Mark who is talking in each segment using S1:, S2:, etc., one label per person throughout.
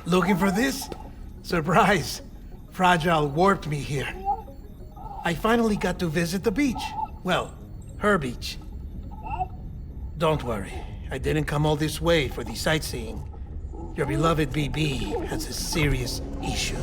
S1: Looking for this? Surprise! Fragile warped me here. I finally got to visit the beach. Well, her beach. Don't worry, I didn't come all this way for the sightseeing. Your beloved BB has a serious issue.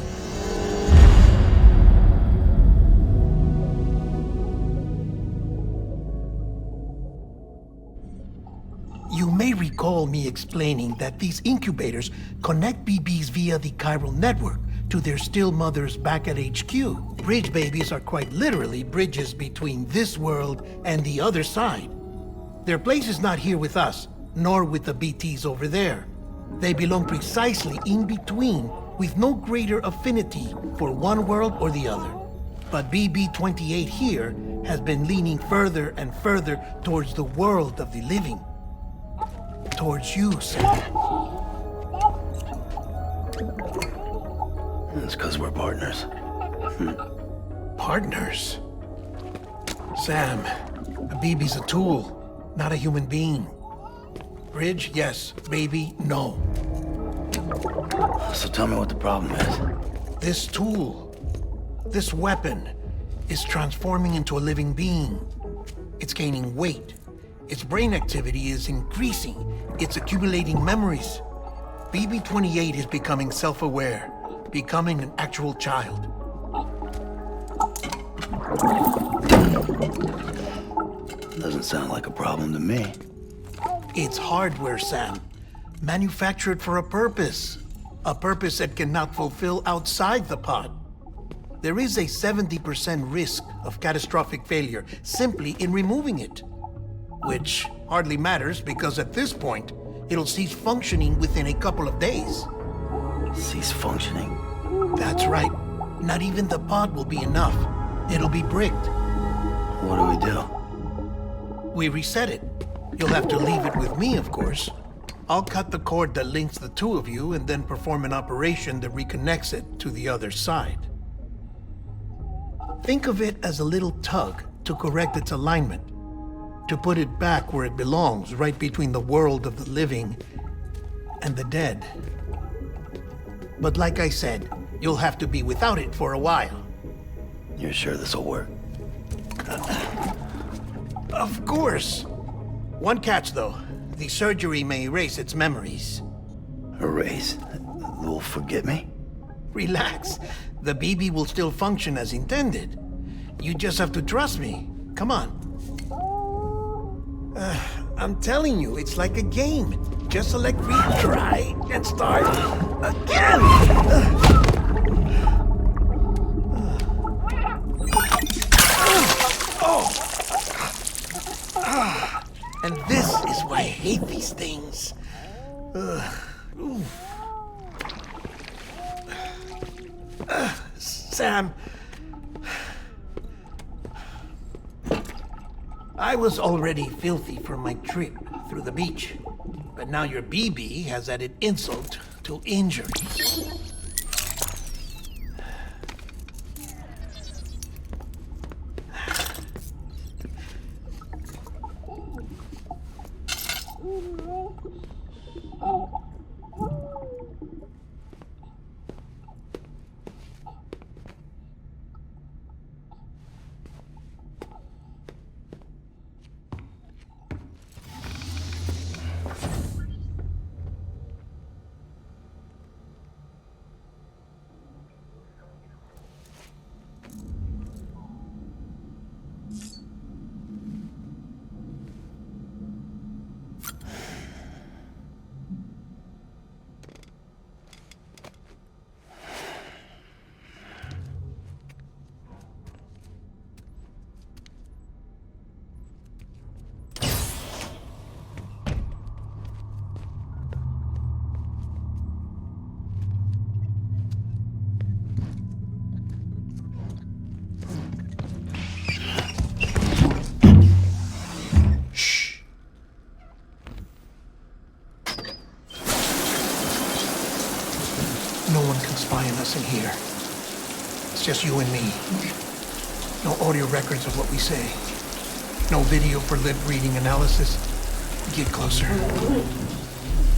S1: You may recall me explaining that these incubators connect BBs via the chiral network to their still mothers back at HQ. Bridge babies are quite literally bridges between this world and the other side. Their place is not here with us, nor with the BTs over there. They belong precisely in between, with no greater affinity for one world or the other. But BB-28 here has been leaning further and further towards the world of the living. Towards you, Sam.
S2: It's because we're partners.
S1: Partners? Sam, a BB's a tool, not a human being. Bridge, yes. Baby, no.
S2: So tell me what the problem is.
S1: This tool, this weapon, is transforming into a living being. It's gaining weight. Its brain activity is increasing. It's accumulating memories. BB-28 is becoming self-aware, becoming an actual child.
S2: Doesn't sound like a problem to me.
S1: It's hardware, Sam. Manufactured for a purpose. A purpose it cannot fulfill outside the pod. There is a 70% risk of catastrophic failure simply in removing it. Which hardly matters because at this point, it'll cease functioning within a couple of days.
S2: Cease functioning?
S1: That's right. Not even the pod will be enough. It'll be bricked.
S2: What do we do?
S1: We reset it. You'll have to leave it with me, of course. I'll cut the cord that links the two of you and then perform an operation that reconnects it to the other side. Think of it as a little tug to correct its alignment, to put it back where it belongs, right between the world of the living and the dead. But like I said, you'll have to be without it for a while.
S2: You're sure this'll work?
S1: Of course. One catch, though. The surgery may erase its memories.
S2: Erase? Will forget me?
S1: Relax. The BB will still function as intended. You just have to trust me. Come on. I'm telling you, it's like a game. Just select retry and start again. And this is why I hate these things. Sam, I was already filthy from my trip through the beach, but now your BB has added insult to injury. No one can spy on us in here. It's just you and me. No audio records of what we say. No video for lip-reading analysis. Get closer.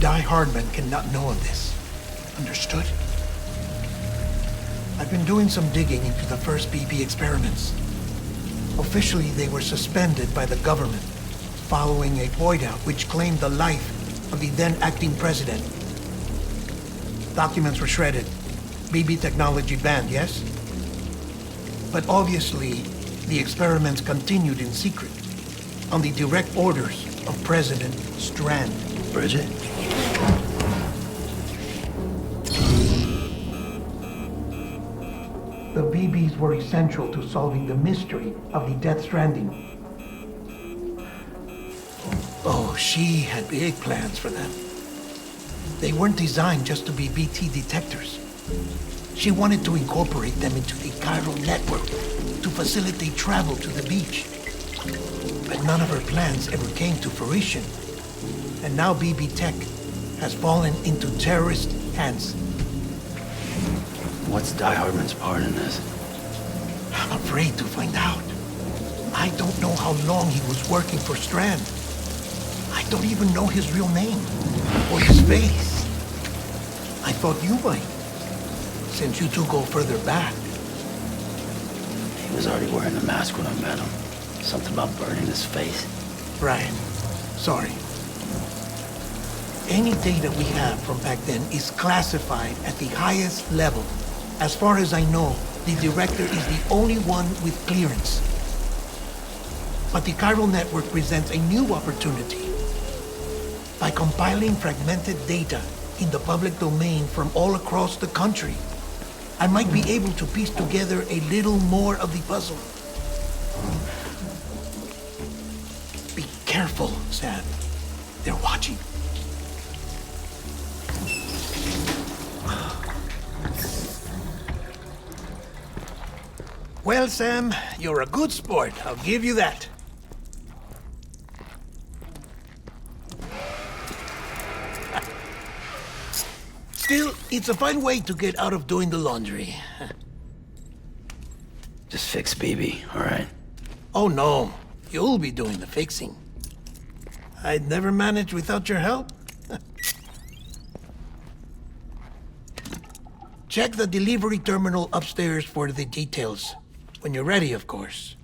S1: Die Hardman cannot know of this. Understood? I've been doing some digging into the first BB experiments. Officially, they were suspended by the government following a void out which claimed the life of the then acting president. Documents were shredded. BB technology banned, yes? But obviously, the experiments continued in secret, on the direct orders of President Strand.
S2: Bridget?
S1: The BBs were essential to solving the mystery of the Stranding. Oh, she had big plans for them. They weren't designed just to be BT detectors. She wanted to incorporate them into the chiral network to facilitate travel to the beach. But none of her plans ever came to fruition. And now BB Tech has fallen into terrorist hands.
S2: What's Die Hardman's part in this?
S1: I'm afraid to find out. I don't know how long he was working for Strand. I don't even know his real name or his face. I thought you might, since you two go further back.
S2: He was already wearing the mask when I met him. Something about burning his face.
S1: Right. Sorry. Any data we have from back then is classified at the highest level. As far as I know, the director is the only one with clearance. But the chiral network presents a new opportunity. By compiling fragmented data in the public domain from all across the country, I might be able to piece together a little more of the puzzle. Be careful, Sam. They're watching. Well, Sam, you're a good sport. I'll give you that. Still, it's a fine way to get out of doing the laundry.
S2: Just fix BB, all right?
S1: Oh, no. You'll be doing the fixing. I'd never manage without your help. Check the delivery terminal upstairs for the details. When you're ready, of course.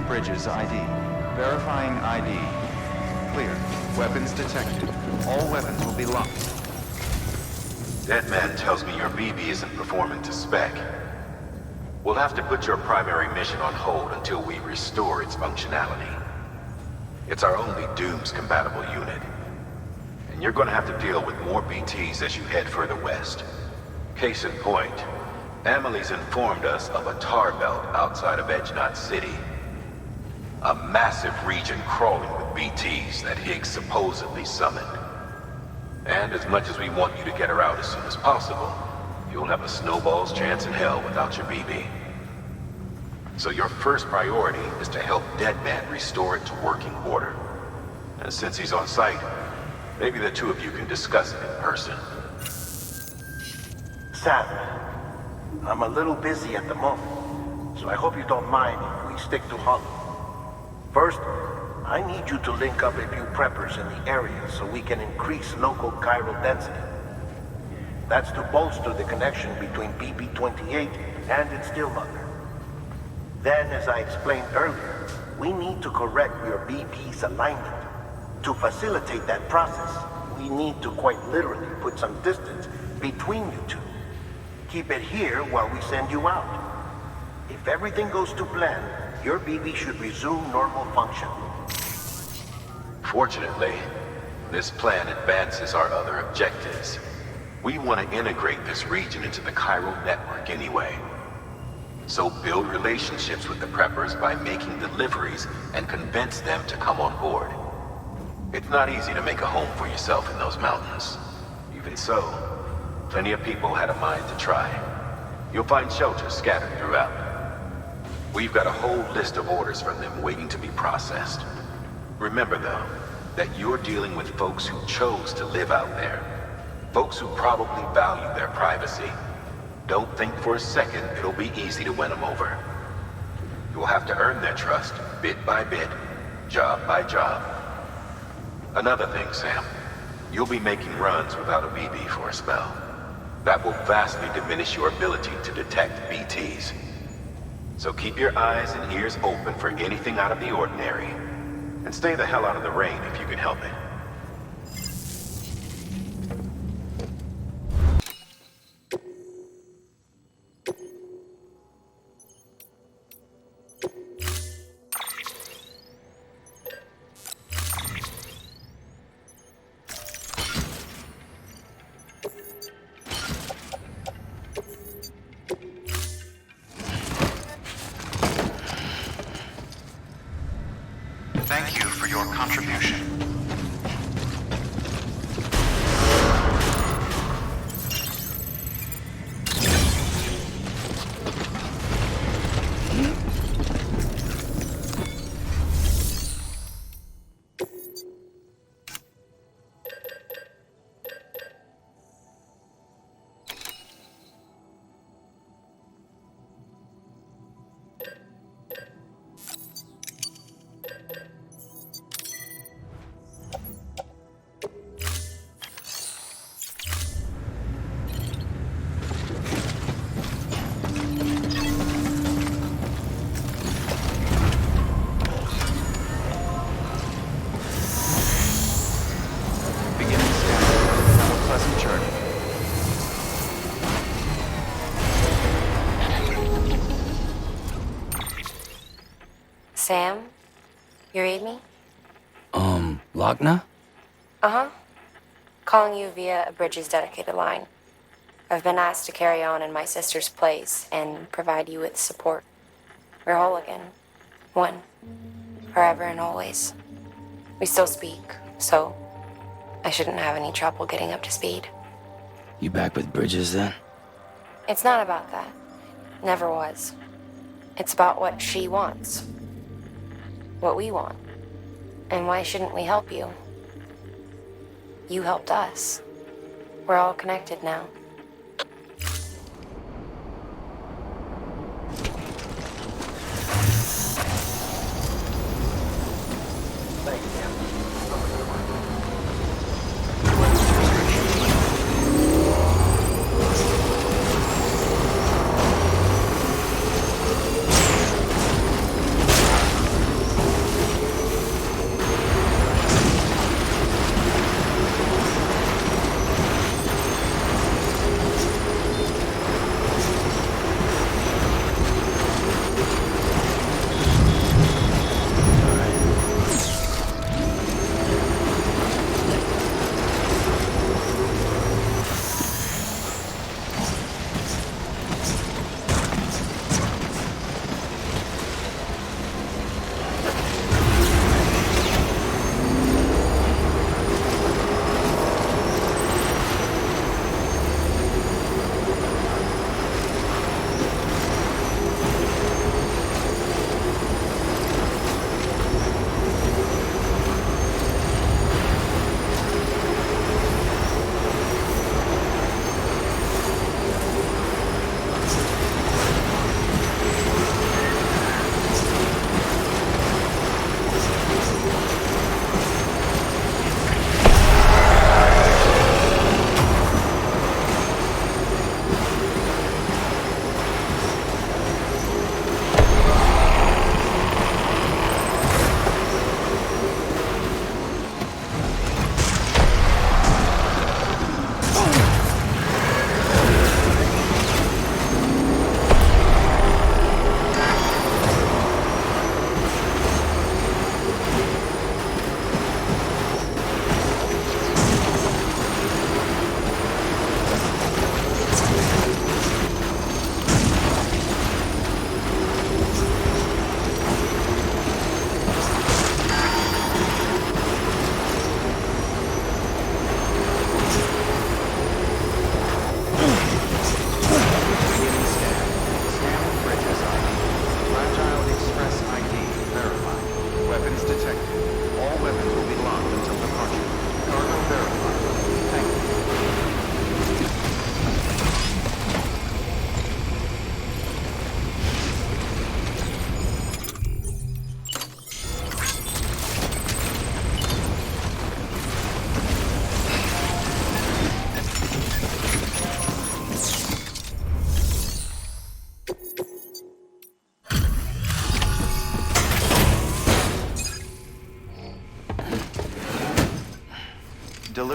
S3: Bridges ID. Verifying ID. Clear. Weapons detected. All weapons will be locked.
S4: That man tells me your BB isn't performing to spec. We'll have to put your primary mission on hold until we restore its functionality. It's our only Dooms-compatible unit. And you're gonna have to deal with more BTs as you head further west. Case in point, Amelie's informed us of a tar belt outside of Edgenot City. A massive region crawling with BTs that Higgs supposedly summoned. And as much as we want you to get her out as soon as possible, you'll have a snowball's chance in hell without your BB. So your first priority is to help Deadman restore it to working order. And since he's on site, maybe the two of you can discuss it in person.
S5: Sam, I'm a little busy at the moment, so I hope you don't mind if we stick to Hollow. First, I need you to link up a few preppers in the area so we can increase local chiral density. That's to bolster the connection between BB-28 and its stillmother. Then, as I explained earlier, we need to correct your BB's alignment. To facilitate that process, we need to quite literally put some distance between you two. Keep it here while we send you out. If everything goes to plan, your BB should resume normal function.
S4: Fortunately, this plan advances our other objectives. We want to integrate this region into the chiral network anyway. So build relationships with the preppers by making deliveries and convince them to come on board. It's not easy to make a home for yourself in those mountains. Even so, plenty of people had a mind to try. You'll find shelters scattered throughout. We've got a whole list of orders from them waiting to be processed. Remember, though, that you're dealing with folks who chose to live out there. Folks who probably value their privacy. Don't think for a second it'll be easy to win them over. You'll have to earn their trust, bit by bit, job by job. Another thing, Sam. You'll be making runs without a BB for a spell. That will vastly diminish your ability to detect BTs. So keep your eyes and ears open for anything out of the ordinary. And stay the hell out of the rain if you can help it.
S3: Thank you for your contribution.
S6: Sam? You read me?
S2: Lochna?
S6: Uh-huh. Calling you via a Bridges dedicated line. I've been asked to carry on in my sister's place and provide you with support. We're whole again. One. Forever and always. We still speak, so I shouldn't have any trouble getting up to speed.
S2: You back with Bridges then?
S6: It's not about that. Never was. It's about what she wants. What we want. And why shouldn't we help you? You helped us. We're all connected now.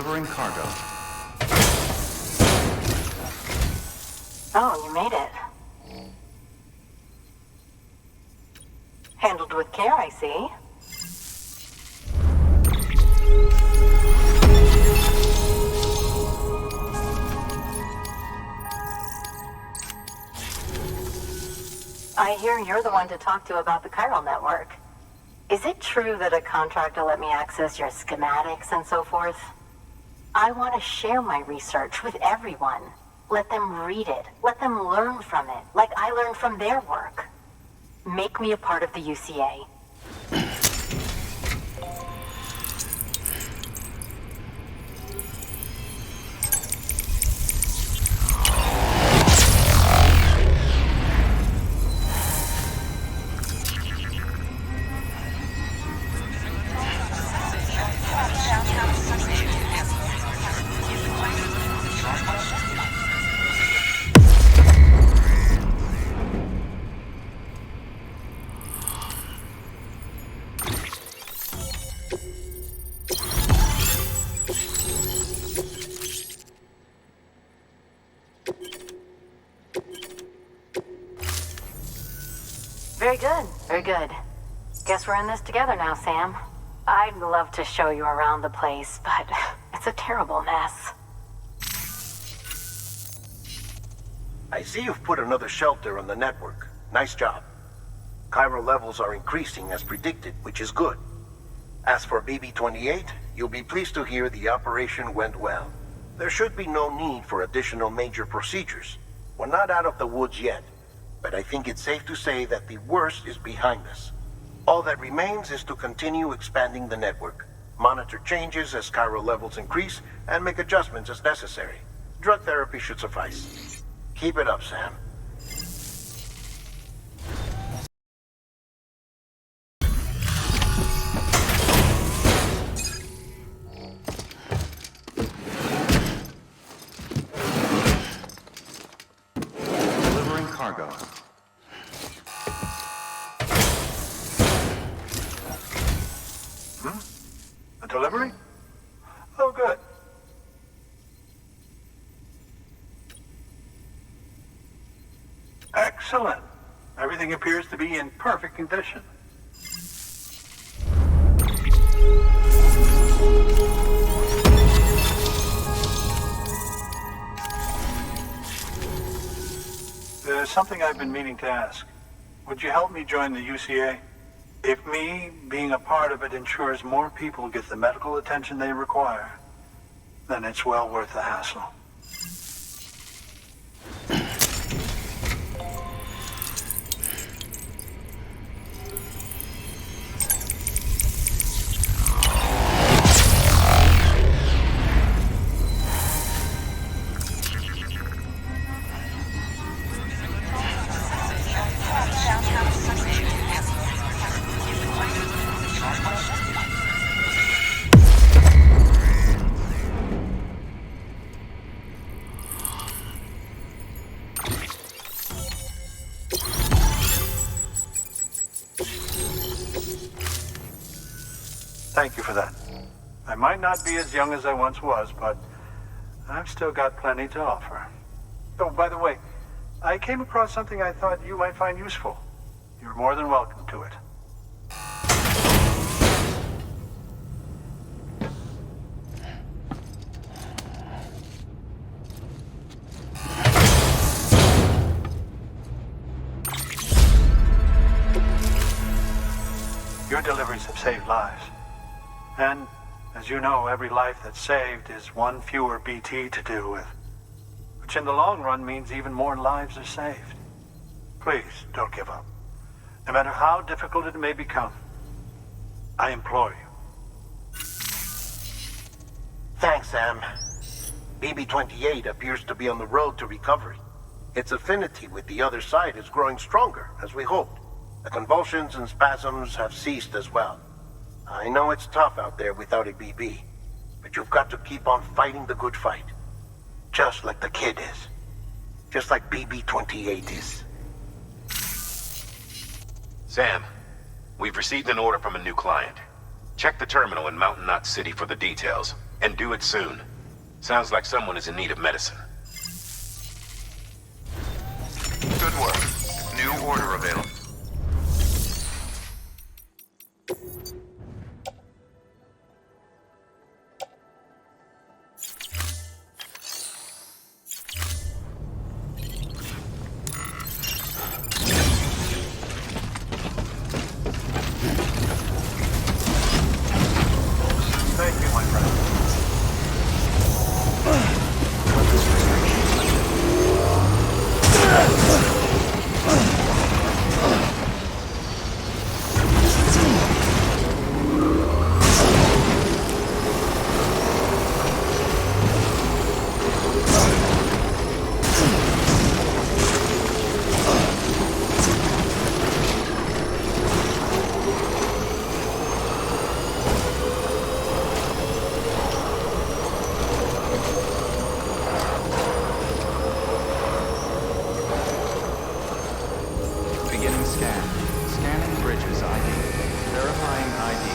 S3: Delivering cargo.
S7: Oh, you made it. Handled with care, I see. I hear you're the one to talk to about the chiral network. Is it true that a contract will let me access your schematics and so forth? I want to share my research with everyone. Let them read it. Let them learn from it, like I learned from their work. Make me a part of the UCA. Very good, very good. Guess we're in this together now, Sam. I'd love to show you around the place, but it's a terrible mess.
S5: I see you've put another shelter on the network. Nice job. Chiral levels are increasing as predicted, which is good. As for BB-28, you'll be pleased to hear the operation went well. There should be no need for additional major procedures. We're not out of the woods yet, but I think it's safe to say that the worst is behind us. All that remains is to continue expanding the network, monitor changes as chiral levels increase, and make adjustments as necessary. Drug therapy should suffice. Keep it up, Sam.
S3: Delivering cargo.
S8: A delivery? Oh, good. Excellent. Everything appears to be in perfect condition. There's something I've been meaning to ask. Would you help me join the UCA? If me being a part of it ensures more people get the medical attention they require, then it's well worth the hassle. Thank you for that. I might not be as young as I once was, but I've still got plenty to offer. Oh, by the way, I came across something I thought you might find useful. You're more than welcome to it. Your deliveries have saved lives. And, as you know, every life that's saved is one fewer BT to deal with. Which in the long run means even more lives are saved. Please, don't give up. No matter how difficult it may become, I implore you.
S5: Thanks, Sam. BB-28 appears to be on the road to recovery. Its affinity with the other side is growing stronger, as we hoped. The convulsions and spasms have ceased as well. I know it's tough out there without a BB, but you've got to keep on fighting the good fight. Just like the kid is. Just like BB-28 is.
S4: Sam, we've received an order from a new client. Check the terminal in Mountain Knot City for the details. And do it soon. Sounds like someone is in need of medicine.
S3: Good work. New order available.
S8: Thank you, my friend.
S3: Beginning scan. Scanning bridges ID. Verifying ID.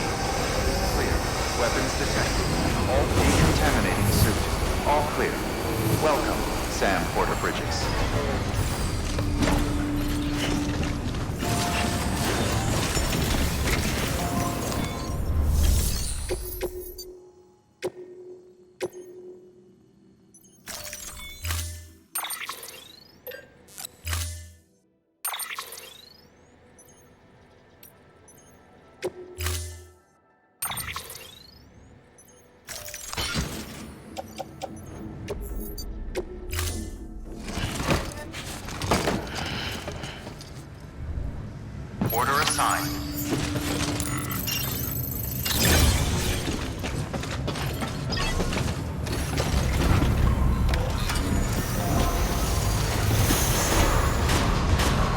S3: Clear. Weapons detected. All decontaminating suit. All clear. Welcome, Sam Porter Bridges. Order assigned.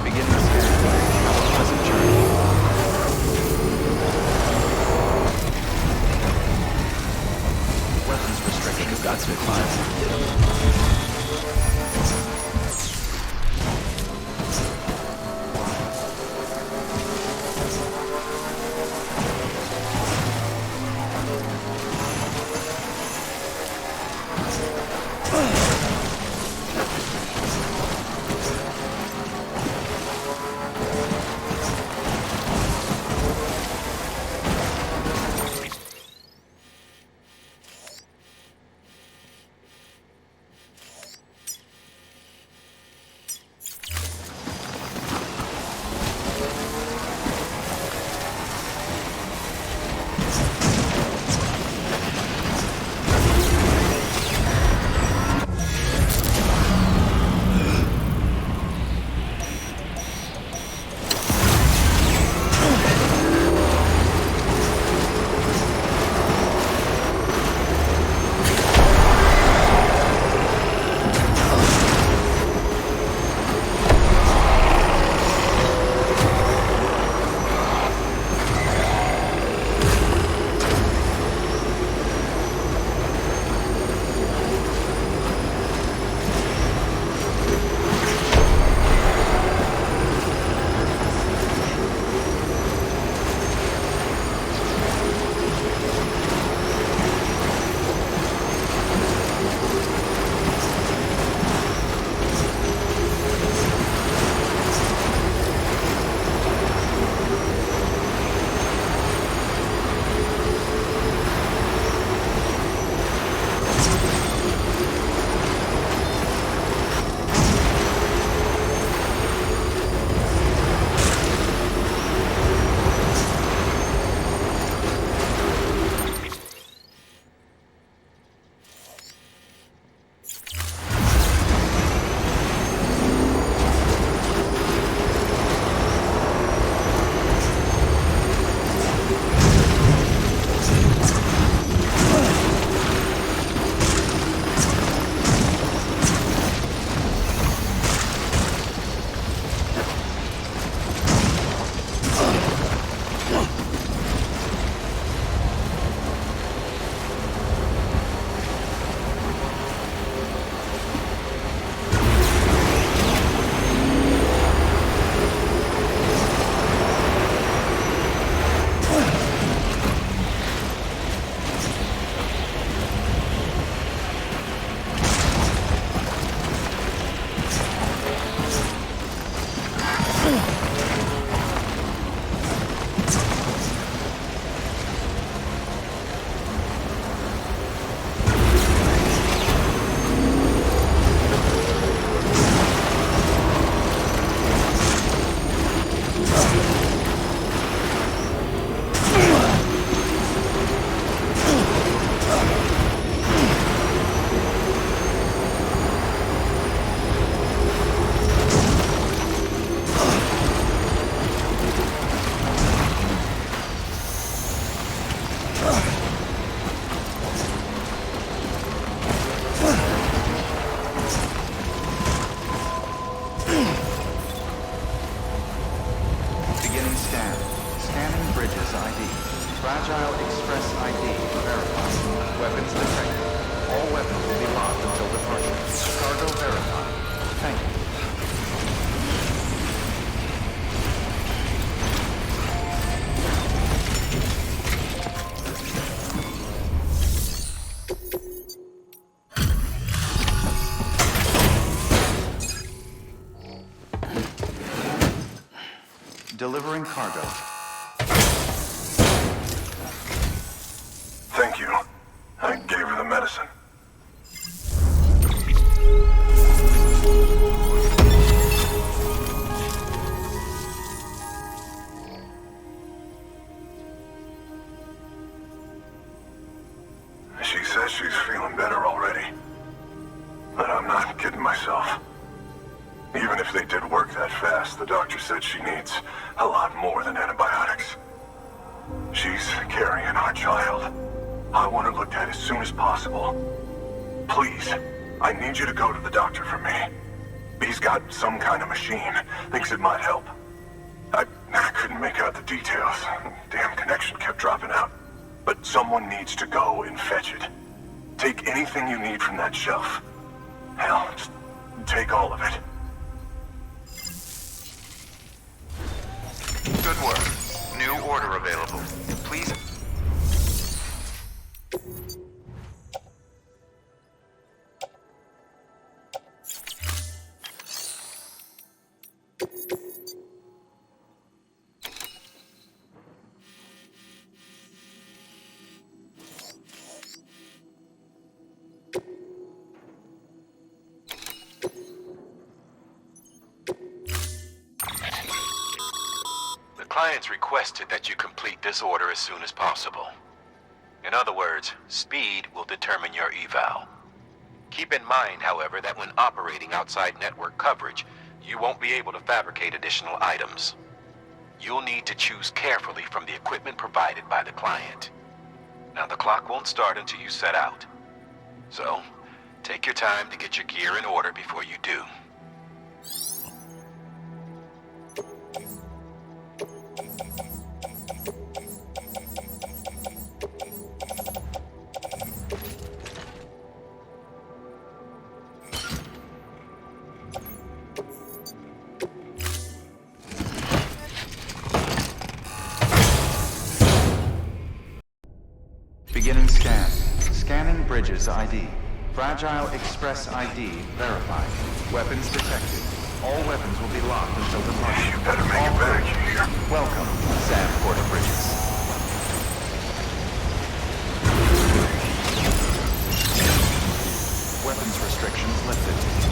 S3: Beginning scan. Have a pleasant journey. Weapons restricted.
S2: You've got some clients.
S3: delivering cargo.
S9: Thank you. I gave her the medicine. She says she's feeling better already. But I'm not kidding myself. Even if they did work that fast, the doctor said she needs a lot more than antibiotics. She's carrying our child. I want her looked at as soon as possible. Please, I need you to go to the doctor for me. He's got some kind of machine. Thinks it might help. I couldn't make out the details. Damn connection kept dropping out. But someone needs to go and fetch it. Take anything you need from that shelf. Hell, just take all of it.
S3: Good work. New order available. Please.
S4: Clients requested that you complete this order as soon as possible. In other words, speed will determine your eval. Keep in mind, however, that when operating outside network coverage, you won't be able to fabricate additional items. You'll need to choose carefully from the equipment provided by the client. Now, the clock won't start until you set out. So, take your time to get your gear in order before you do.
S3: Beginning scan. Scanning bridges ID. Fragile Express ID verified. Weapons detected. All weapons will be locked until departure.
S9: You better make it back here.
S3: Welcome, Sam Porter Bridges. Weapons restrictions lifted.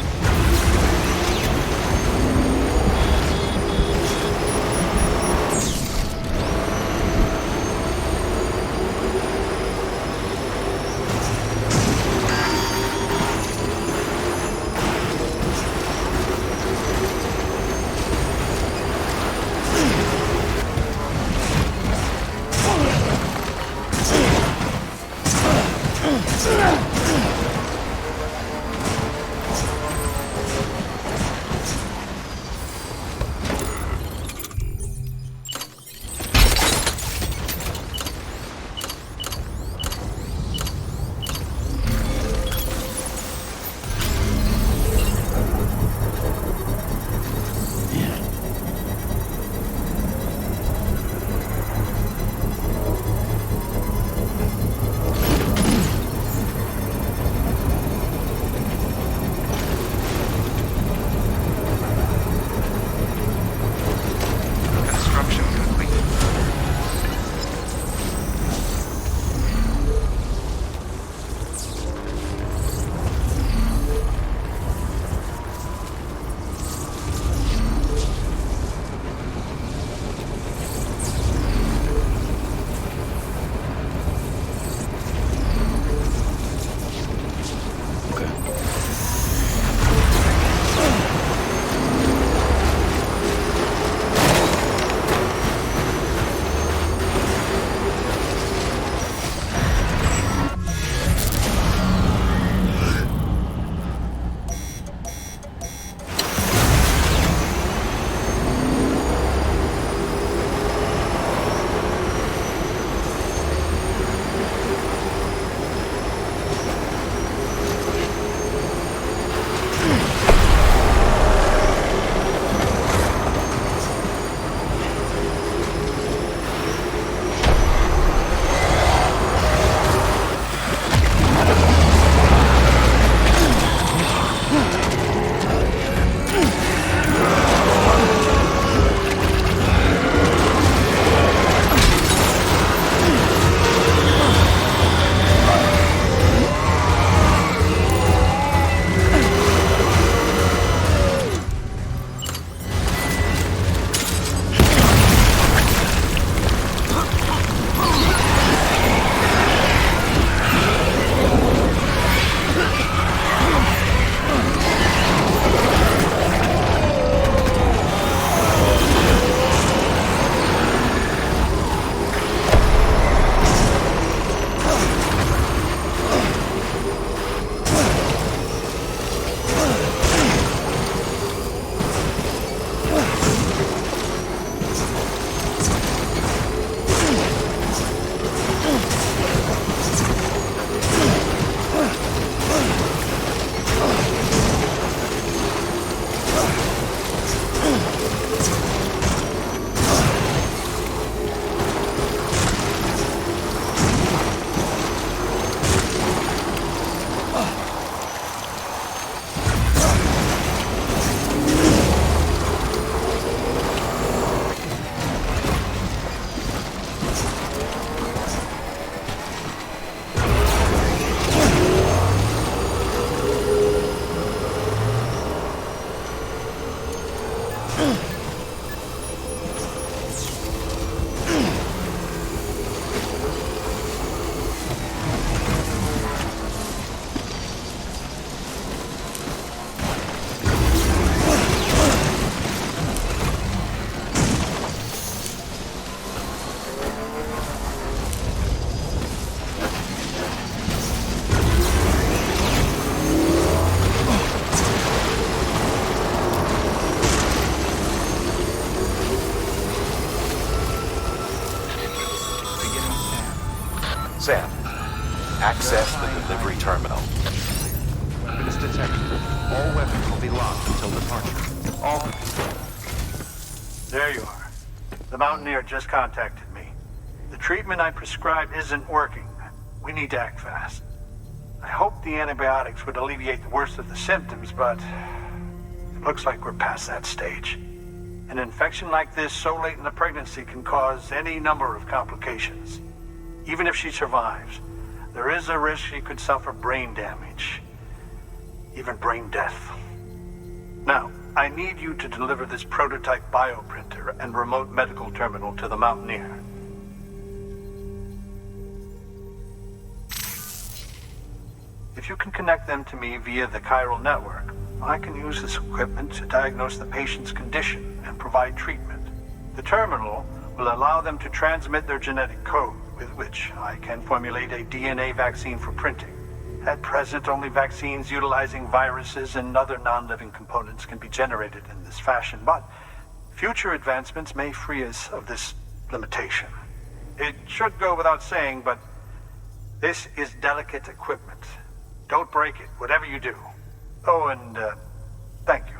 S4: Sam, access the delivery terminal.
S3: Weapons detected. All weapons will be locked until departure. All...
S8: There you are. The Mountaineer just contacted me. The treatment I prescribed isn't working. We need to act fast. I hoped the antibiotics would alleviate the worst of the symptoms, but it looks like we're past that stage. An infection like this so late in the pregnancy can cause any number of complications. Even if she survives, there is a risk she could suffer brain damage, even brain death. Now, I need you to deliver this prototype bioprinter and remote medical terminal to the Mountaineer. If you can connect them to me via the chiral network, I can use this equipment to diagnose the patient's condition and provide treatment. The terminal will allow them to transmit their genetic code, with which I can formulate a DNA vaccine for printing. At present, only vaccines utilizing viruses and other non-living components can be generated in this fashion, but future advancements may free us of this limitation. It should go without saying, but this is delicate equipment. Don't break it, whatever you do. Oh, and thank you.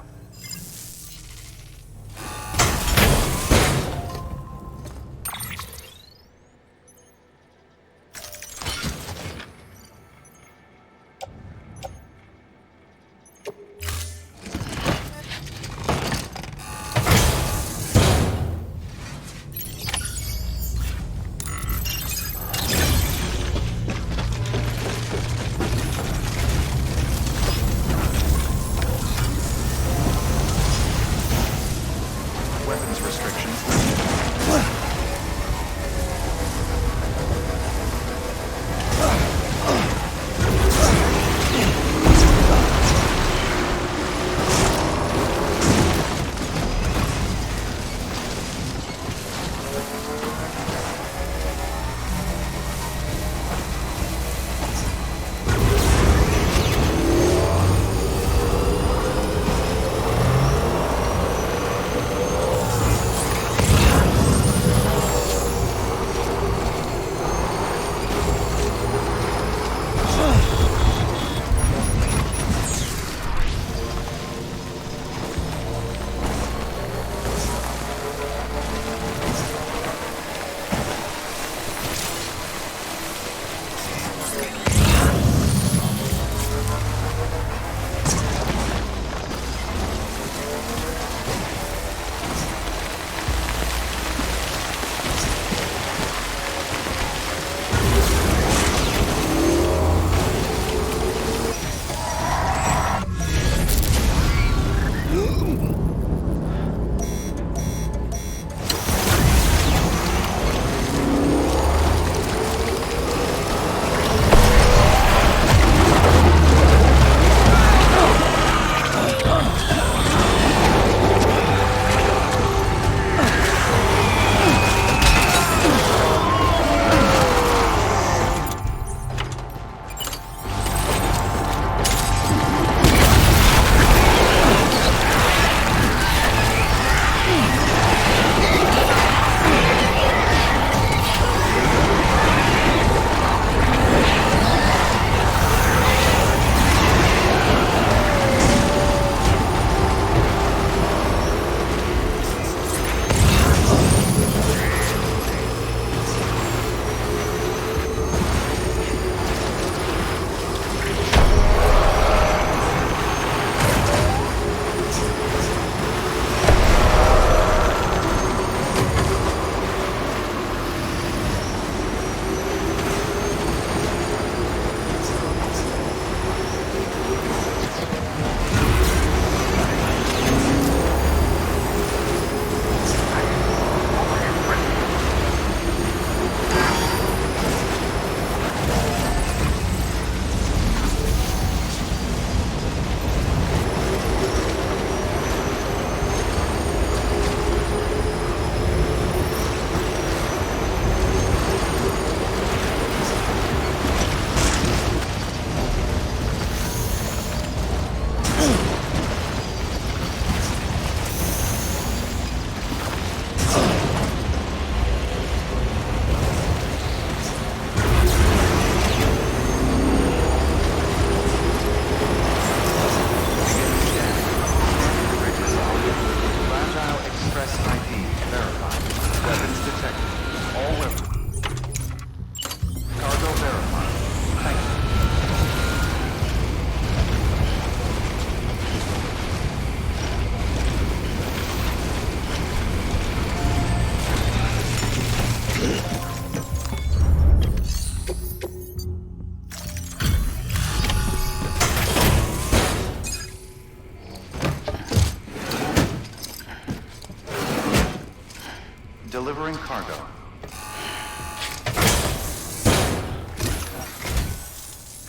S3: Delivering cargo.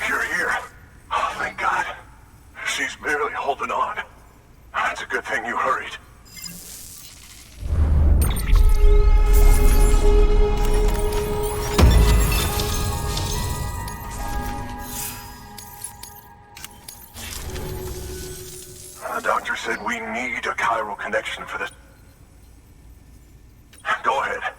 S9: You're here. Oh, thank God. She's barely holding on. It's a good thing you hurried. The doctor said we need a chiral connection for this. Go ahead.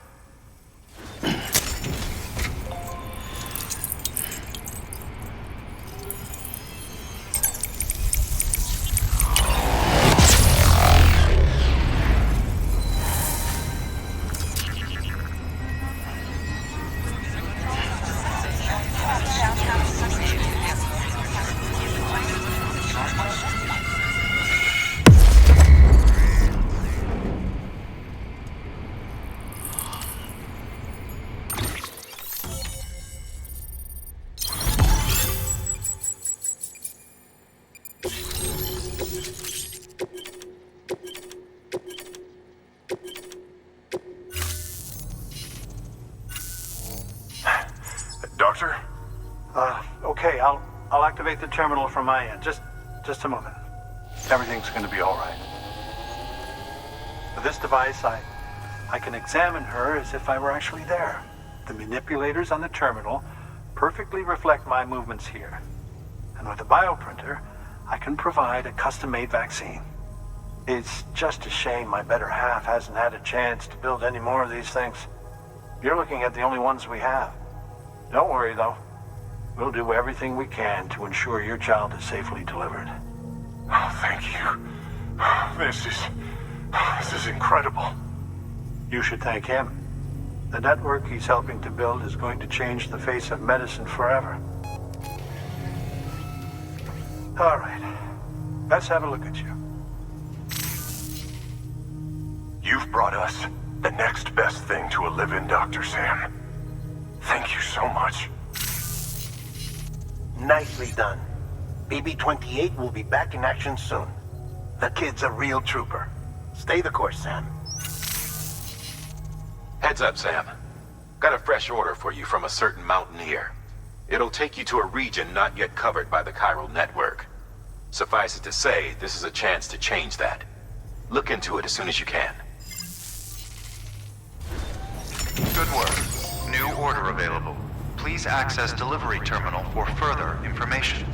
S9: Doctor?
S8: Okay, I'll activate the terminal from my end. Just a moment. Everything's gonna be all right. With this device, I can examine her as if I were actually there. The manipulators on the terminal perfectly reflect my movements here. And with the bioprinter, I can provide a custom-made vaccine. It's just a shame my better half hasn't had a chance to build any more of these things. You're looking at the only ones we have. Don't worry, though. We'll do everything we can to ensure your child is safely delivered.
S9: Oh, thank you. This is incredible.
S8: You should thank him. The network he's helping to build is going to change the face of medicine forever. All right. Let's have a look at you.
S9: You've brought us the next best thing to a live-in Dr. Sam. Thank you so much.
S5: Nicely done. BB-28 will be back in action soon. The kid's a real trooper. Stay the course, Sam.
S4: Heads up, Sam. Got a fresh order for you from a certain mountaineer. It'll take you to a region not yet covered by the chiral network. Suffice it to say, this is a chance to change that. Look into it as soon as you can.
S3: Good work. New order available. Please access delivery terminal for further information.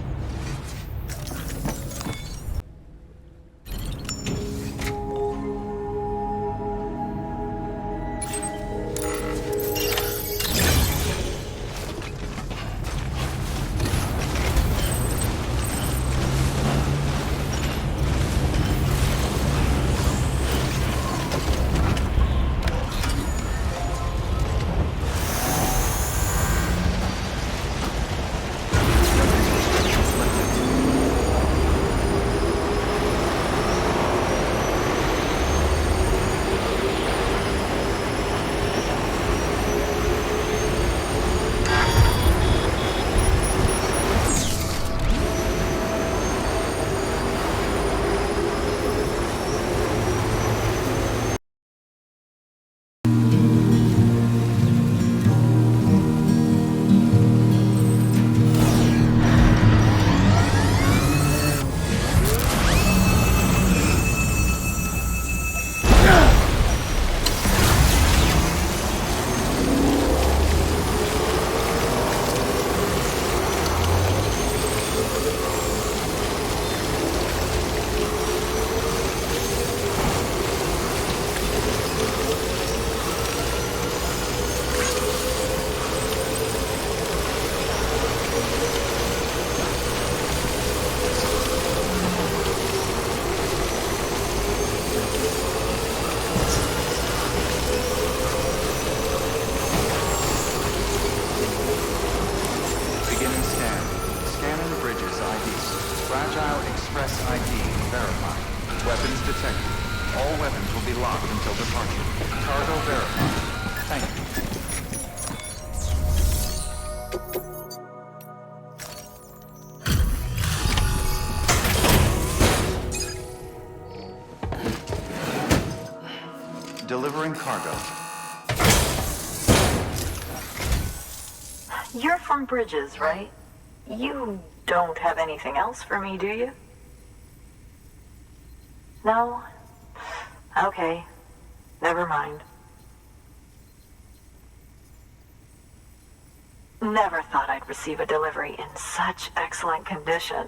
S3: Delivering cargo.
S7: You're from Bridges, right? You don't have anything else for me, do you? No? Okay. Never mind. Never thought I'd receive a delivery in such excellent condition.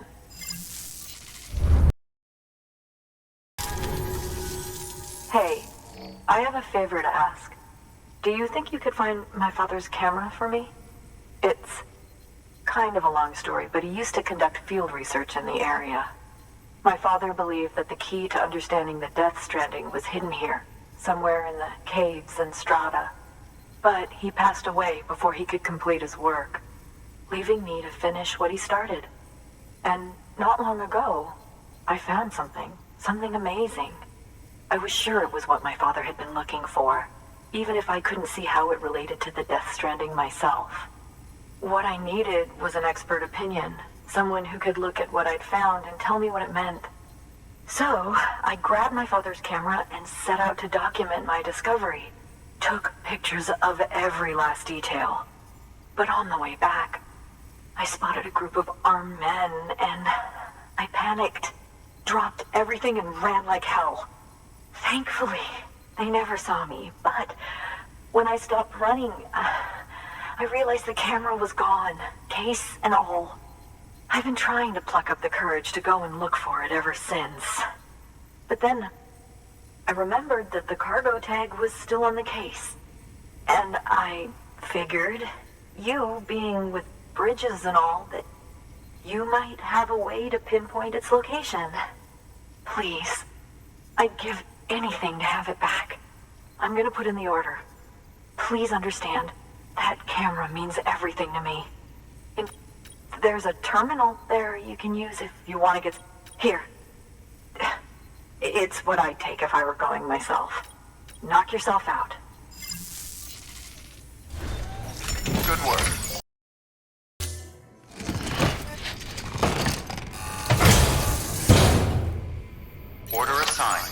S7: Hey, I have a favor to ask. Do you think you could find my father's camera for me? It's kind of a long story, but he used to conduct field research in the area. My father believed that the key to understanding the Death Stranding was hidden here, somewhere in the caves and strata. But he passed away before he could complete his work, leaving me to finish what he started. And not long ago, I found something amazing. I was sure it was what my father had been looking for, even if I couldn't see how it related to the Death Stranding myself. What I needed was an expert opinion, someone who could look at what I'd found and tell me what it meant. So, I grabbed my father's camera and set out to document my discovery. Took pictures of every last detail. But on the way back, I spotted a group of armed men and I panicked, dropped everything and ran like hell. Thankfully, they never saw me, but when I stopped running, I realized the camera was gone, case and all. I've been trying to pluck up the courage to go and look for it ever since. But then I remembered that the cargo tag was still on the case. And I figured, you being with Bridges and all, that you might have a way to pinpoint its location. Please, I'd give anything to have it back. I'm gonna put in the order. Please understand, that camera means everything to me. And there's a terminal there you can use if you want to get... Here. It's what I'd take if I were going myself. Knock yourself out.
S3: Good work. Order assigned.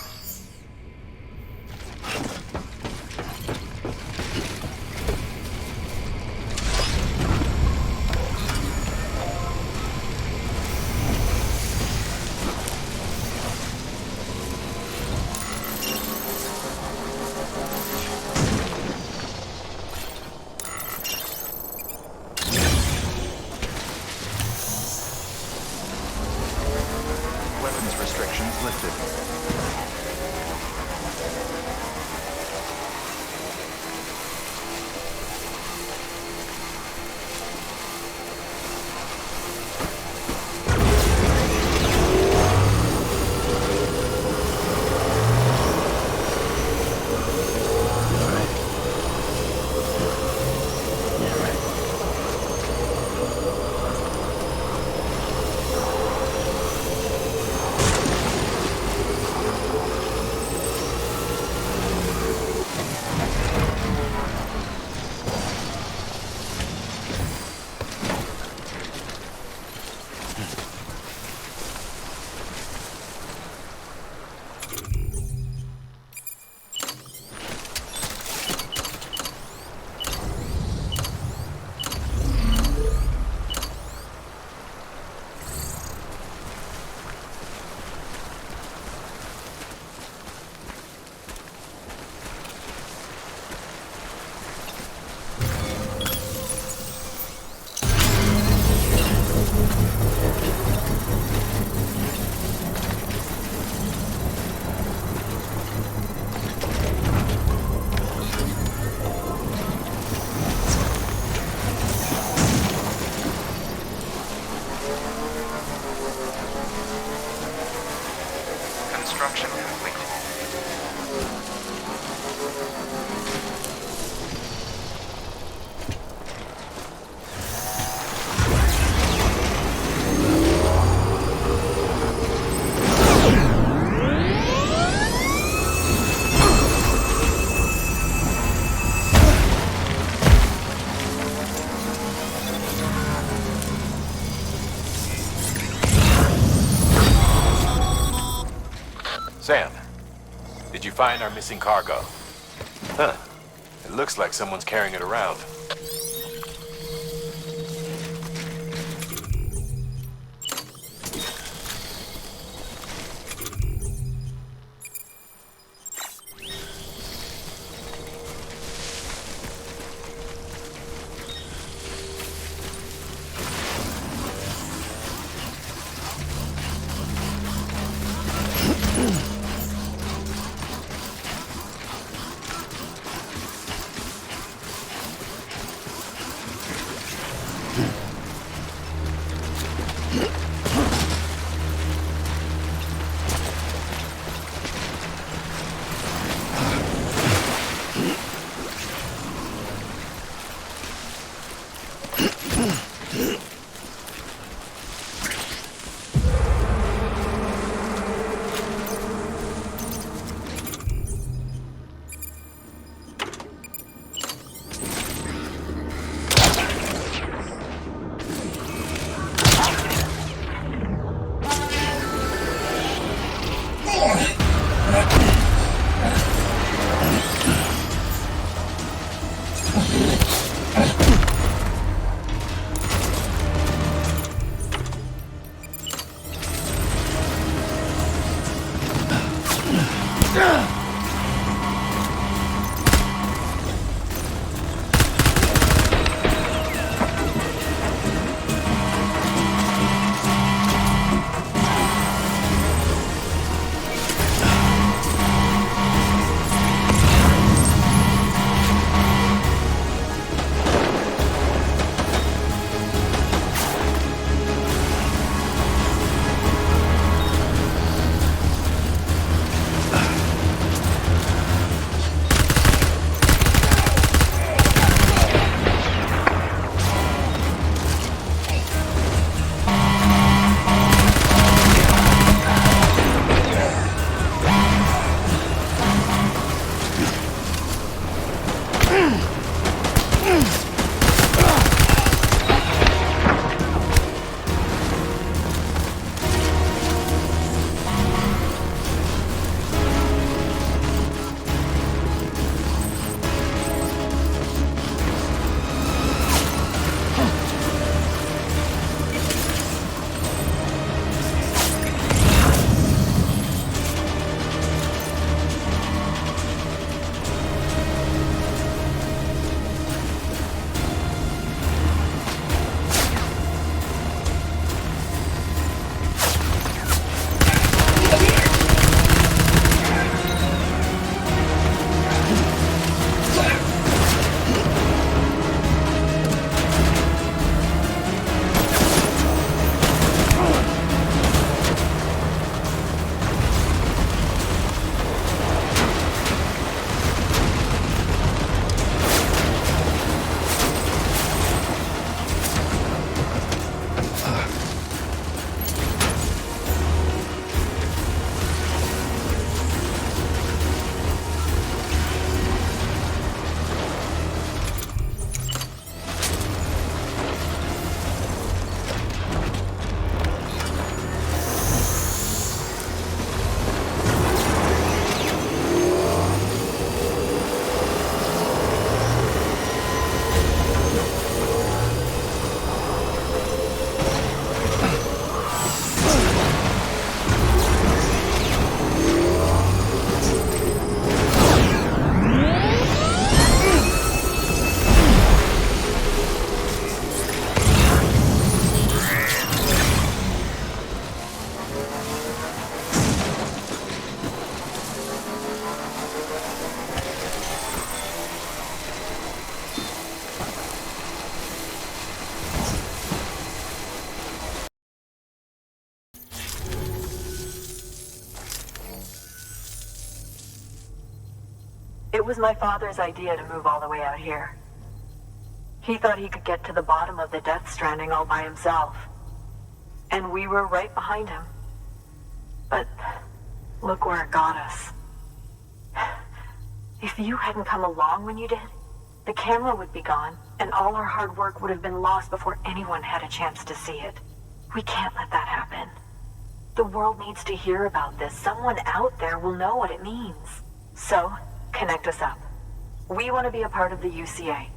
S3: Weapons restrictions lifted. Construction complete.
S10: Sam, did you find our missing cargo? Huh. It looks like someone's carrying it around.
S7: It was my father's idea to move all the way out here. He thought he could get to the bottom of the Death Stranding all by himself. And we were right behind him. But look where it got us. If you hadn't come along when you did, the camera would be gone, and all our hard work would have been lost before anyone had a chance to see it. We can't let that happen. The world needs to hear about this. Someone out there will know what it means. So, connect us up. We want to be a part of the UCA.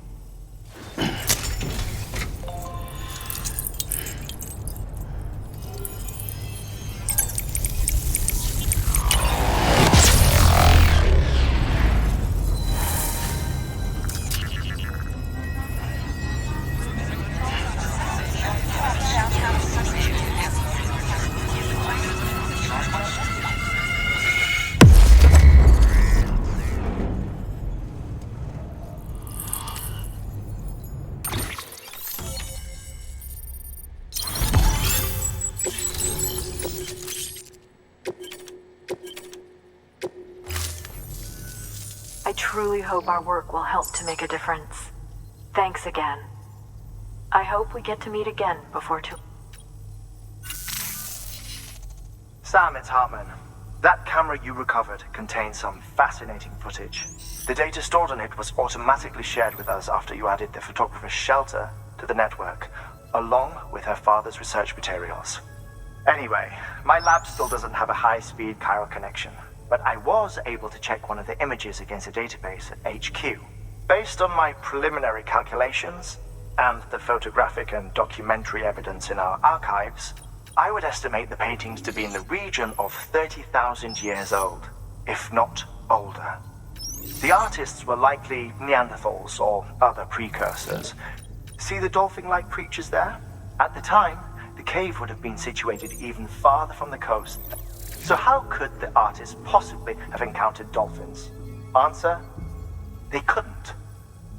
S7: I truly hope our work will help to make a difference. Thanks again. I hope we get to meet again before too...
S11: Sam, it's Hartman. That camera you recovered contains some fascinating footage. The data stored on it was automatically shared with us after you added the photographer's shelter to the network, along with her father's research materials. Anyway, my lab still doesn't have a high-speed chiral connection, but I was able to check one of the images against a database at HQ. Based on my preliminary calculations and the photographic and documentary evidence in our archives, I would estimate the paintings to be in the region of 30,000 years old, if not older. The artists were likely Neanderthals or other precursors. See the dolphin-like creatures there? At the time, the cave would have been situated even farther from the coast. So how could the artists possibly have encountered dolphins? Answer: they couldn't.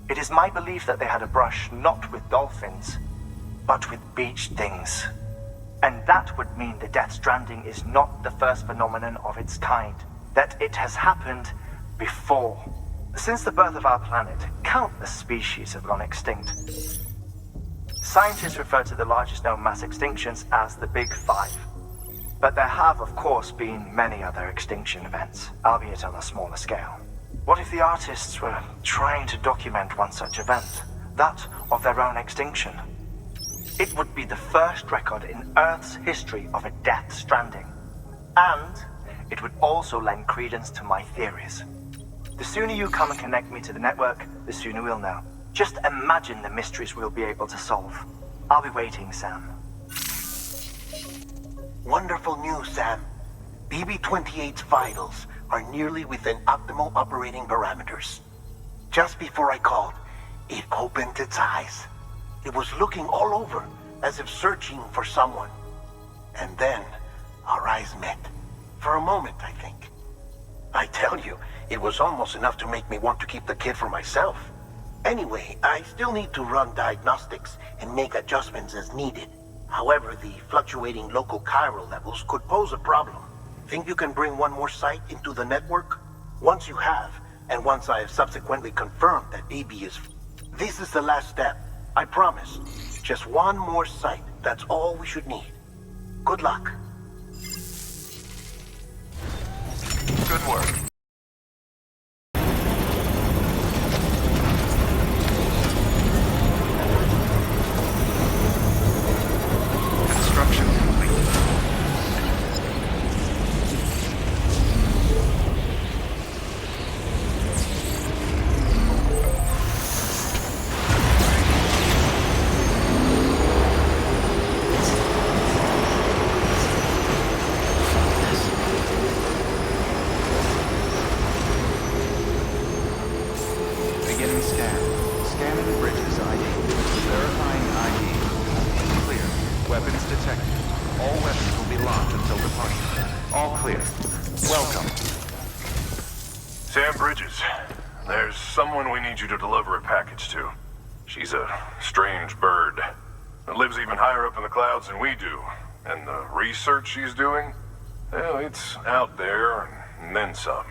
S11: It is my belief that they had a brush not with dolphins, but with beach things. And that would mean the Death Stranding is not the first phenomenon of its kind, that it has happened before. Since the birth of our planet, countless species have gone extinct. Scientists refer to the largest known mass extinctions as the Big Five. But there have, of course, been many other extinction events, albeit on a smaller scale. What if the artists were trying to document one such event, that of their own extinction? It would be the first record in Earth's history of a Death Stranding. And it would also lend credence to my theories. The sooner you come and connect me to the network, the sooner we'll know. Just imagine the mysteries we'll be able to solve. I'll be waiting, Sam.
S5: Wonderful news, Sam. BB-28's vitals are nearly within optimal operating parameters. Just before I called, it opened its eyes. It was looking all over, as if searching for someone. And then, our eyes met. For a moment, I think. I tell you, it was almost enough to make me want to keep the kid for myself. Anyway, I still need to run diagnostics and make adjustments as needed. However, the fluctuating local chiral levels could pose a problem. Think you can bring one more site into the network? Once you have, and once I have subsequently confirmed that BB is... This is the last step, I promise. Just one more site, that's all we should need. Good luck.
S3: Good work. Construction complete. Beginning scan. Scanning bridges ID. Verifying ID. Clear. Weapons detected. All weapons will be locked until departure. All clear. Welcome.
S9: Sam Bridges, there's someone we need you to deliver a package to. She's a strange bird that lives even higher up in the clouds than we do. And the research she's doing, well, it's out there and then some.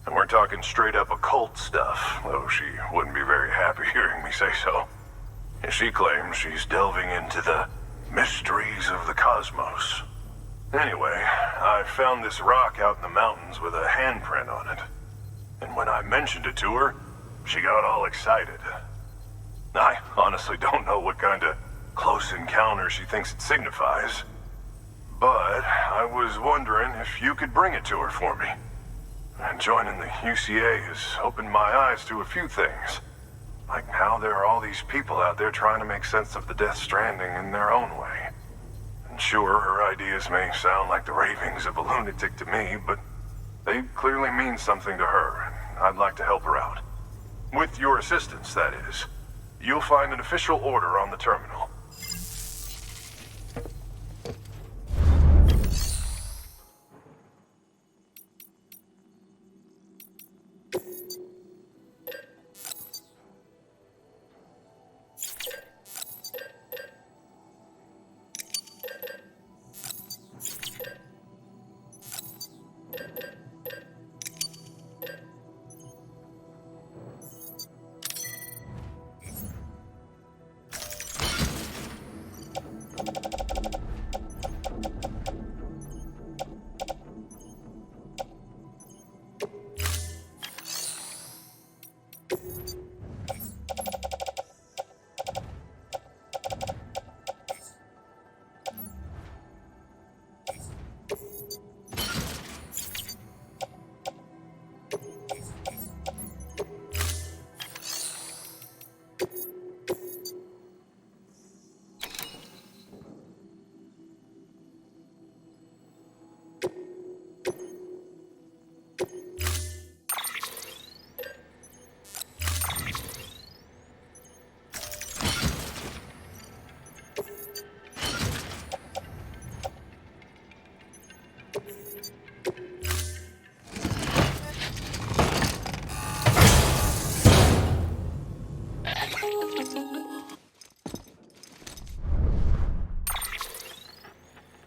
S9: And we're talking straight up occult stuff, though she wouldn't be very happy hearing me say so. And she claims she's delving into the mysteries of the cosmos. Anyway, I found this rock out in the mountains with a handprint on it. And when I mentioned it to her, she got all excited. I honestly don't know what kind of close encounter she thinks it signifies. But I was wondering if you could bring it to her for me. And joining the UCA has opened my eyes to a few things. Like how there are all these people out there trying to make sense of the Death Stranding in their own way. And sure, her ideas may sound like the ravings of a lunatic to me, but they clearly mean something to her, and I'd like to help her out. With your assistance, that is. You'll find an official order on the terminal.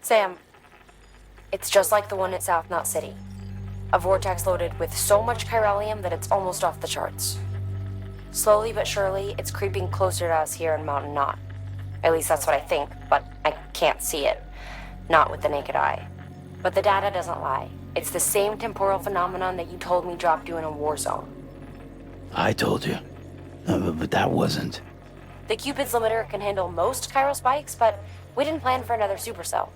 S6: Sam, it's just like the one at South Knot City. A vortex loaded with so much chiralium that it's almost off the charts. Slowly but surely, it's creeping closer to us here in Mountain Knot. At least that's what I think, but I can't see it. Not with the naked eye. But the data doesn't lie. It's the same temporal phenomenon that you told me dropped you in a war zone.
S2: I told you. But that wasn't.
S6: The Cupid's limiter can handle most chiral spikes, but we didn't plan for another supercell.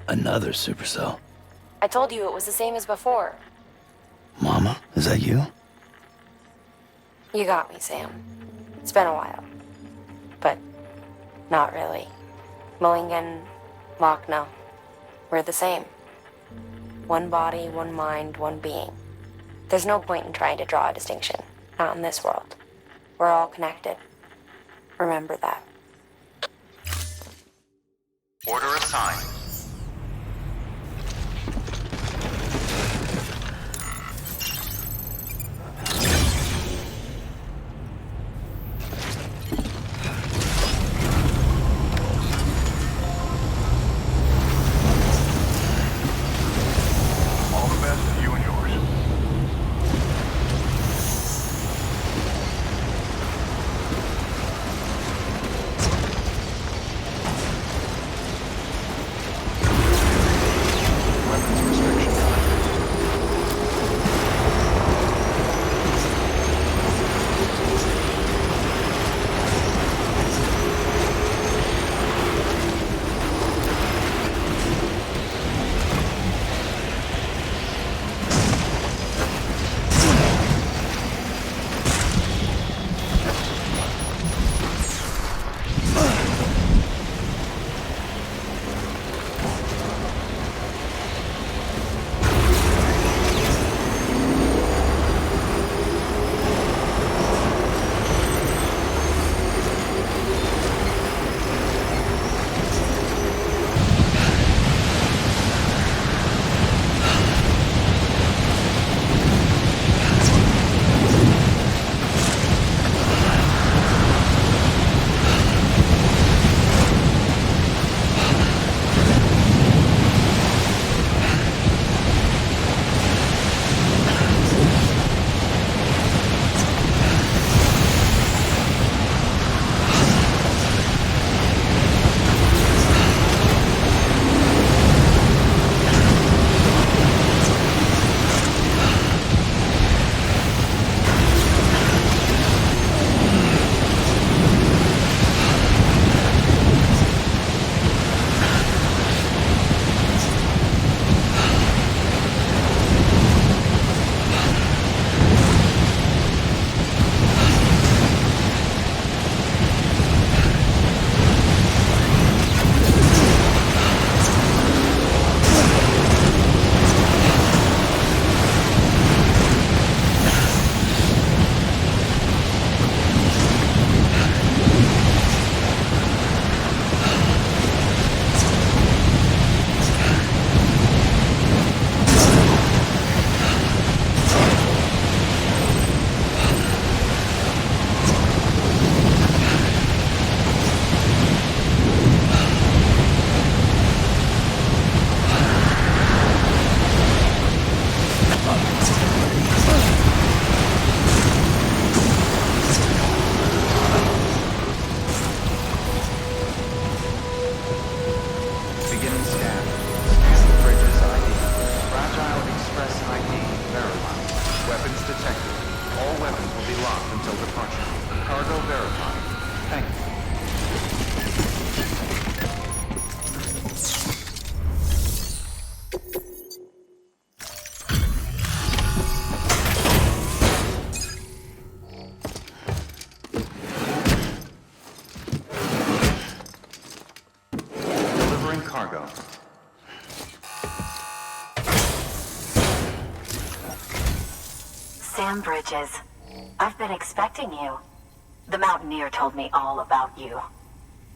S2: Another supercell.
S6: I told you it was the same as before.
S2: Mama, is that you?
S6: You got me, Sam. It's been a while. But not really. Mulligan, Lochna, we're the same. One body, one mind, one being. There's no point in trying to draw a distinction. Not in this world. We're all connected. Remember that.
S3: Order assigned.
S9: All the best to you and yours.
S3: weapons detected. All weapons will be locked until departure. Cargo verified. Thank you. Delivering cargo.
S7: Sam Bridges, I've been expecting you. The Mountaineer told me all about you.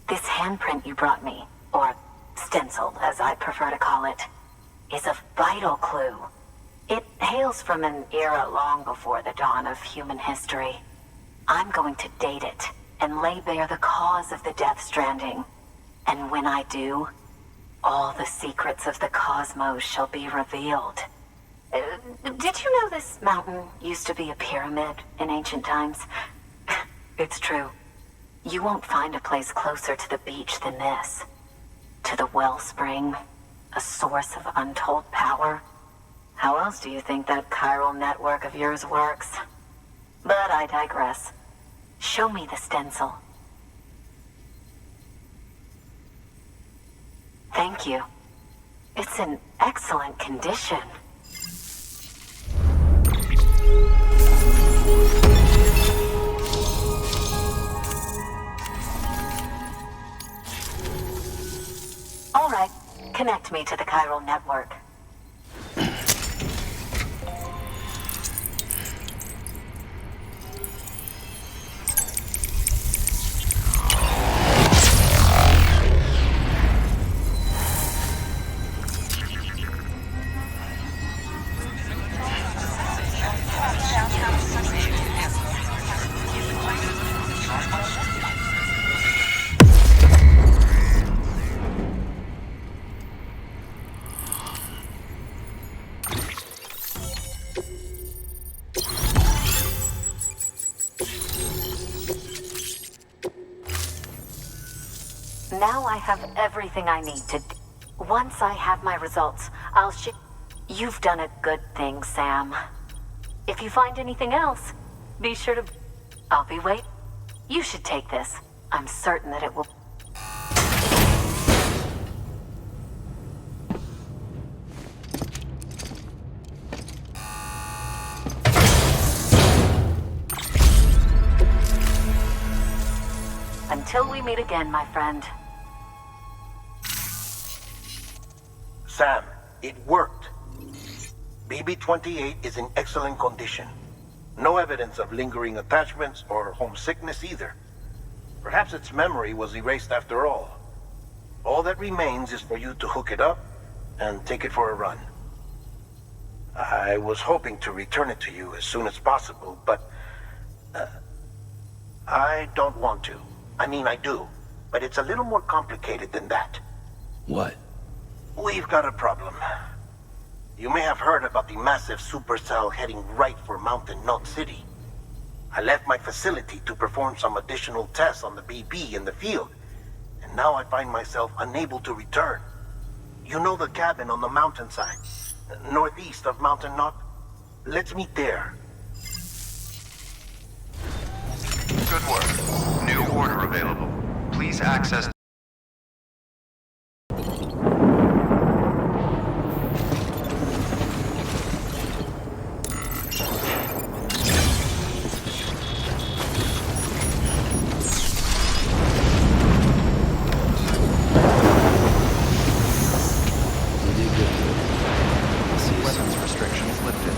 S7: This handprint you brought me, or stencil as I prefer to call it, is a vital clue. It hails from an era long before the dawn of human history. I'm going to date it and lay bare the cause of the Death Stranding. And when I do, all the secrets of the cosmos shall be revealed. Did you know this mountain used to be a pyramid in ancient times? It's true. You won't find a place closer to the beach than this. To the wellspring, a source of untold power. How else do you think that chiral network of yours works? But I digress. Show me the stencil. Thank you. It's in excellent condition. All right, connect me to the chiral network. Now I have everything I need to... Once I have my results, I'll You've done a good thing, Sam. If you find anything else, be sure to... I'll be waiting. You should take this. I'm certain that it will... Until we meet again, my friend.
S5: Sam, it worked. BB-28 is in excellent condition. No evidence of lingering attachments or homesickness either. Perhaps its memory was erased after all. All that remains is for you to hook it up and take it for a run. I was hoping to return it to you as soon as possible, but... I don't want to. I mean, I do, but it's a little more complicated than that.
S2: What?
S5: We've got a problem. You may have heard about the massive supercell heading right for Mountain Knot City. I left my facility to perform some additional tests on the BB in the field, and now I find myself unable to return. You know the cabin on the mountainside, northeast of Mountain Knot? Let's meet there.
S3: Good work. New order available. Please access... Weapons restrictions lifted.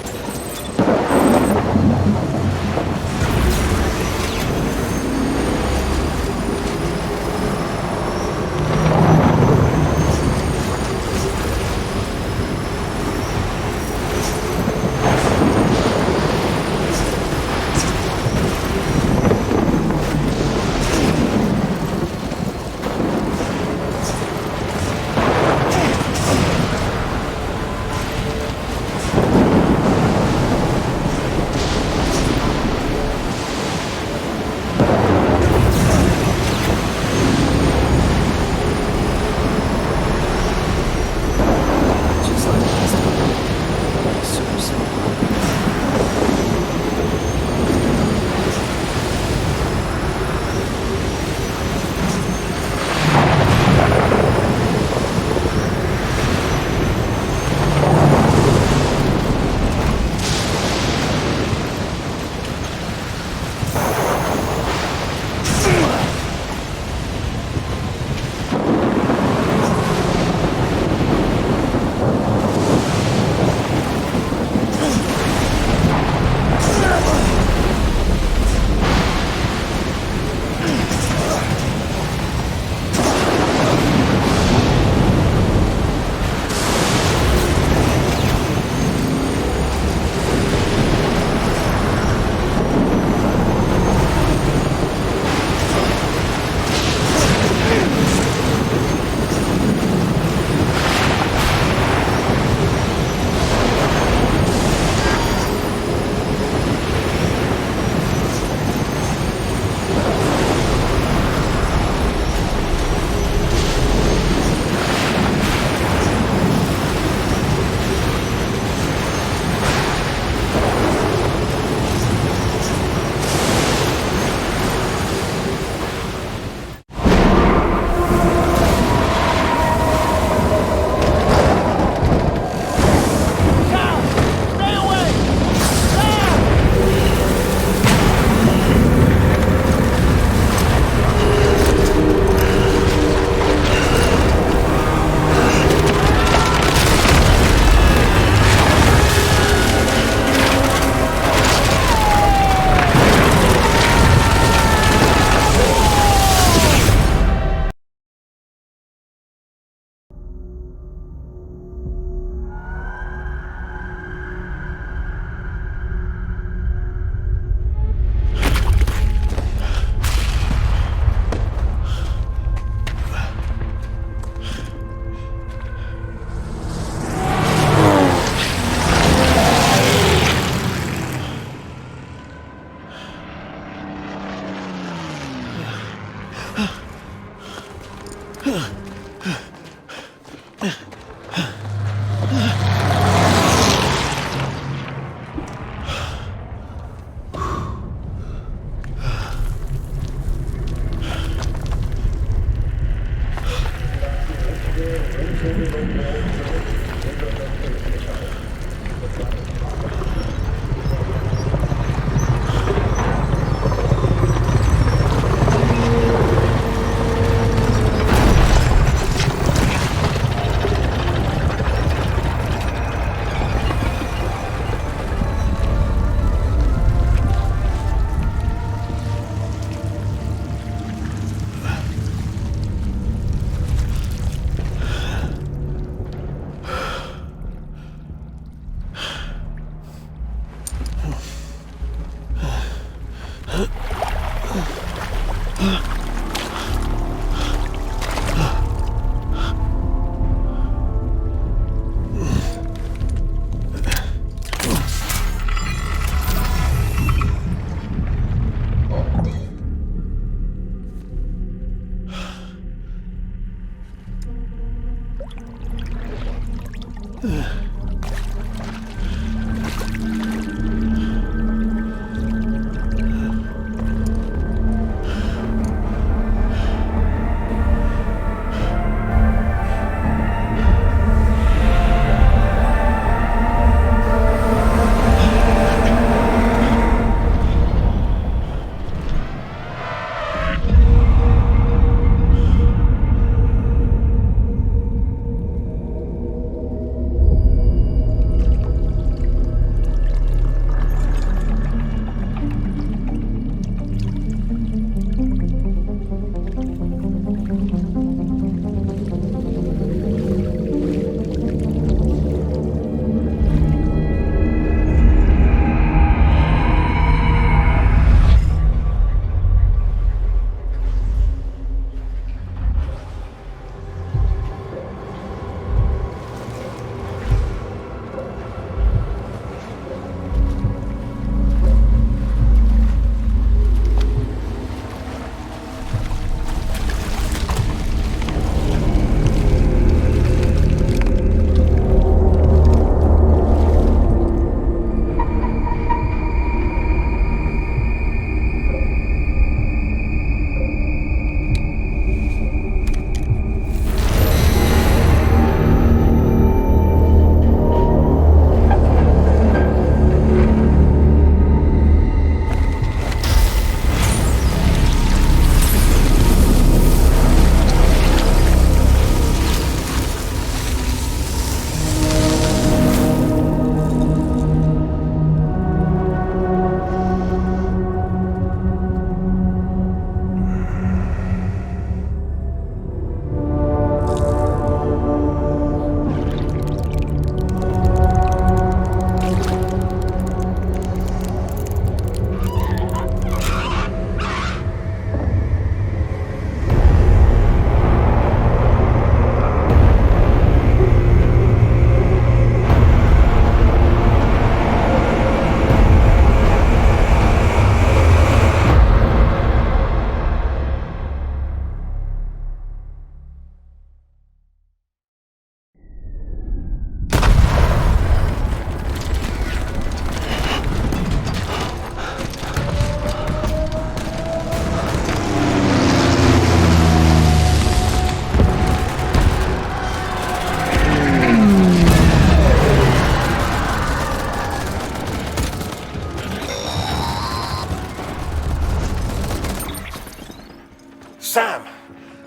S5: Sam!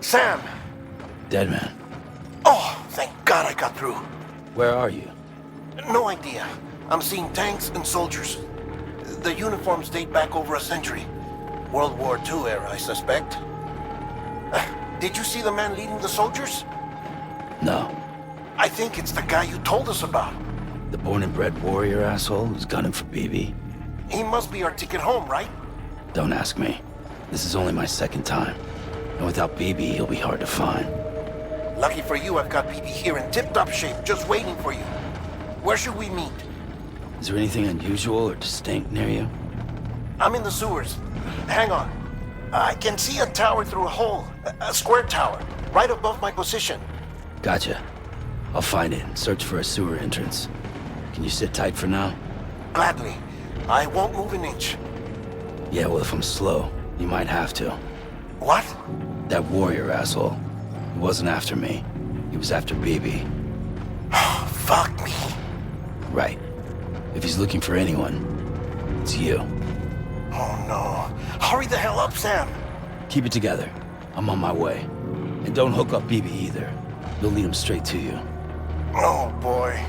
S5: Sam!
S2: Dead man.
S5: Oh, thank God I got through.
S2: Where are you?
S5: No idea. I'm seeing tanks and soldiers. The uniforms date back over a century. World War II era, I suspect. Did you see the man leading the soldiers?
S2: No.
S5: I think it's the guy you told us about.
S2: The born and bred warrior asshole who's gunning for BB?
S5: He must be our ticket home, right?
S2: Don't ask me. This is only my second time. And without BB, he'll be hard to find.
S5: Lucky for you, I've got BB here in tip-top shape, just waiting for you. Where should we meet?
S2: Is there anything unusual or distinct near you?
S5: I'm in the sewers. Hang on. I can see a tower through a hole. A square tower, right above my position.
S2: Gotcha. I'll find it and search for a sewer entrance. Can you sit tight for now?
S5: Gladly. I won't move an inch.
S2: Yeah, well, if I'm slow, you might have to.
S5: What?
S2: That warrior asshole. He wasn't after me. He was after BB.
S5: Fuck me.
S2: Right. If he's looking for anyone, it's you.
S5: Oh no. Hurry the hell up, Sam.
S2: Keep it together. I'm on my way. And don't hook up BB either. You'll lead him straight to you.
S5: Oh boy.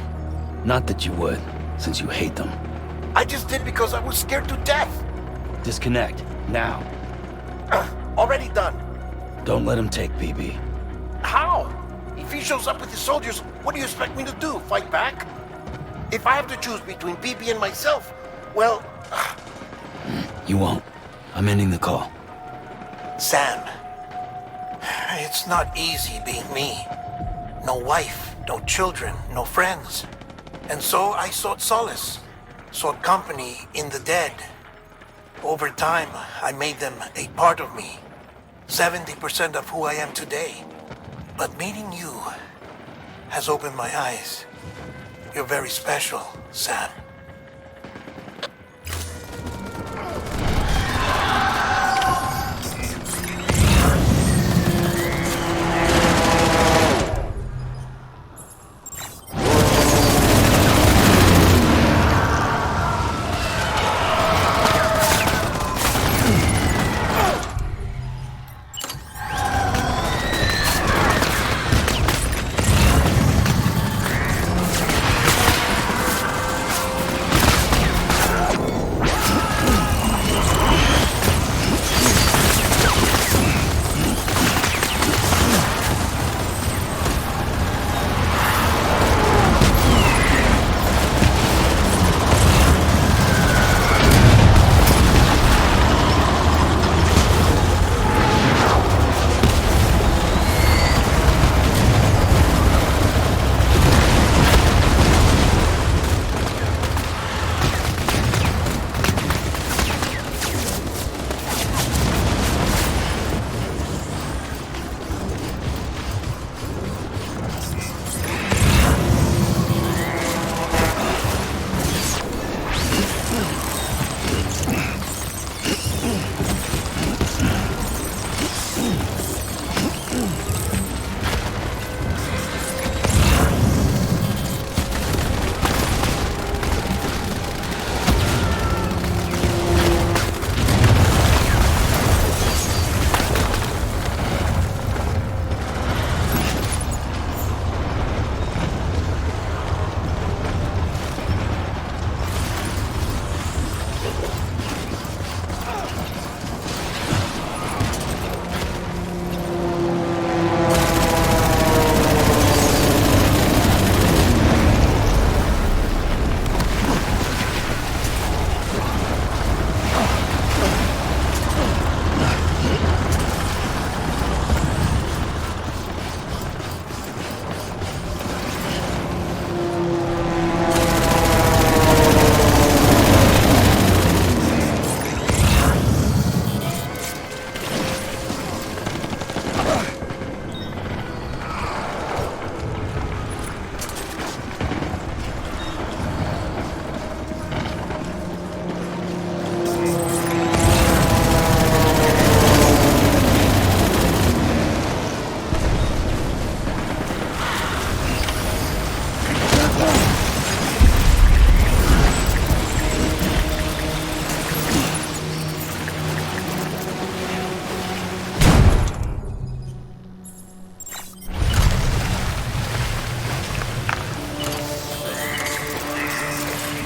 S2: Not that you would, since you hate them.
S5: I just did because I was scared to death.
S2: Disconnect, now.
S5: Already done.
S2: Don't let him take BB.
S5: How? If he shows up with his soldiers, what do you expect me to do? Fight back? If I have to choose between BB and myself, well...
S2: You won't. I'm ending the call.
S5: Sam, it's not easy being me. No wife, no children, no friends. And so I sought solace, sought company in the dead. Over time, I made them a part of me. 70% of who I am today. But meeting you has opened my eyes. You're very special, Sam.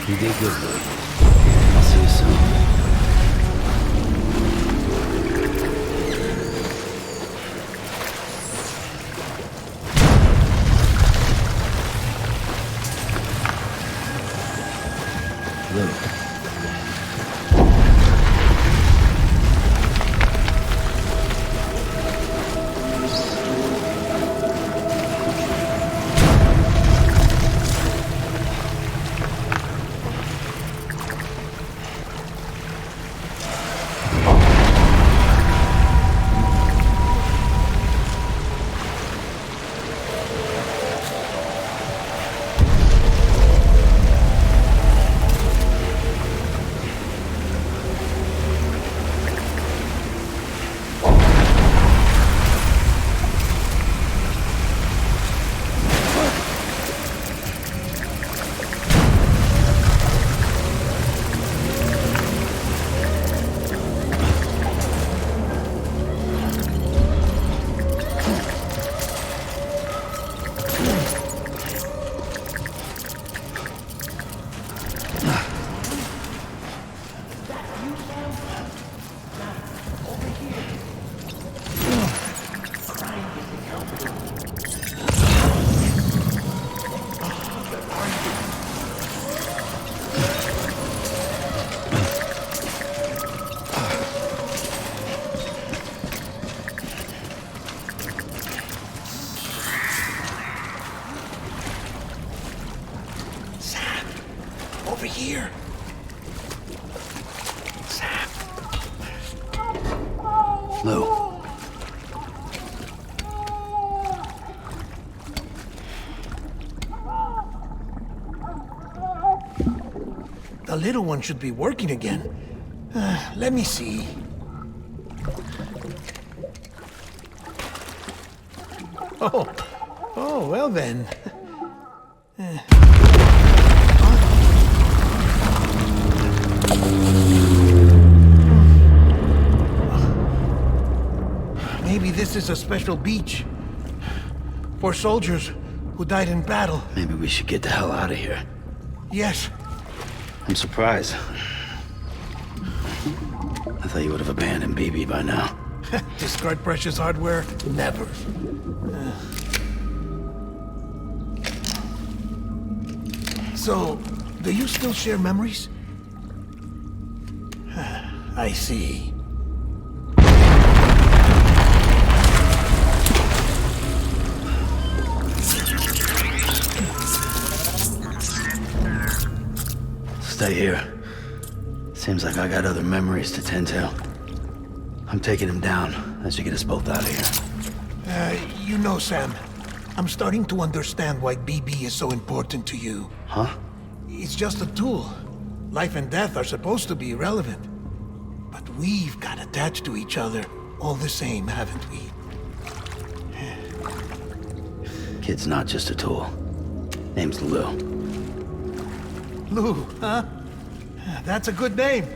S2: You did good, bud. I'll see you soon.
S1: Over here. Sam.
S2: Lou.
S1: The little one should be working again. Let me see. Oh, well then. Maybe this is a special beach for soldiers who died in battle.
S2: Maybe we should get the hell out of here.
S1: Yes.
S2: I'm surprised. I thought you would have abandoned BB by now.
S1: Discard precious hardware? Never. So, do you still share memories? I see.
S2: Stay here. Seems like I got other memories to tend to. I'm taking him down as you get us both out of here.
S1: You know, Sam, I'm starting to understand why BB is so important to you.
S2: Huh?
S1: It's just a tool. Life and death are supposed to be irrelevant. But we've got attached to each other all the same, haven't we?
S2: Kid's not just a tool. Name's Lou.
S1: Lou, huh? That's a good name.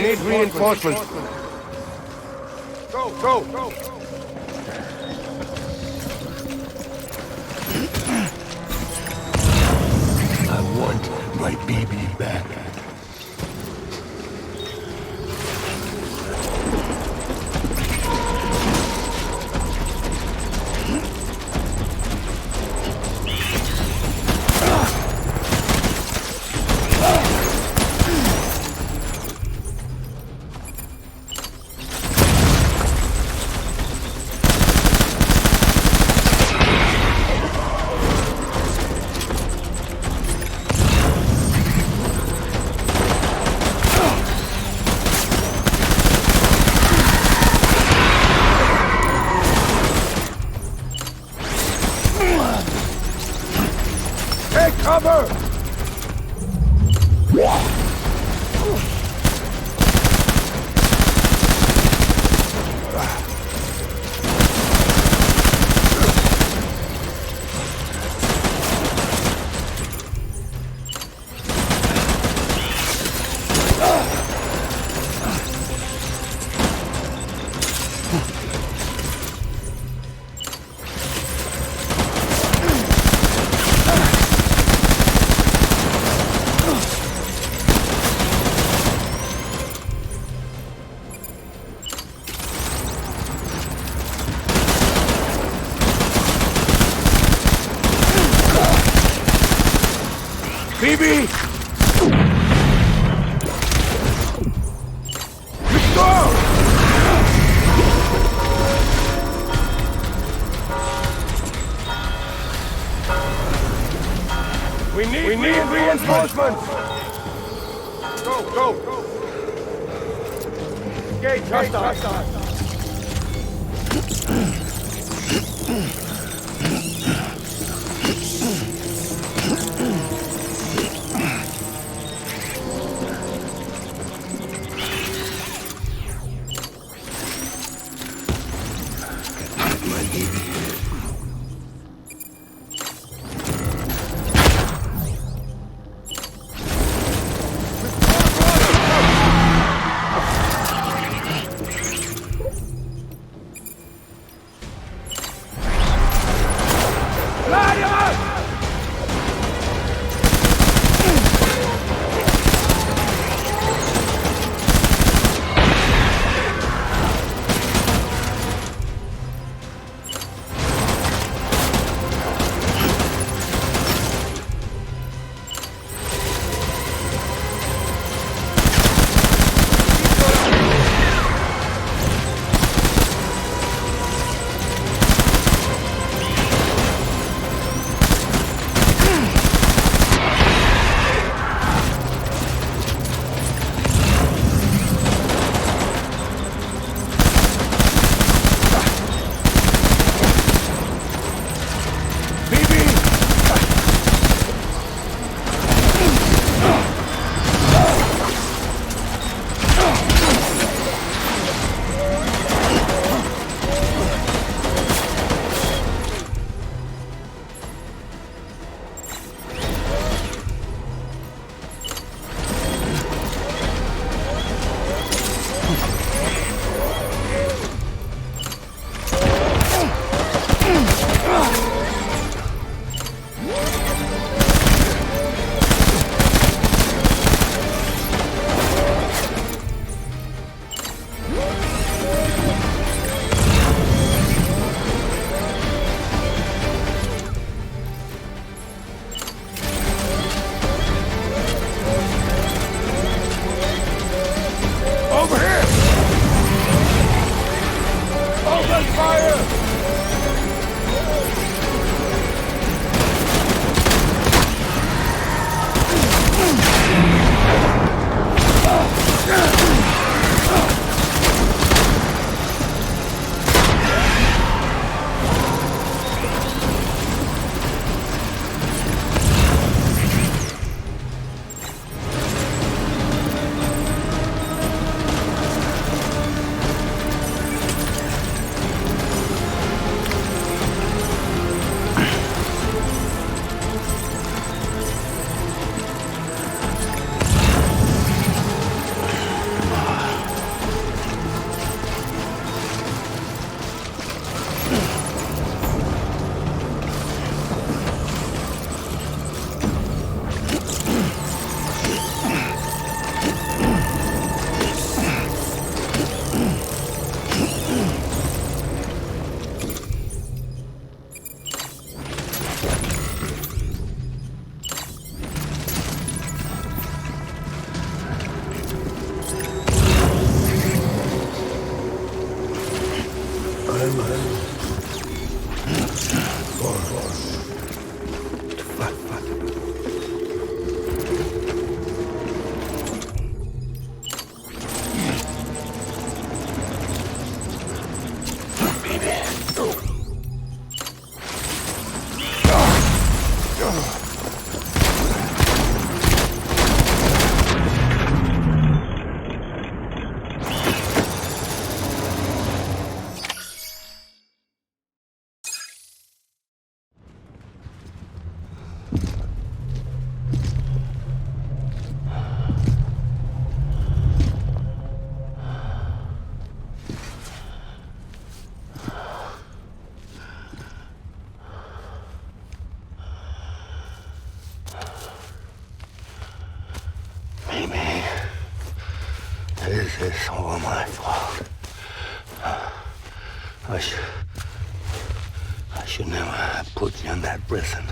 S12: need reinforcements. Go!
S1: I want my BB back.
S12: Cover! BB! Restore! We need reinforcements! Go! Gate hostile!
S2: This is all my fault. I should never have put you in that prison.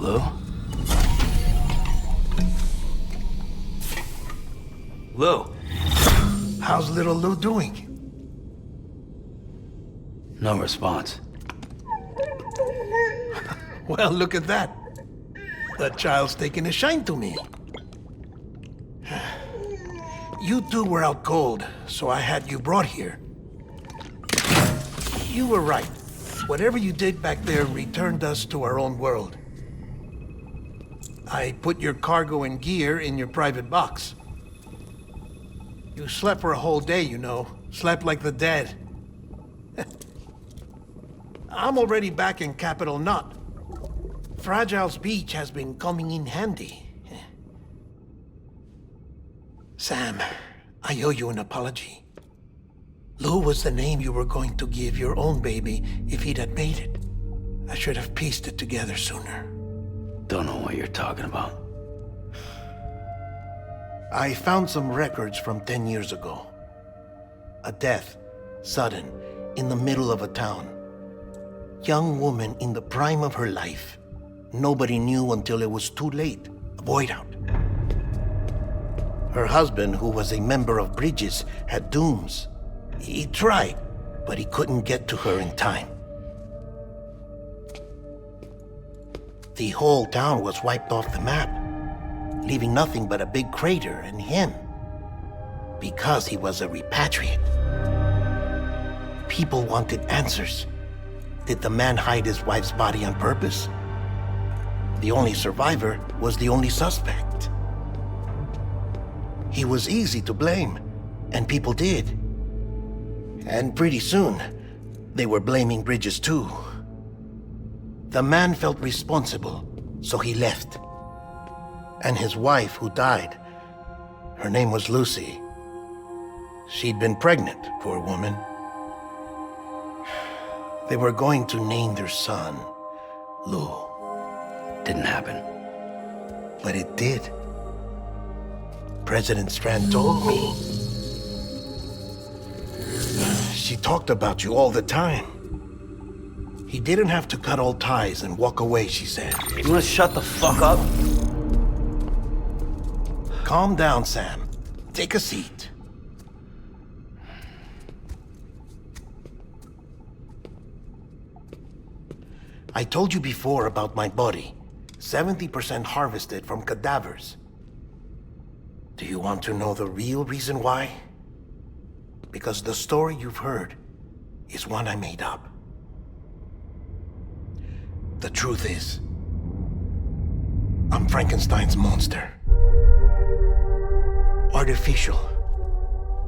S2: Lou? Lou?
S1: How's little Lou doing?
S2: No response.
S1: Well, look at that. The child's taking a shine to me. You two were out cold, so I had you brought here. You were right. Whatever you did back there returned us to our own world. I put your cargo and gear in your private box. You slept for a whole day, you know. Slept like the dead. I'm already back in Capital Knot. Fragile's beach has been coming in handy. Sam, I owe you an apology. Lou was the name you were going to give your own baby if he'd had made it. I should have pieced it together sooner.
S2: Don't know what you're talking about.
S1: I found some records from 10 years ago. A death, sudden, in the middle of a town. Young woman in the prime of her life. Nobody knew until it was too late. A void out. Her husband, who was a member of Bridges, had dooms. He tried, but he couldn't get to her in time. The whole town was wiped off the map. leaving nothing but a big crater and him. Because he was a repatriate. People wanted answers. Did the man hide his wife's body on purpose? The only survivor was the only suspect. He was easy to blame, and people did. And pretty soon, they were blaming Bridges too. The man felt responsible, so he left. And his wife, who died, her name was Lucy. She'd been pregnant, poor woman. They were going to name their son Lou.
S2: Didn't happen.
S1: But it did. President Strand told me. She talked about you all the time. He didn't have to cut all ties and walk away, she said.
S2: You wanna shut the fuck up?
S1: Calm down, Sam. Take a seat. I told you before about my body. 70% harvested from cadavers. Do you want to know the real reason why? Because the story you've heard is one I made up. The truth is, I'm Frankenstein's monster. Artificial,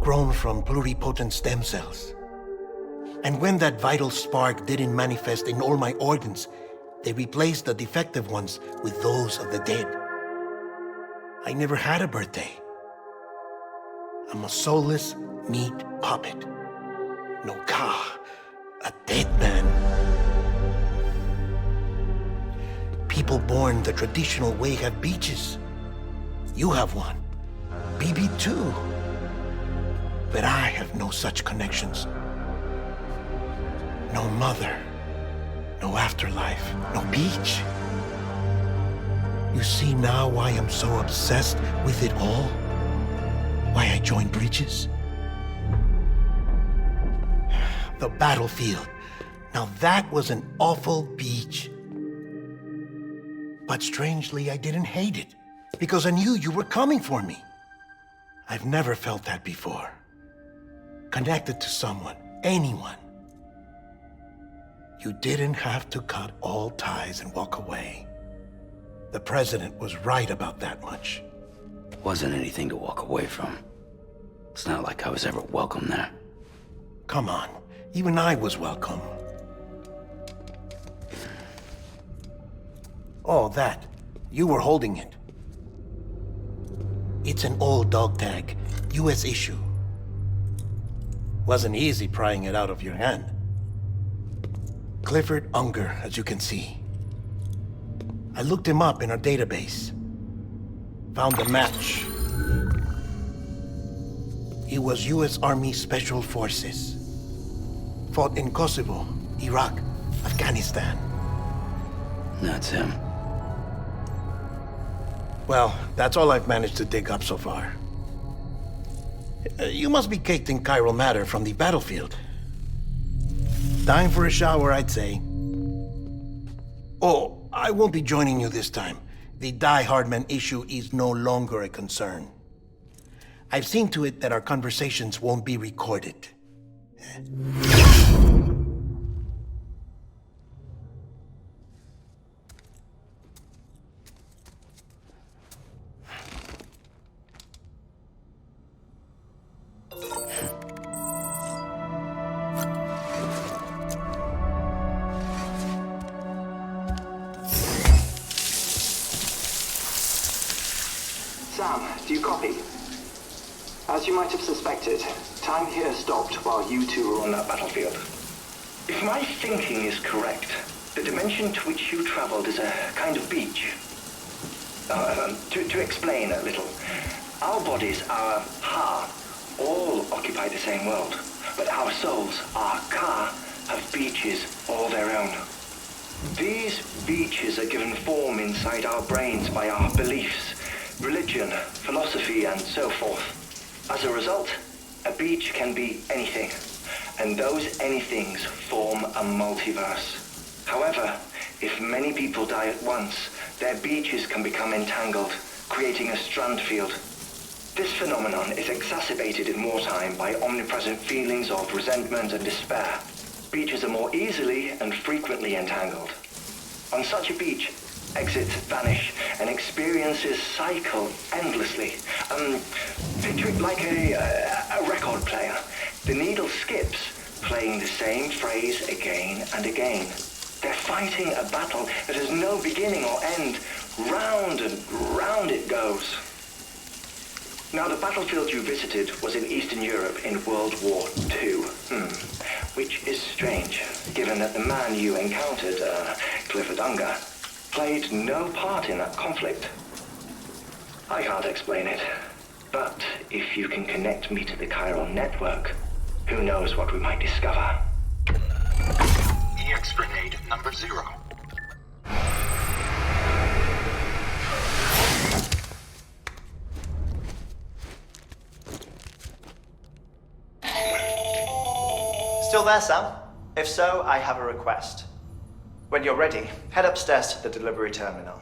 S1: grown from pluripotent stem cells. And when that vital spark didn't manifest in all my organs, they replaced the defective ones with those of the dead. I never had a birthday. I'm a soulless meat puppet. No car, a dead man. People born the traditional way have beaches. You have one. BB too. But I have no such connections. No mother, no afterlife, no beach. You see now why I'm so obsessed with it all? Why I joined Bridges? The battlefield. Now that was an awful beach. But strangely, I didn't hate it, because I knew you were coming for me. I've never felt that before. Connected to someone, anyone. You didn't have to cut all ties and walk away. The president was right about that much.
S2: Wasn't anything to walk away from. It's not like I was ever welcome there.
S1: Come on, even I was welcome. Oh, that. You were holding it. It's an old dog tag, US issue. Wasn't easy prying it out of your hand. Clifford Unger, as you can see. I looked him up in our database. Found a match. He was US Army Special Forces. Fought in Kosovo, Iraq, Afghanistan.
S2: That's him.
S1: Well, that's all I've managed to dig up so far. You must be caked in chiral matter from the battlefield. Time for a shower, I'd say. Oh, I won't be joining you this time. The Die Hardman issue is no longer a concern. I've seen to it that our conversations won't be recorded.
S11: Sam, do you copy? As you might have suspected, time here stopped while you two were on that battlefield. If my thinking is correct, the dimension to which you traveled is a kind of beach. To explain a little, our bodies, our Ha, all occupy the same world, but our souls, our Ka, have beaches all their own. These beaches are given form inside our brains by our beliefs, religion, philosophy, and so forth. As a result, a beach can be anything, and those anythings form a multiverse. However, if many people die at once, their beaches can become entangled, creating a strand field. This phenomenon is exacerbated in wartime by omnipresent feelings of resentment and despair. Beaches are more easily and frequently entangled. On such a beach, exits vanish and experiences cycle endlessly. Picture it like a record player. The needle skips, playing the same phrase again and again. They're fighting a battle that has no beginning or end. Round and round it goes. Now, the battlefield you visited was in Eastern Europe in World War II. Which is strange, given that the man you encountered, Clifford Unger, played no part in that conflict. I can't explain it, but if you can connect me to the chiral network, who knows what we might discover.
S13: EX grenade number 0.
S11: Still there, Sam? If so, I have a request. When you're ready, head upstairs to the delivery terminal.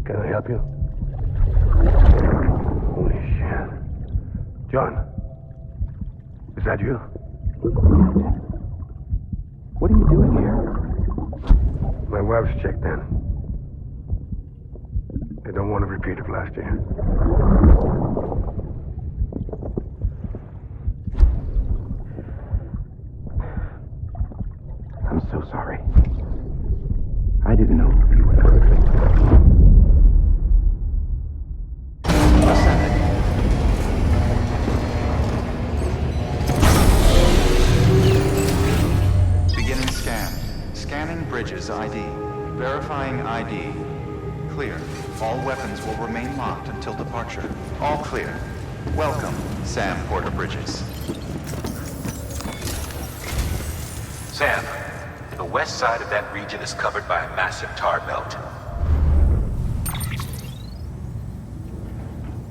S12: Can I help you? Holy shit. John, is that you? What are you doing here? My wife's checked in. I don't want a repeat of last year. I'm so sorry. I didn't know you were perfect.
S3: Beginning scan. Scanning bridges ID. Verifying ID. Clear. All weapons will remain locked until departure. All clear. Welcome, Sam Porter Bridges.
S4: Sam, the west side of that region is covered by a massive tar belt.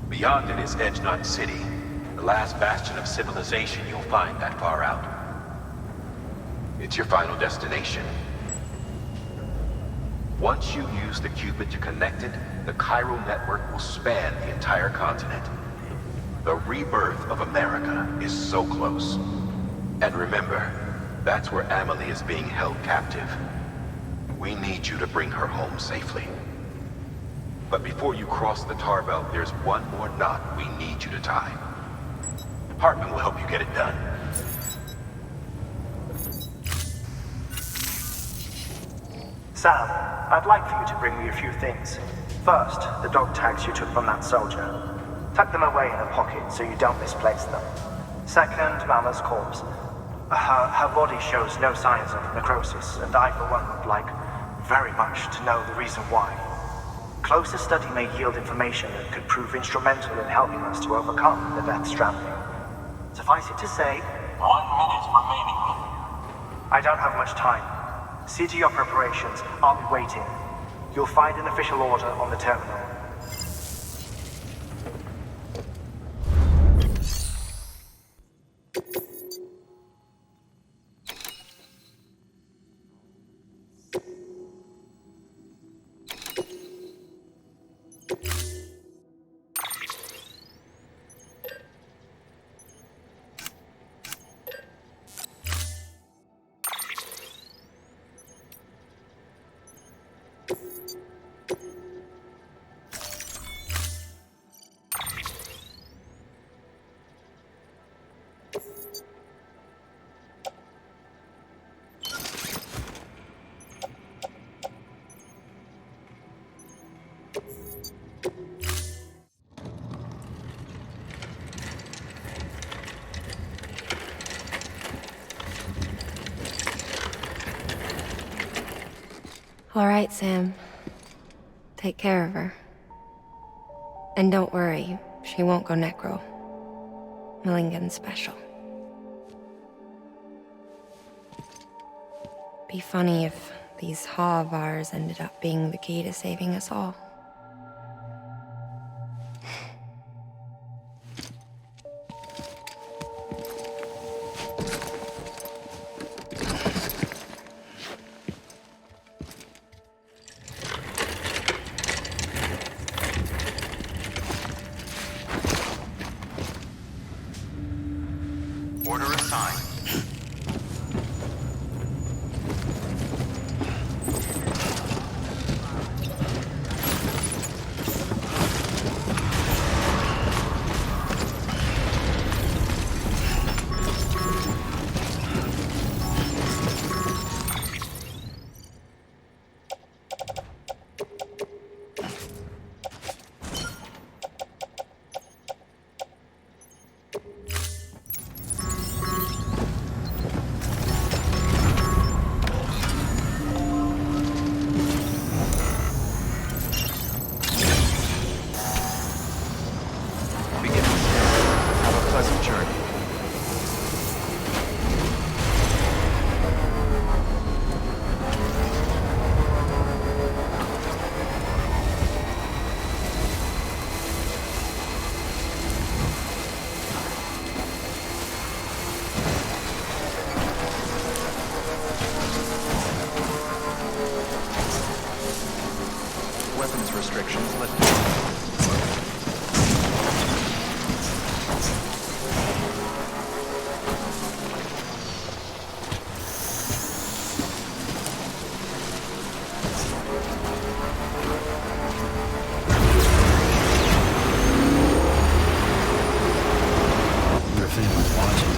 S4: Beyond it is Edge Knot City, the last bastion of civilization you'll find that far out. It's your final destination. Once you use the Cupid to connect it, the chiral network will span the entire continent. The rebirth of America is so close. And remember, that's where Amelie is being held captive. We need you to bring her home safely. But before you cross the tar belt, there's one more knot we need you to tie. Hartman will help you get it done.
S11: Sam, I'd like for you to bring me a few things. First, the dog tags you took from that soldier. Tuck them away in a pocket so you don't misplace them. Second, Mama's corpse. Her body shows no signs of necrosis, and I, for one, would like very much to know the reason why. Closer study may yield information that could prove instrumental in helping us to overcome the Death Stranding. Suffice it to say,
S13: 1 minute remaining.
S11: I don't have much time. See to your preparations. I'll be waiting. You'll find an official order on the terminal.
S6: All right, Sam. Take care of her. And don't worry, she won't go necro. Millingen's special. Be funny if these Ha of ours ended up being the key to saving us all.
S3: Order assigned. Weapons restrictions lifted.
S2: Wonder if anyone's watching.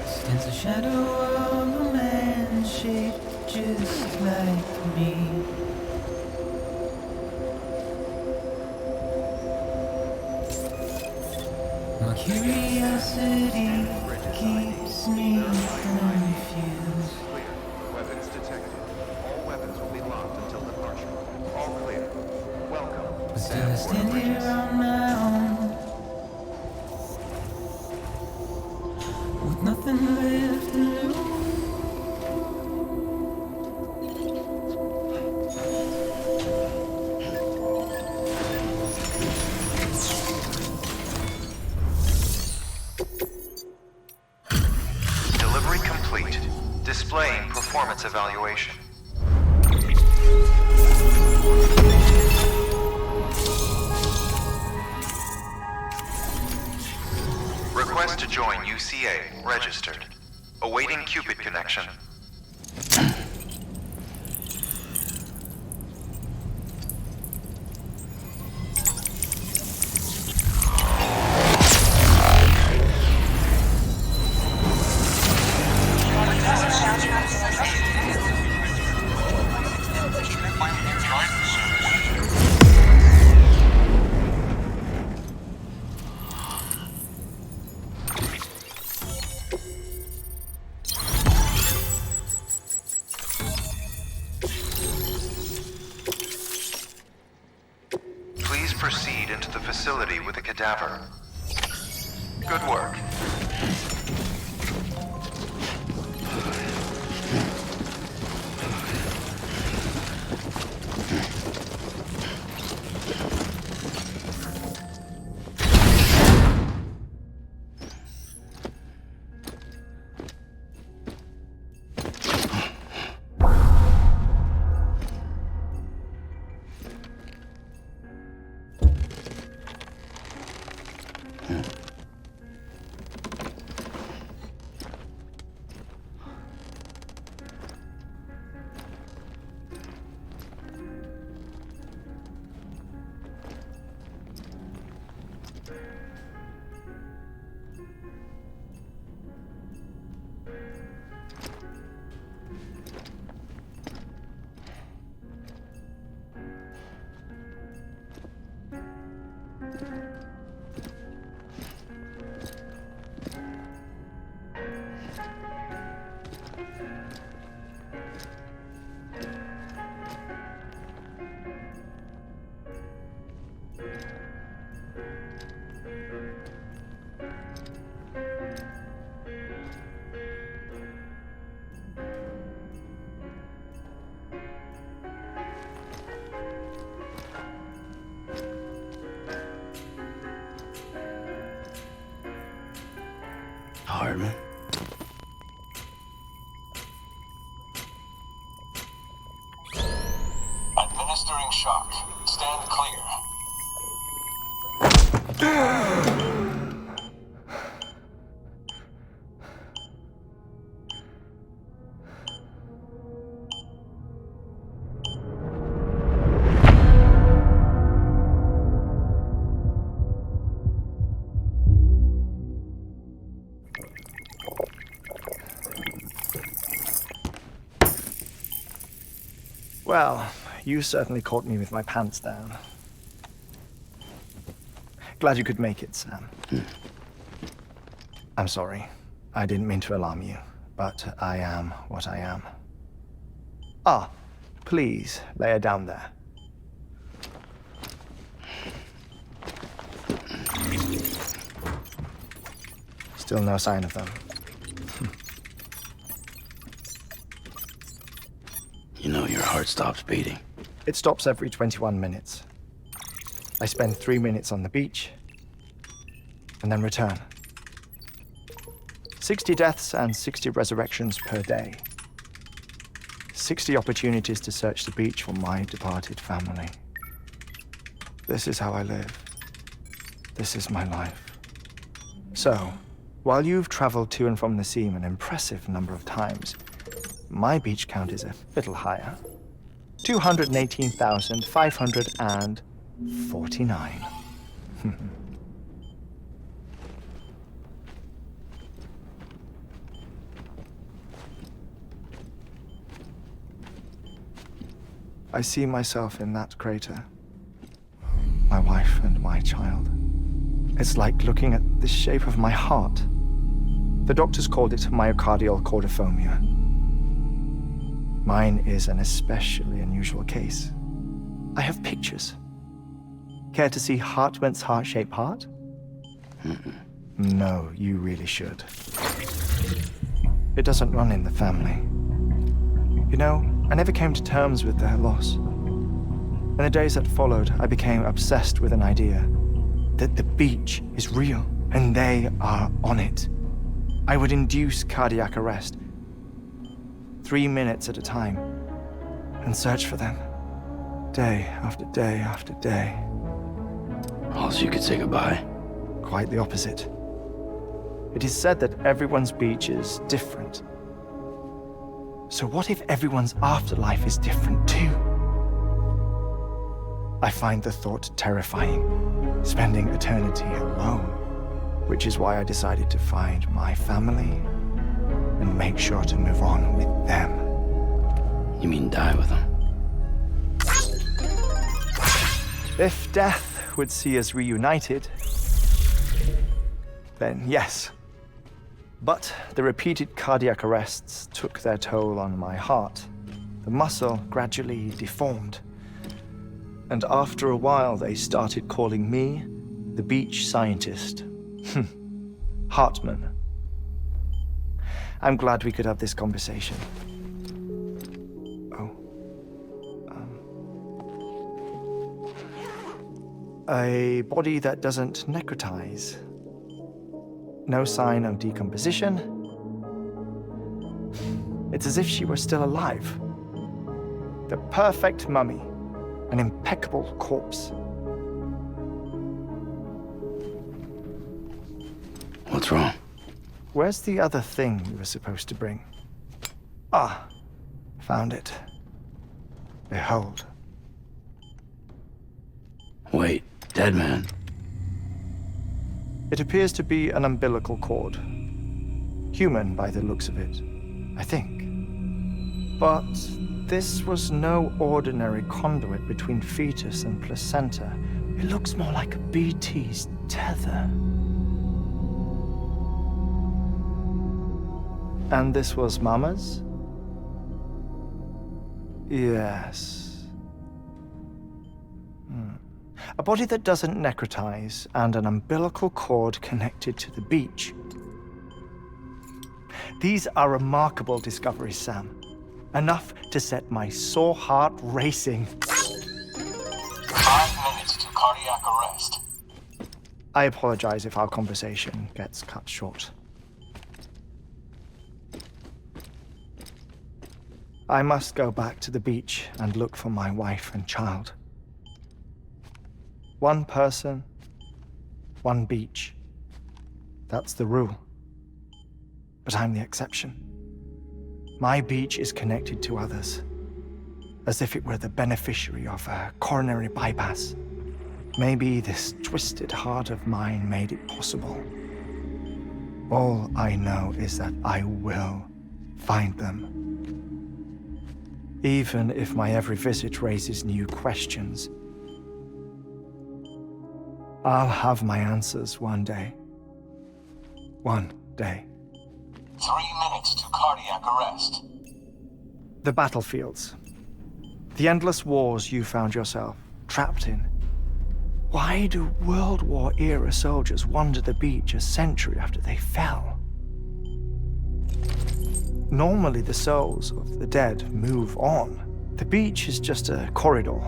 S14: Stands the shadow of a man shaped just like me. My curiosity keeps me confused.
S3: Clear. Weapons detected. All weapons will be locked until departure. All clear. Welcome.
S14: But still I stand here on my own, with nothing left to lose.
S3: Delivery complete. Displaying performance evaluation. Request to join UCA. Registered. Awaiting Cupid connection. cadaver. Good work.
S2: Hardman.
S13: Administering shock. Stand clear.
S11: Well, you certainly caught me with my pants down. Glad you could make it, Sam. I'm sorry. I didn't mean to alarm you, but I am what I am. Ah, please, lay her down there. Still no sign of them.
S2: You know your heart stops beating.
S11: It stops every 21 minutes. I spend 3 minutes on the beach, and then return. 60 deaths and 60 resurrections per day. 60 opportunities to search the beach for my departed family. This is how I live. This is my life. So, while you've traveled to and from the scene an impressive number of times, my beach count is a little higher. 218,549. I see myself in that crater. My wife and my child. It's like looking at the shape of my heart. The doctors called it myocardial cordiformia. Mine is an especially unusual case. I have pictures. Care to see Hartwent's heart-shaped heart? No, you really should. It doesn't run in the family. You know, I never came to terms with their loss. In the days that followed, I became obsessed with an idea that the beach is real and they are on it. I would induce cardiac arrest, 3 minutes at a time, and search for them, day after day after day.
S2: Also, you could say goodbye.
S11: Quite the opposite. It is said that everyone's beach is different. So what if everyone's afterlife is different too? I find the thought terrifying, spending eternity alone, which is why I decided to find my family and make sure to move on with them.
S2: You mean die with them?
S11: If death would see us reunited, then yes. But the repeated cardiac arrests took their toll on my heart. The muscle gradually deformed. And after a while, they started calling me the beach scientist. Hartman. I'm glad we could have this conversation. A body that doesn't necrotize. No sign of decomposition. It's as if she were still alive. The perfect mummy. An impeccable corpse.
S2: What's wrong?
S11: Where's the other thing you were supposed to bring? Ah, found it. Behold.
S2: Wait, dead man?
S11: It appears to be an umbilical cord. Human by the looks of it, I think. But this was no ordinary conduit between fetus and placenta. It looks more like a BT's tether. And this was Mama's? Yes. A body that doesn't necrotize and an umbilical cord connected to the beach. These are remarkable discoveries, Sam. Enough to set my sore heart racing.
S13: 5 minutes to cardiac arrest.
S11: I apologize if our conversation gets cut short. I must go back to the beach and look for my wife and child. One person, one beach. That's the rule. But I'm the exception. My beach is connected to others, as if it were the beneficiary of a coronary bypass. Maybe this twisted heart of mine made it possible. All I know is that I will find them. Even if my every visit raises new questions, I'll have my answers one day. One day.
S13: 3 minutes to cardiac arrest.
S11: The battlefields. The endless wars you found yourself trapped in. Why do World War-era soldiers wander the beach a century after they fell? Normally, the souls of the dead move on. The beach is just a corridor,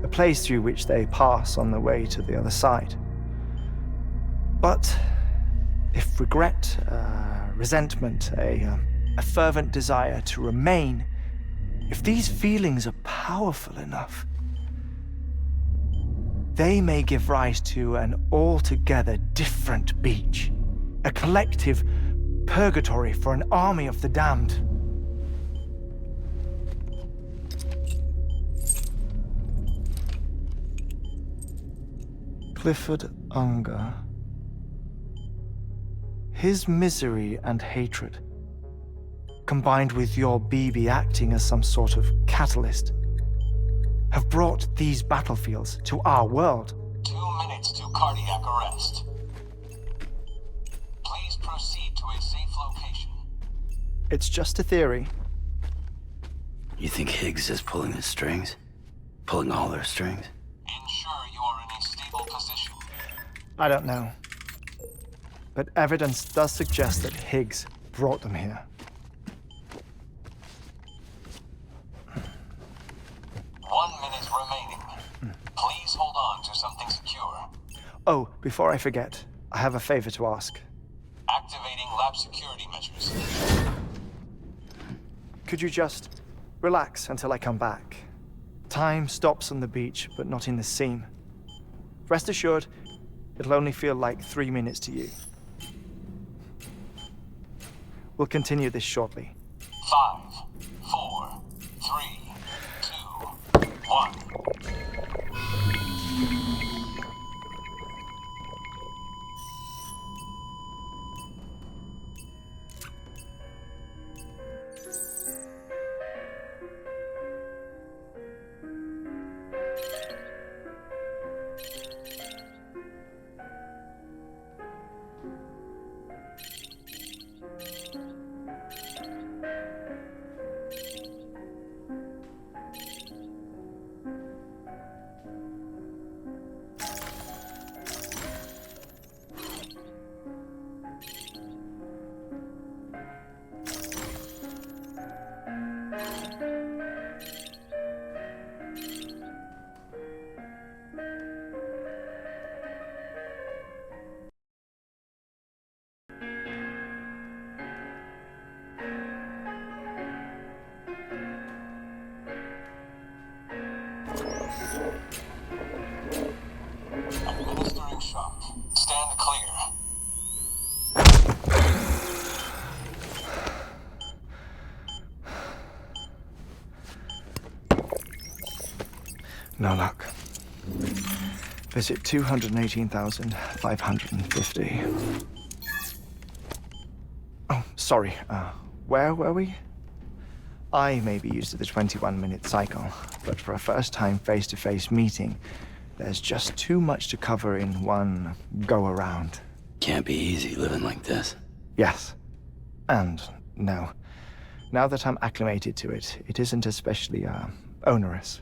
S11: a place through which they pass on the way to the other side. But if regret, resentment, a fervent desire to remain, if these feelings are powerful enough, they may give rise to an altogether different beach, a collective purgatory for an army of the damned. Clifford Unger. His misery and hatred, combined with your BB acting as some sort of catalyst, have brought these battlefields to our world.
S13: 2 minutes to cardiac arrest. Please proceed to a safe location.
S11: It's just a theory.
S2: You think Higgs is pulling the strings? Pulling all their strings?
S13: Ensure you are in a stable position.
S11: I don't know. But evidence does suggest that Higgs brought them here.
S13: 1 minute remaining. Please hold on to something secure.
S11: Oh, before I forget, I have a favor to ask.
S13: Activating lab security measures.
S11: Could you just relax until I come back? Time stops on the beach, but not in the scene. Rest assured, it'll only feel like 3 minutes to you. We'll continue this shortly.
S13: 5, 4, 3, 2, 1.
S11: No luck. Visit 218,550. Oh, sorry. Where were we? I may be used to the 21-minute cycle, but for a first-time face-to-face meeting, there's just too much to cover in one go-around.
S2: Can't be easy living like this.
S11: Yes. And no. Now that I'm acclimated to it, it isn't especially, onerous.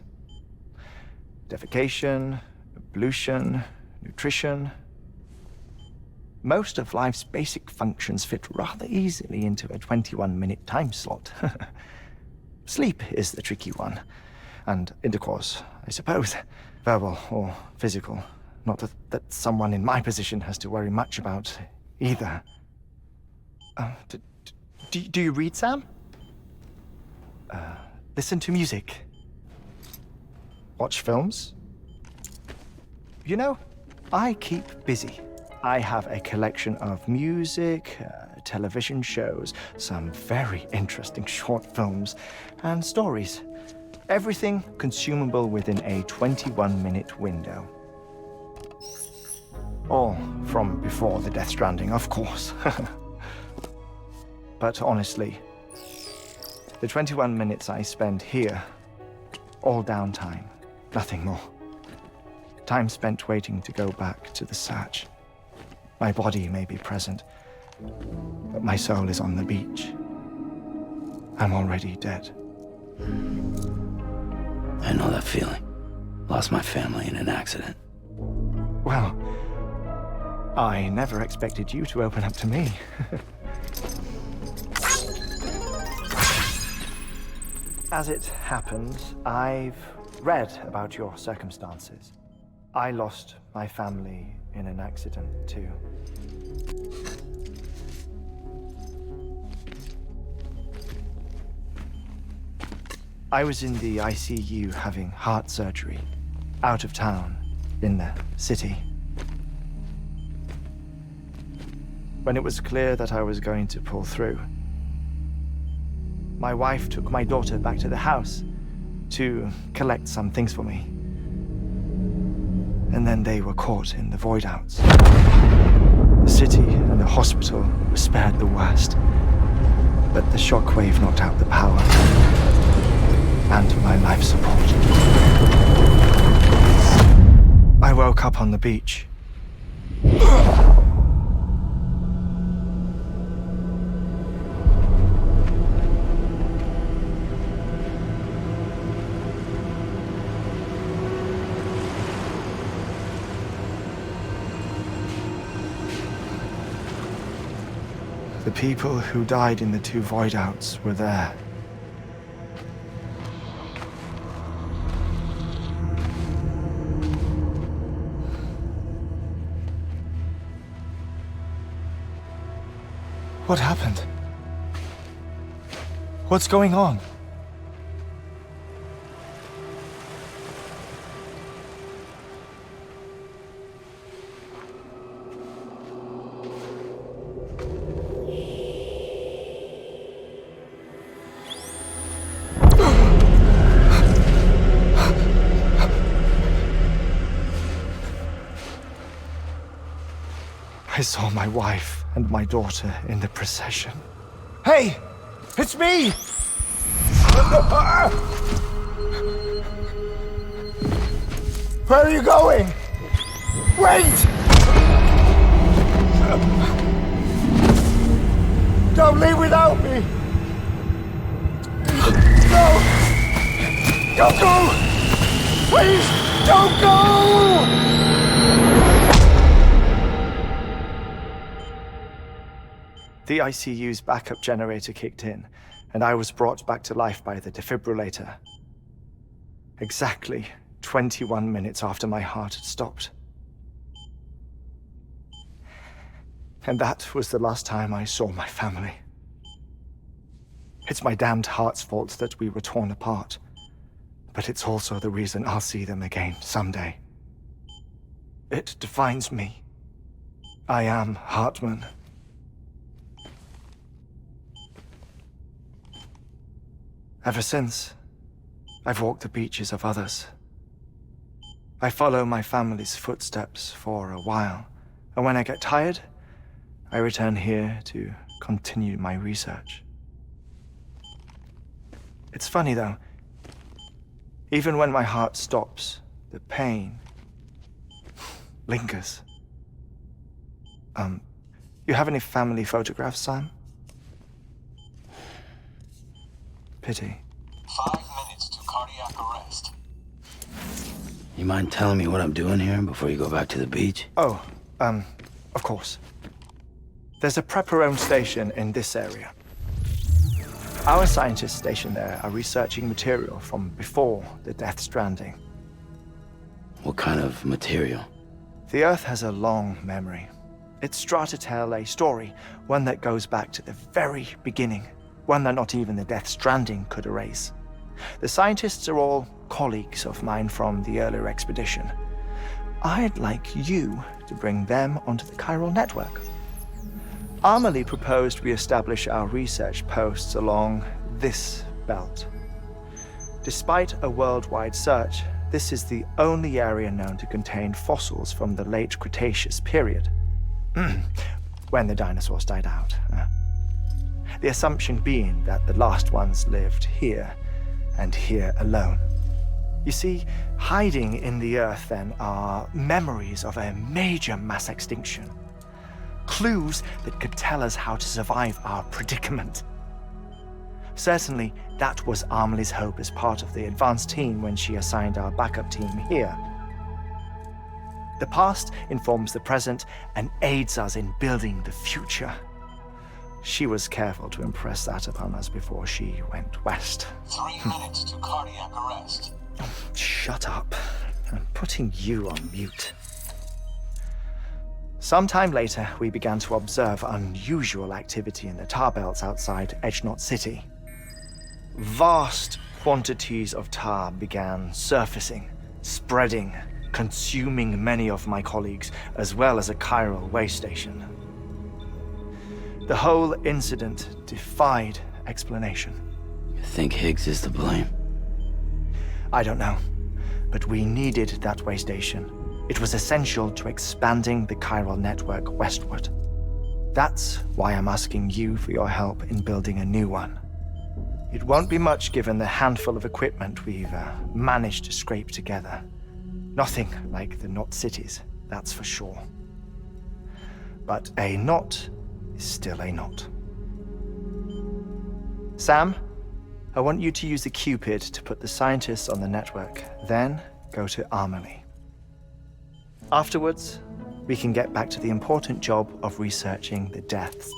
S11: Defecation, pollution, nutrition. Most of life's basic functions fit rather easily into a 21-minute time slot. Sleep is the tricky one. And intercourse, I suppose. Verbal or physical. Not that someone in my position has to worry much about either. Do you read, Sam? Listen to music. Watch films. You know, I keep busy. I have a collection of music, television shows, some very interesting short films, and stories. Everything consumable within a 21-minute window. All from before the Stranding, of course. But honestly, the 21 minutes I spend here, all downtime, nothing more. Time spent waiting to go back to the Satch. My body may be present, but my soul is on the beach. I'm already dead.
S2: I know that feeling. Lost my family in an accident.
S11: Well, I never expected you to open up to me. As it happens, I've read about your circumstances. I lost my family in an accident, too. I was in the ICU having heart surgery, out of town, in the city. When it was clear that I was going to pull through, my wife took my daughter back to the house to collect some things for me. And then they were caught in the void-outs. The city and the hospital were spared the worst, but the shockwave knocked out the power and my life support. I woke up on the beach. The people who died in the two void-outs were there. What happened? What's going on? I saw my wife and my daughter in the procession. Hey! It's me! Where are you going? Wait! Don't leave without me! No! Don't go! Please, don't go! The ICU's backup generator kicked in, and I was brought back to life by the defibrillator. Exactly 21 minutes after my heart had stopped. And that was the last time I saw my family. It's my damned heart's fault that we were torn apart, but it's also the reason I'll see them again someday. It defines me. I am Hartman. Ever since, I've walked the beaches of others, I follow my family's footsteps for a while, and when I get tired, I return here to continue my research. It's funny though, even when my heart stops, the pain lingers. You have any family photographs, Sam? Pity.
S13: 5 minutes to cardiac arrest.
S2: You mind telling me what I'm doing here before you go back to the beach?
S11: Oh, of course. There's a prepper-owned station in this area. Our scientists stationed there are researching material from before the Death Stranding.
S2: What kind of material?
S11: The Earth has a long memory. It's trying to tell a story, one that goes back to the very beginning, one that not even the Death Stranding could erase. The scientists are all colleagues of mine from the earlier expedition. I'd like you to bring them onto the chiral network. Amelie proposed we establish our research posts along this belt. Despite a worldwide search, this is the only area known to contain fossils from the late Cretaceous period, when the dinosaurs died out. The assumption being that the last ones lived here, and here alone. You see, hiding in the Earth then are memories of a major mass extinction. Clues that could tell us how to survive our predicament. Certainly, that was Amelie's hope as part of the advanced team when she assigned our backup team here. The past informs the present and aids us in building the future. She was careful to impress that upon us before she went west.
S13: 3 minutes to cardiac arrest.
S11: Shut up. I'm putting you on mute. Sometime later, we began to observe unusual activity in the tar belts outside Edgenot City. Vast quantities of tar began surfacing, spreading, consuming many of my colleagues, as well as a chiral way station. The whole incident defied explanation.
S2: You think Higgs is to blame?
S11: I don't know, but we needed that way station. It was essential to expanding the chiral network westward. That's why I'm asking you for your help in building a new one. It won't be much given the handful of equipment we've managed to scrape together. Nothing like the knot cities, that's for sure. But a knot is still a knot. Sam, I want you to use the Cupid to put the scientists on the network, then go to Amelie. Afterwards, we can get back to the important job of researching the deaths.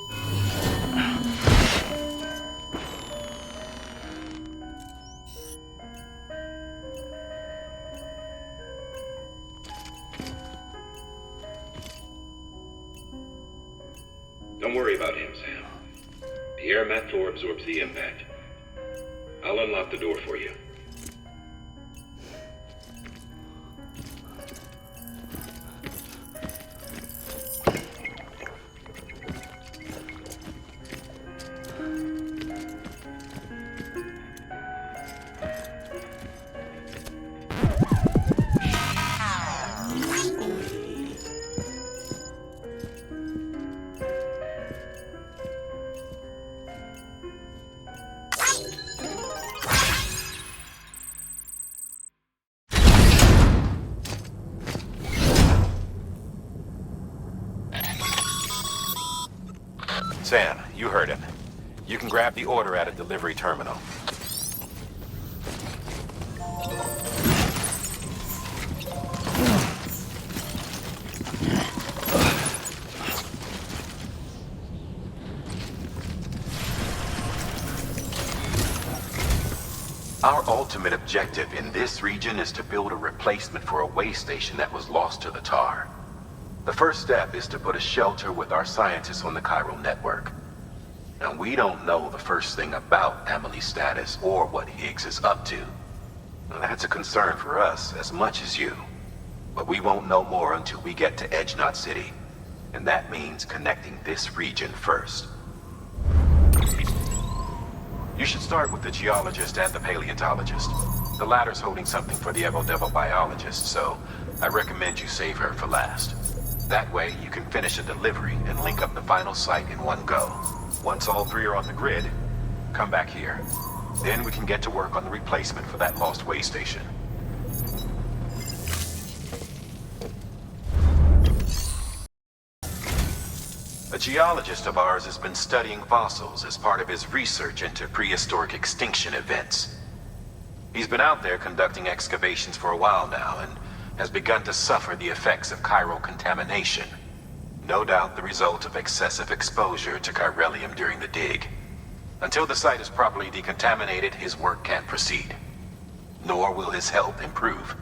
S4: Don't worry about him, Sam. The air mat floor absorbs the impact. I'll unlock the door for you.
S10: Sam, you heard him. You can grab the order at a delivery terminal.
S4: Our ultimate objective in this region is to build a replacement for a way station that was lost to the tar. The first step is to put a shelter with our scientists on the chiral network. And we don't know the first thing about Amelie's status or what Higgs is up to. Now, that's a concern for us as much as you. But we won't know more until we get to Edgenot City. And that means connecting this region first. You should start with the geologist and the paleontologist. The latter's holding something for the Evo-Devil biologist, so I recommend you save her for last. That way, you can finish a delivery and link up the final site in one go. Once all three are on the grid, come back here. Then we can get to work on the replacement for that lost way station. A geologist of ours has been studying fossils as part of his research into prehistoric extinction events. He's been out there conducting excavations for a while now and has begun to suffer the effects of chiral contamination. No doubt the result of excessive exposure to chiralium during the dig. Until the site is properly decontaminated, his work can't proceed. Nor will his health improve.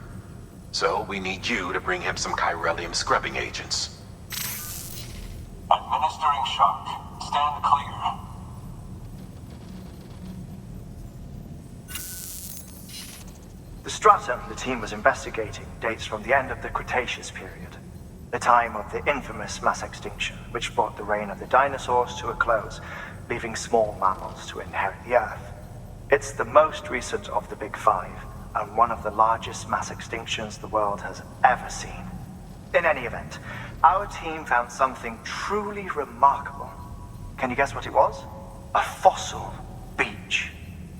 S4: So we need you to bring him some chiralium scrubbing agents.
S13: Administering shock. Stand clear.
S11: The stratum the team was investigating dates from the end of the Cretaceous period, the time of the infamous mass extinction, which brought the reign of the dinosaurs to a close, leaving small mammals to inherit the Earth. It's the most recent of the Big Five, and one of the largest mass extinctions the world has ever seen. In any event, our team found something truly remarkable. Can you guess what it was? A fossil beach.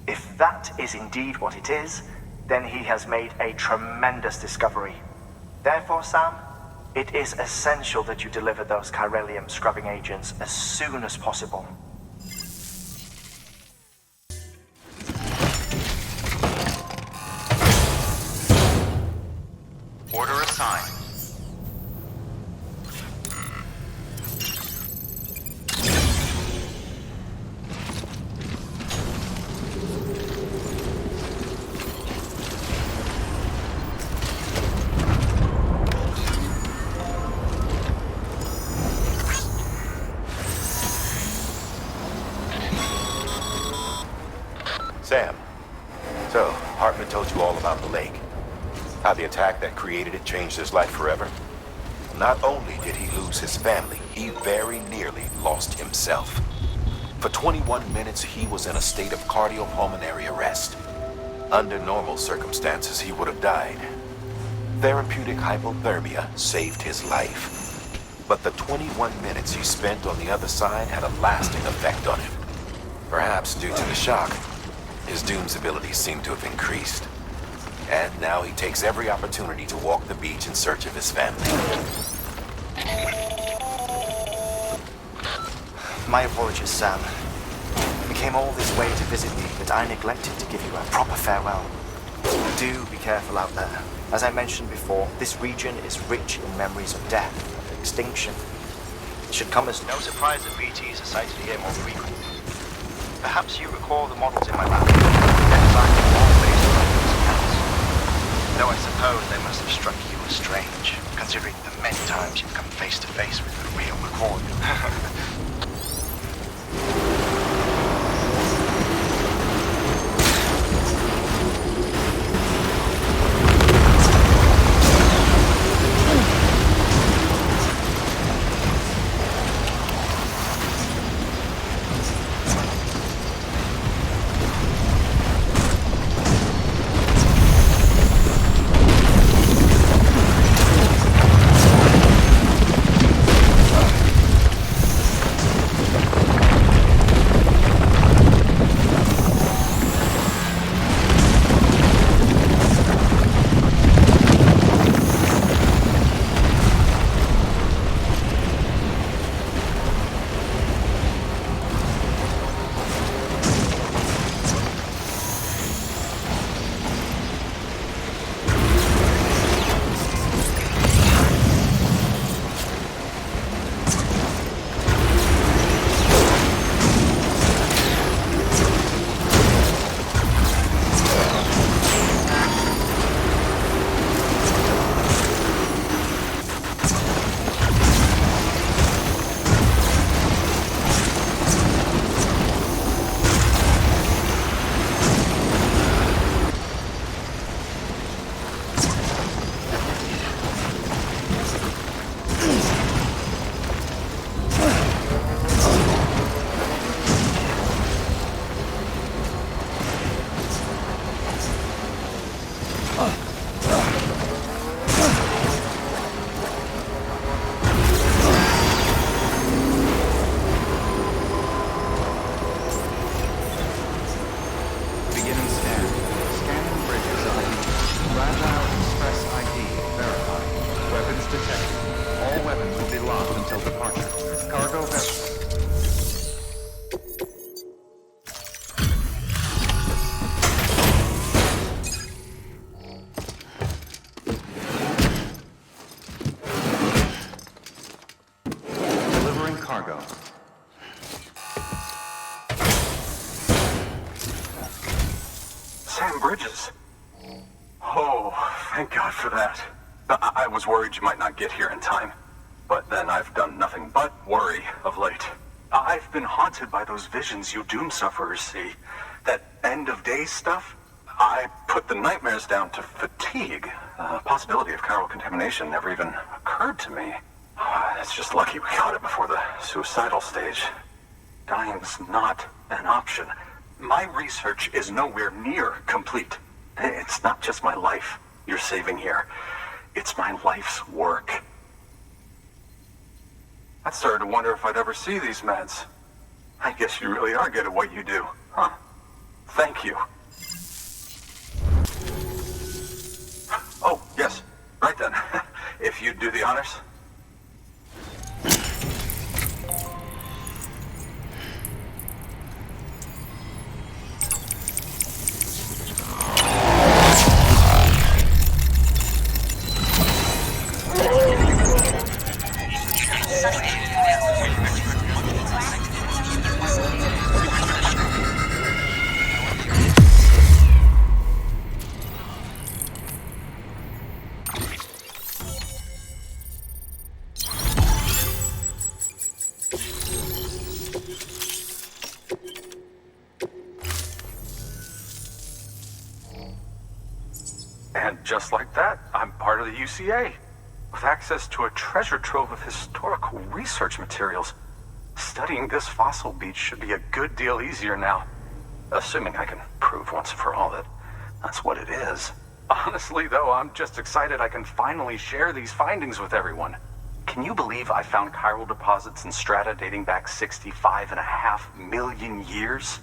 S11: If that is indeed what it is, then he has made a tremendous discovery. Therefore, Sam, it is essential that you deliver those chiralium scrubbing agents as soon as possible.
S3: Order assigned.
S4: Sam, so Hartman told you all about the lake. How the attack that created it changed his life forever. Not only did he lose his family, he very nearly lost himself. For 21 minutes, he was in a state of cardiopulmonary arrest. Under normal circumstances, he would have died. Therapeutic hypothermia saved his life. But the 21 minutes he spent on the other side had a lasting effect on him. Perhaps due to the shock, his Doom's abilities seem to have increased. And now he takes every opportunity to walk the beach in search of his family.
S11: My apologies, Sam. You came all this way to visit me, but I neglected to give you a proper farewell. Do be careful out there. As I mentioned before, this region is rich in memories of death and extinction. It should come as no surprise that BTs are sighted here more frequently. Perhaps you recall the models in my lab. They're designed all based on these accounts. Though I suppose they must have struck you as strange, considering the many times you've come face to face with the real McCoy.
S9: Sam Bridges. Oh, thank God for that. I was worried you might not get here in time. But then I've done nothing but worry of late. I've been haunted by those visions you doom sufferers see. That end of days stuff. I put the nightmares down to fatigue. The possibility of chiral contamination never even occurred to me. It's just lucky we caught it before the suicidal stage. Dying's not an option. My research is nowhere near complete. It's not just my life you're saving here. It's my life's work. I started to wonder if I'd ever see these meds. I guess you really are good at what you do, huh? Thank you. Oh, yes. Right then. If you'd do the honors. And just like that, I'm part of the UCA, with access to a treasure trove of historical research materials. Studying this fossil beach should be a good deal easier now, assuming I can prove once and for all that that's what it is. Honestly, though, I'm just excited I can finally share these findings with everyone. Can you believe I found chiral deposits in strata dating back 65.5 million years?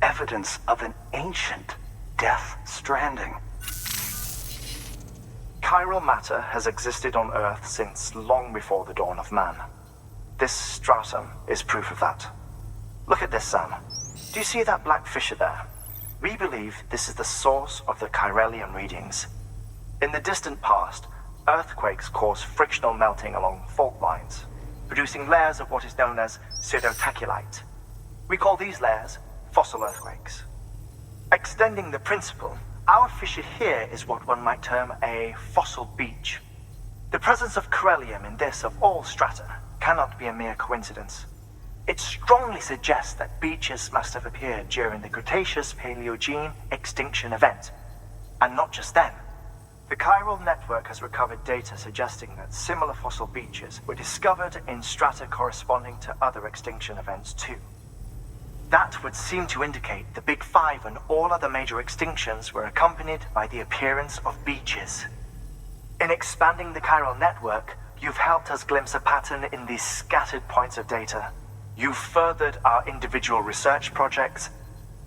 S9: Evidence of an ancient death stranding.
S11: Chiral matter has existed on Earth since long before the dawn of man. This stratum is proof of that. Look at this, Sam. Do you see that black fissure there? We believe this is the source of the Chiralian readings. In the distant past, earthquakes caused frictional melting along fault lines, producing layers of what is known as pseudotachylite. We call these layers fossil earthquakes. Extending the principle, our fissure here is what one might term a fossil beach. The presence of chiralium in this of all strata cannot be a mere coincidence. It strongly suggests that beaches must have appeared during the Cretaceous-Paleogene extinction event. And not just then. The chiral network has recovered data suggesting that similar fossil beaches were discovered in strata corresponding to other extinction events too. That would seem to indicate the Big Five and all other major extinctions were accompanied by the appearance of beaches. In expanding the chiral network, you've helped us glimpse a pattern in these scattered points of data. You've furthered our individual research projects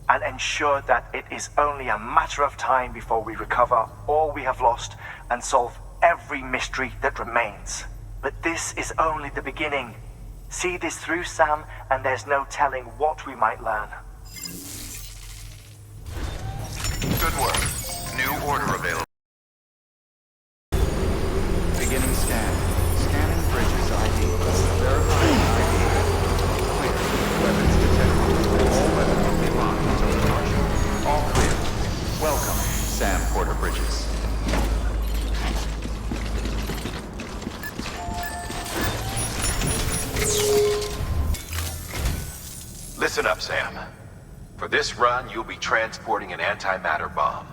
S11: and ensured that it is only a matter of time before we recover all we have lost and solve every mystery that remains. But this is only the beginning. See this through, Sam, and there's no telling what we might learn.
S3: Good work. New order available. Beginning scan. Scanning Bridges ID. Verifying ID. Clear. Weapons detected. All weapons will be locked until departure. All clear. Welcome, Sam Porter Bridges.
S4: Listen up, Sam. For this run, you'll be transporting an antimatter bomb.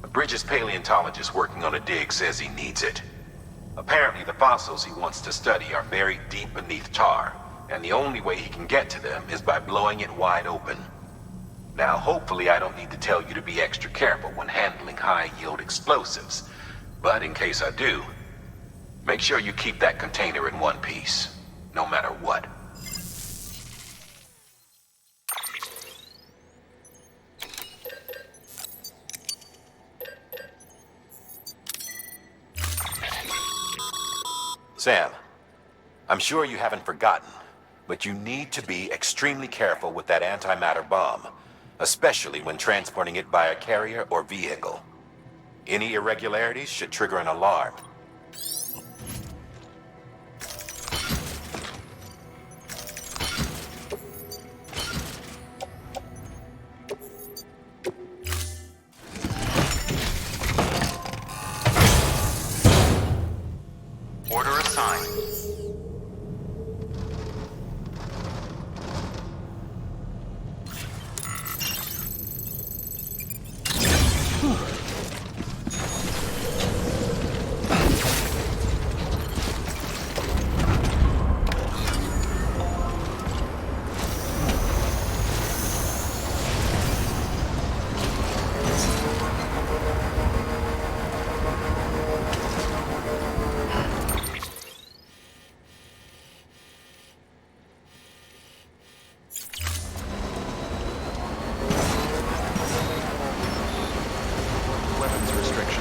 S4: A Bridges paleontologist working on a dig says he needs it. Apparently, the fossils he wants to study are buried deep beneath tar, and the only way he can get to them is by blowing it wide open. Now, hopefully I don't need to tell you to be extra careful when handling high-yield explosives, but in case I do, make sure you keep that container in one piece, no matter what.
S10: Sam, I'm sure you haven't forgotten, but you need to be extremely careful with that antimatter bomb, especially when transporting it by a carrier or vehicle. Any irregularities should trigger an alarm.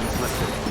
S3: restrictions lifted.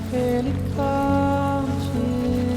S14: Helicopter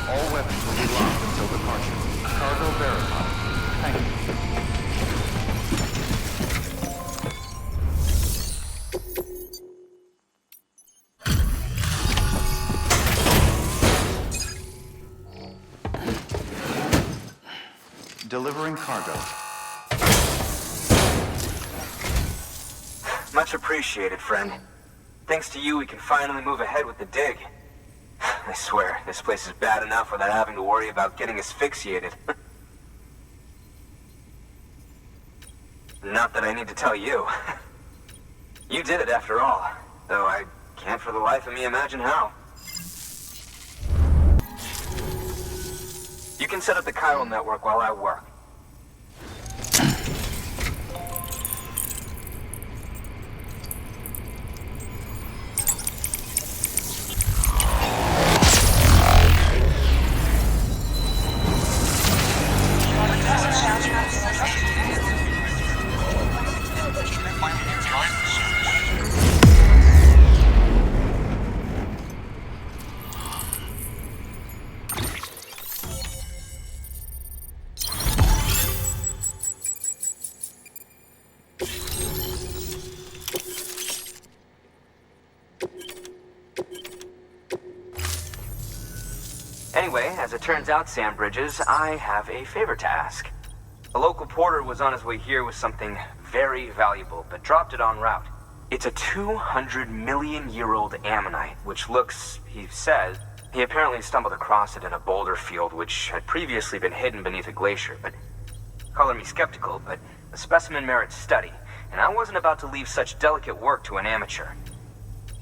S3: All weapons will be locked until departure. Cargo verified. Thank you. Delivering cargo.
S15: Much appreciated, friend. Thanks to you, we can finally move ahead with the dig. I swear, this place is bad enough without having to worry about getting asphyxiated. Not that I need to tell you. You did it after all, though I can't for the life of me imagine how. You can set up the chiral network while I work. Anyway, as it turns out, Sam Bridges, I have a favor to ask. A local porter was on his way here with something very valuable, but dropped it en route. It's a 200-million-year-old ammonite, which looks, he says, he apparently stumbled across it in a boulder field which had previously been hidden beneath a glacier, but color me skeptical, but the specimen merits study, and I wasn't about to leave such delicate work to an amateur.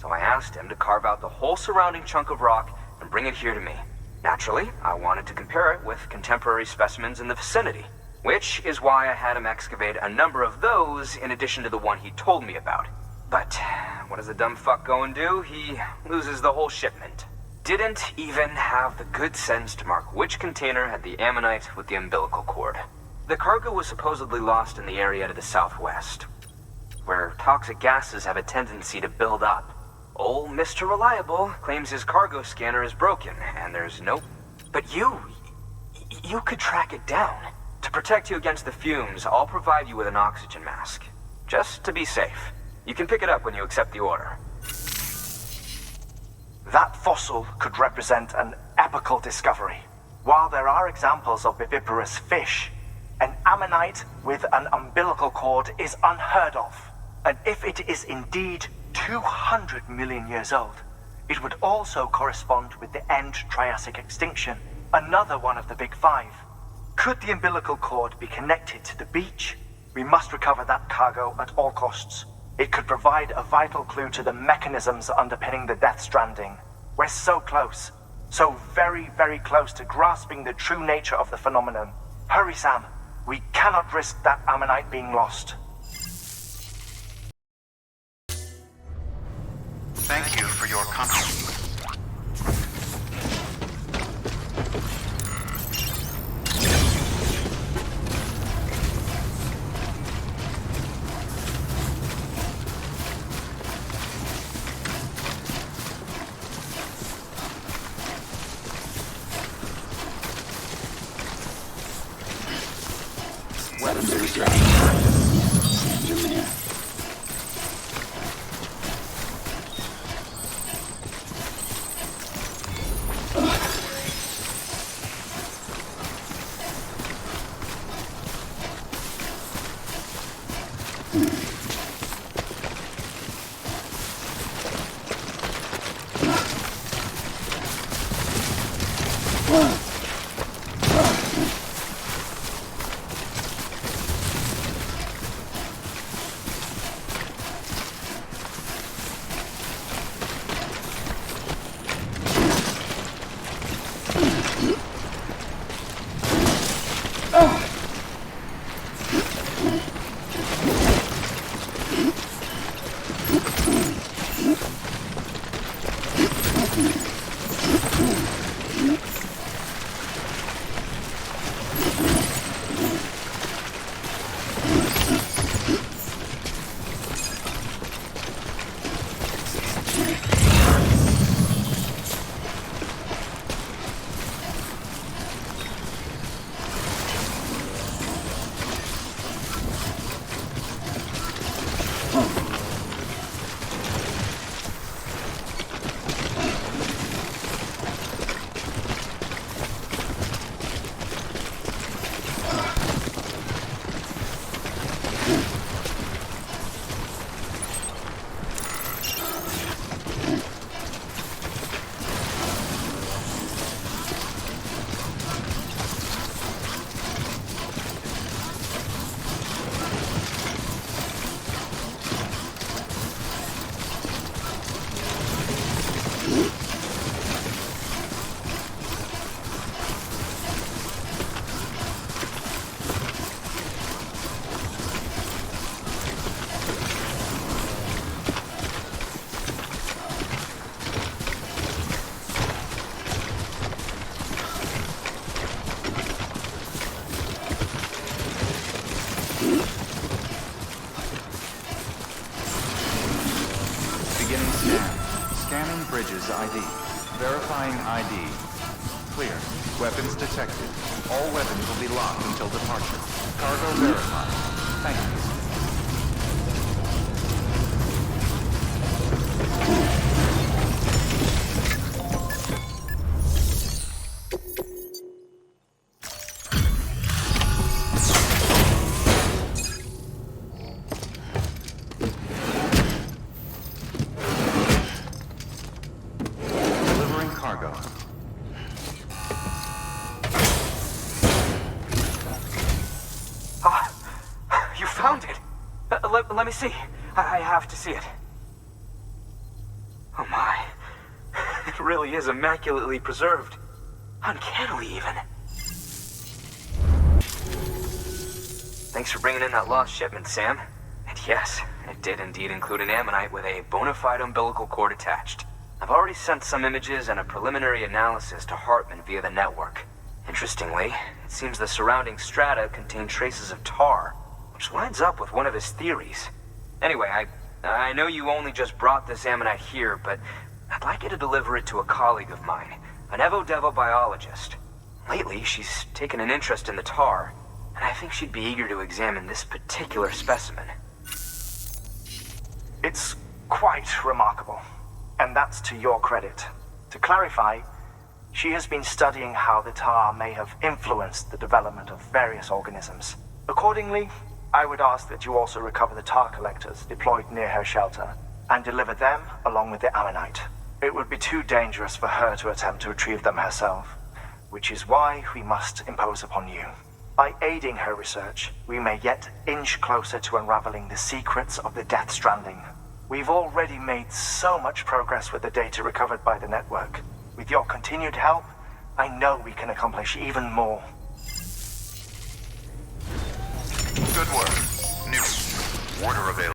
S15: So I asked him to carve out the whole surrounding chunk of rock and bring it here to me. Naturally, I wanted to compare it with contemporary specimens in the vicinity, which is why I had him excavate a number of those in addition to the one he told me about. But what does the dumb fuck go and do? He loses the whole shipment. Didn't even have the good sense to mark which container had the ammonite with the umbilical cord. The cargo was supposedly lost in the area to the southwest, where toxic gases have a tendency to build up. Old Mr. Reliable claims his cargo scanner is broken, and there's no... But you could track it down. To protect you against the fumes, I'll provide you with an oxygen mask. Just to be safe. You can pick it up when you accept the order.
S11: That fossil could represent an epical discovery. While there are examples of viviparous fish, an ammonite with an umbilical cord is unheard of. And if it is indeed 200 million years old, it would also correspond with the end Triassic extinction, another one of the big five. Could the umbilical cord be connected to the beach? We must recover that cargo at all costs. It could provide a vital clue to the mechanisms underpinning the Death Stranding. We're so close. So very, very close to grasping the true nature of the phenomenon. Hurry, Sam. We cannot risk that ammonite being lost.
S3: Thank you for your contribution.
S2: Weapons are restrained. You're man.
S3: Bridges ID. Verifying ID. Clear. Weapons detected. All weapons will be locked until departure. Cargo verified. Thank you. Delivering cargo.
S15: You found it! Let me see. I have to see it. Oh my. It really is immaculately preserved. Uncannily, even. Thanks for bringing in that lost shipment, Sam. And yes, it did indeed include an ammonite with a bona fide umbilical cord attached. I've already sent some images and a preliminary analysis to Hartman via the network. Interestingly, it seems the surrounding strata contain traces of tar, which lines up with one of his theories. Anyway, I know you only just brought this ammonite here, but I'd like you to deliver it to a colleague of mine, an Evo-Devo biologist. Lately, she's taken an interest in the tar, and I think she'd be eager to examine this particular specimen.
S11: It's quite remarkable, and that's to your credit. To clarify, she has been studying how the tar may have influenced the development of various organisms. Accordingly, I would ask that you also recover the tar collectors deployed near her shelter and deliver them along with the ammonite. It would be too dangerous for her to attempt to retrieve them herself, which is why we must impose upon you. By aiding her research, we may yet inch closer to unraveling the secrets of the Death Stranding. We've already made so much progress with the data recovered by the network. With your continued help, I know we can accomplish even more.
S9: Good work. New. Order available.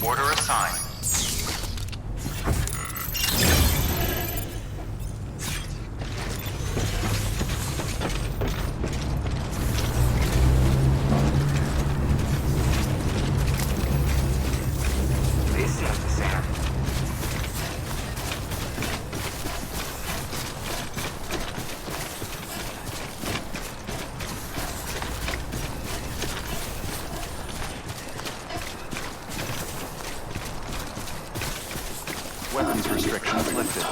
S3: Order assigned.
S15: This seems the same.
S3: Weapons restrictions lifted.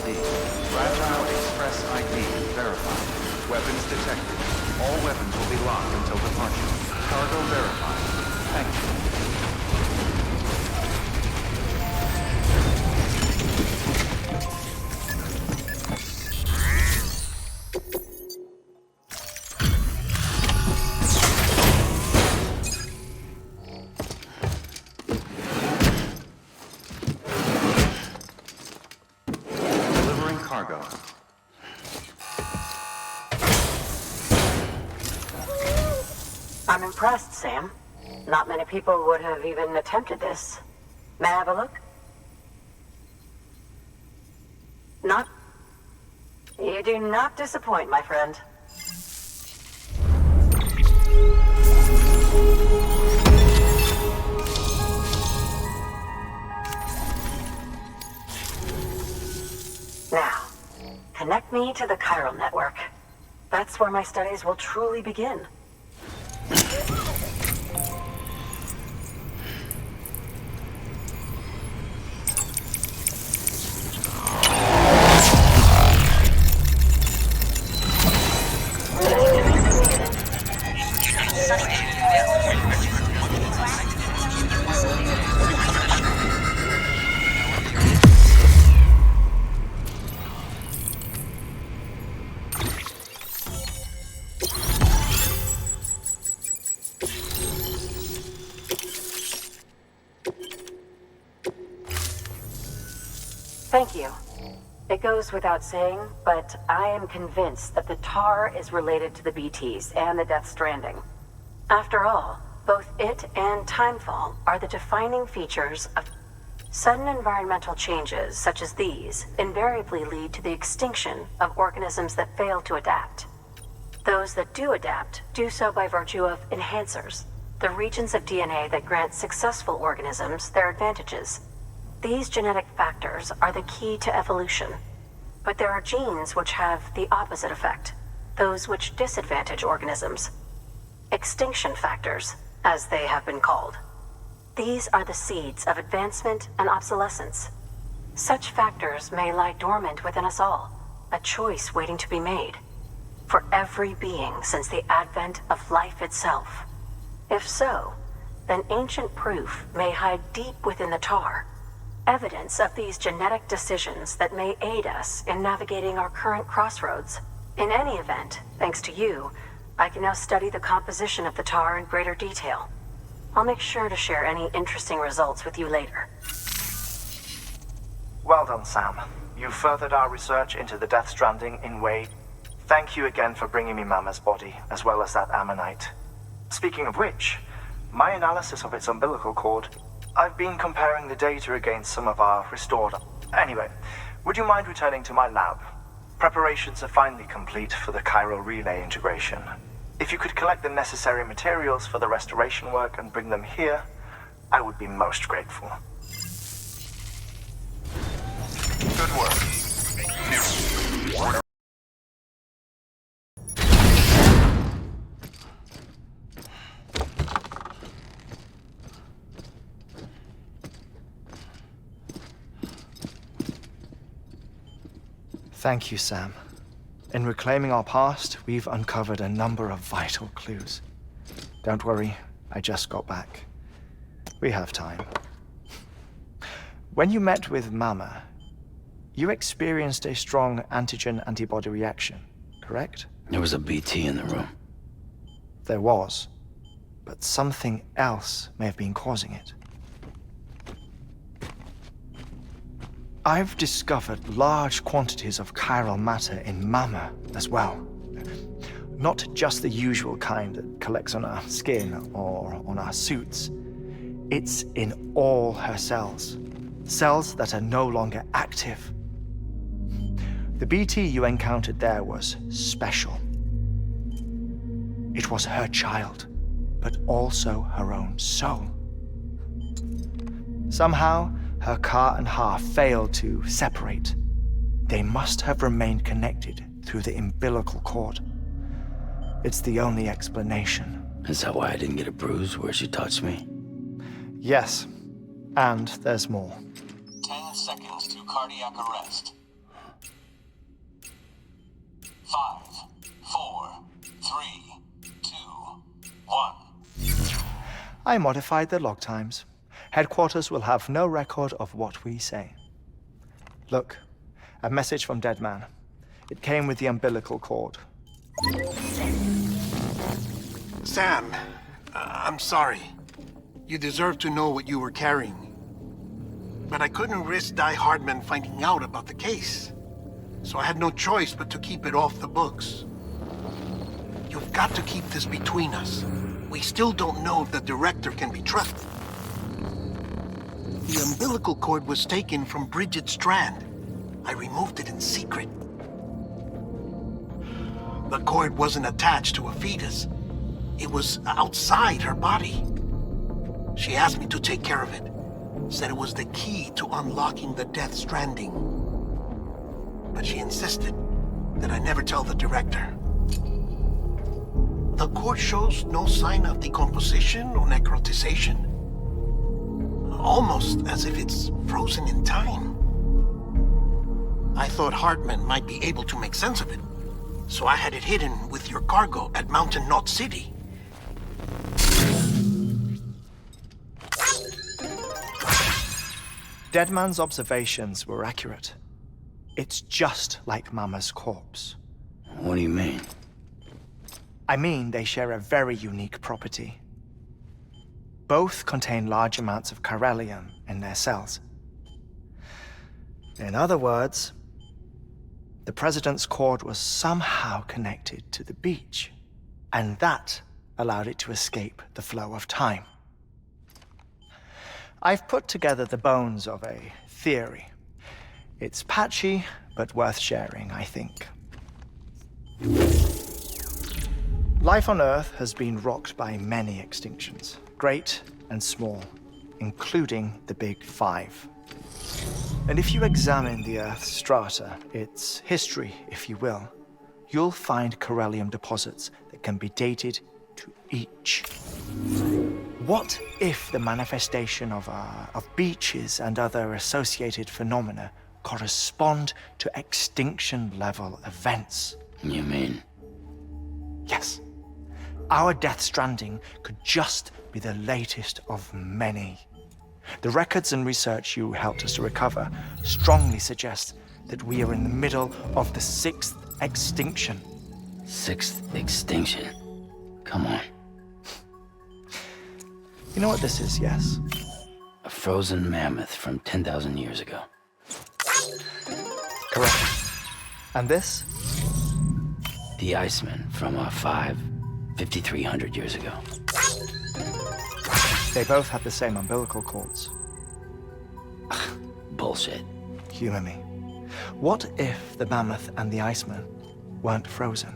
S3: ID. Fragile Express ID verified. Weapons detected. All weapons will be locked until departure. Cargo verified. Thank you. Delivering cargo.
S7: I'm impressed, Sam. Not many people would have even attempted this. May I have a look? Not... You do not disappoint, my friend. Now, connect me to the chiral network. That's where my studies will truly begin. Thank you. It goes without saying, but I am convinced that the tar is related to the BTs and the Death Stranding. After all, both it and timefall are the defining features of... Sudden environmental changes such as these invariably lead to the extinction of organisms that fail to adapt. Those that do adapt do so by virtue of enhancers, the regions of DNA that grant successful organisms their advantages. These genetic factors are the key to evolution. But there are genes which have the opposite effect, those which disadvantage organisms. Extinction factors, as they have been called. These are the seeds of advancement and obsolescence. Such factors may lie dormant within us all, a choice waiting to be made. For every being since the advent of life itself. If so, then ancient proof may hide deep within the tar. Evidence of these genetic decisions that may aid us in navigating our current crossroads. In any event, thanks to you, I can now study the composition of the tar in greater detail. I'll make sure to share any interesting results with you later.
S11: Well done, Sam. You furthered our research into the Death Stranding in way. Thank you again for bringing me Mama's body, as well as that ammonite. Speaking of which, my analysis of its umbilical cord, I've been comparing the data against some of our restored... Anyway, would you mind returning to my lab? Preparations are finally complete for the chiral relay integration. If you could collect the necessary materials for the restoration work and bring them here, I would be most grateful.
S9: Good work. Order.
S11: Thank you, Sam. In reclaiming our past, we've uncovered a number of vital clues. Don't worry, I just got back. We have time. When you met with Mama, you experienced a strong antigen-antibody reaction, correct?
S2: There was a BT in the room.
S11: There was, but something else may have been causing it. I've discovered large quantities of chiral matter in Mama as well. Not just the usual kind that collects on our skin or on our suits. It's in all her cells. Cells that are no longer active. The BT you encountered there was special. It was her child, but also her own soul. Somehow, her car and half failed to separate. They must have remained connected through the umbilical cord. It's the only explanation.
S2: Is that why I didn't get a bruise where she touched me?
S11: Yes, and there's more.
S13: 10 seconds to cardiac arrest. 5, 4, 3, 2, 1.
S11: I modified the log times. Headquarters will have no record of what we say. Look, a message from Dead Man. It came with the umbilical cord.
S1: Sam, I'm sorry. You deserve to know what you were carrying. But I couldn't risk Di Hardman finding out about the case. So I had no choice but to keep it off the books. You've got to keep this between us. We still don't know if the director can be trusted. The umbilical cord was taken from Bridget Strand. I removed it in secret. The cord wasn't attached to a fetus. It was outside her body. She asked me to take care of it. Said it was the key to unlocking the Death Stranding. But she insisted that I never tell the director. The cord shows no sign of decomposition or necrotization. Almost as if it's frozen in time. I thought Hartman might be able to make sense of it, so I had it hidden with your cargo at Mountain Knot City.
S11: Deadman's observations were accurate. It's just like Mama's corpse.
S2: What do you mean?
S11: I mean, they share a very unique property. Both contain large amounts of chiralium in their cells. In other words, the President's cord was somehow connected to the beach, and that allowed it to escape the flow of time. I've put together the bones of a theory. It's patchy, but worth sharing, I think. Life on Earth has been rocked by many extinctions, great and small, including the Big Five. And if you examine the Earth's strata, its history, if you will, you'll find chiralium deposits that can be dated to each. What if the manifestation of beaches and other associated phenomena correspond to extinction-level events?
S2: You mean?
S11: Yes. Our Death Stranding could just be the latest of many. The records and research you helped us to recover strongly suggest that we are in the middle of the 6th extinction.
S2: 6th extinction? Come on.
S11: You know what this is, yes?
S2: A frozen mammoth from 10,000 years ago.
S11: Correct. And this?
S2: The Iceman from 5,300 years ago.
S11: They both have the same umbilical cords.
S2: Bullshit.
S11: Humor me. What if the mammoth and the Iceman weren't frozen?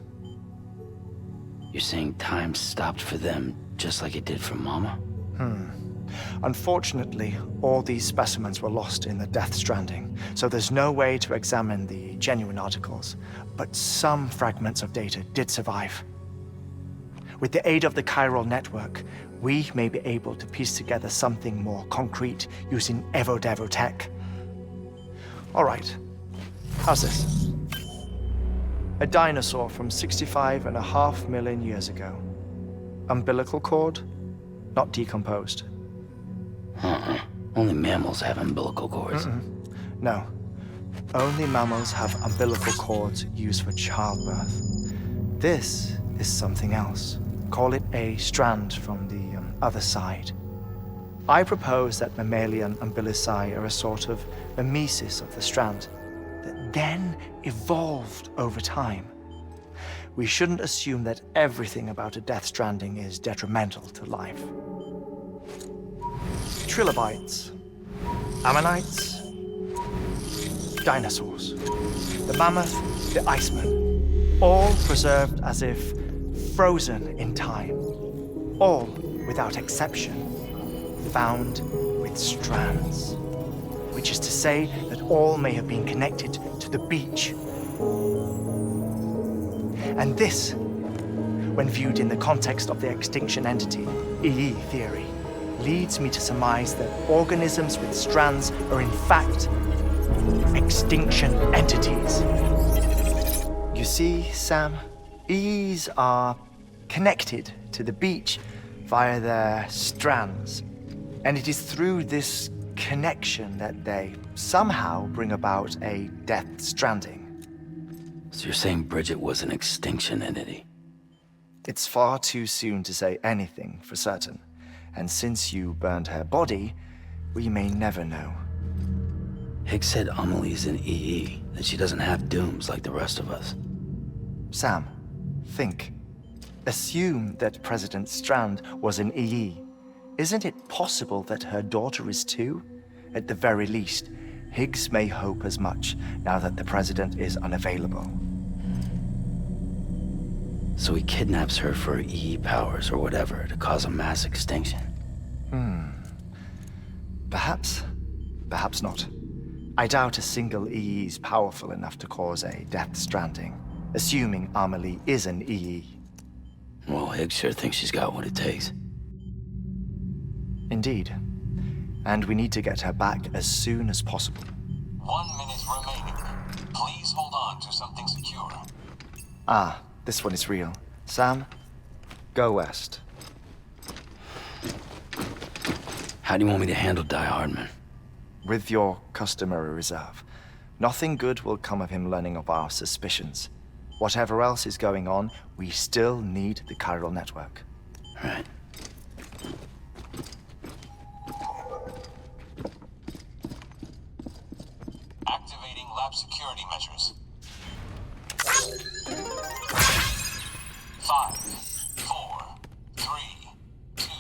S2: You're saying time stopped for them just like it did for Mama?
S11: Unfortunately, all these specimens were lost in the Death Stranding, so there's no way to examine the genuine articles, but some fragments of data did survive. With the aid of the chiral network, we may be able to piece together something more concrete using Evo-Devo tech. All right, how's this? A dinosaur from 65.5 million years ago. Umbilical cord, not decomposed.
S2: Only mammals have umbilical cords.
S11: No. Only mammals have umbilical cords used for childbirth. This is something else. Call it a strand from the other side. I propose that mammalian umbilici are a sort of mimesis of the strand that then evolved over time. We shouldn't assume that everything about a Death Stranding is detrimental to life. Trilobites, ammonites, dinosaurs, the mammoth, the Iceman, all preserved as if frozen in time, all without exception, found with strands, which is to say that all may have been connected to the beach. And this, when viewed in the context of the extinction entity, EE theory, leads me to surmise that organisms with strands are in fact extinction entities. You see, Sam, EEs are connected to the beach via their strands. And it is through this connection that they somehow bring about a death stranding.
S2: So you're saying Bridget was an extinction entity?
S11: It's far too soon to say anything for certain. And since you burned her body, we may never know.
S2: Higgs said Amelie's an EE, that she doesn't have dooms like the rest of us.
S11: Sam, think. Assume that President Strand was an EE. Isn't it possible that her daughter is too? At the very least, Higgs may hope as much now that the President is unavailable.
S2: So he kidnaps her for EE powers or whatever to cause a mass extinction.
S11: Perhaps. Perhaps not. I doubt a single EE is powerful enough to cause a death stranding, assuming Amelie is an EE.
S2: Well, Higgs sure thinks she's got what it takes.
S11: Indeed. And we need to get her back as soon as possible.
S13: 1 minute remaining. Please hold on to something secure.
S11: Ah, this one is real. Sam, go west.
S2: How do you want me to handle Die Hardman?
S11: With your customary reserve. Nothing good will come of him learning of our suspicions. Whatever else is going on, we still need the chiral network.
S2: Right.
S13: Activating lab security measures. 5, 4, 3, 2,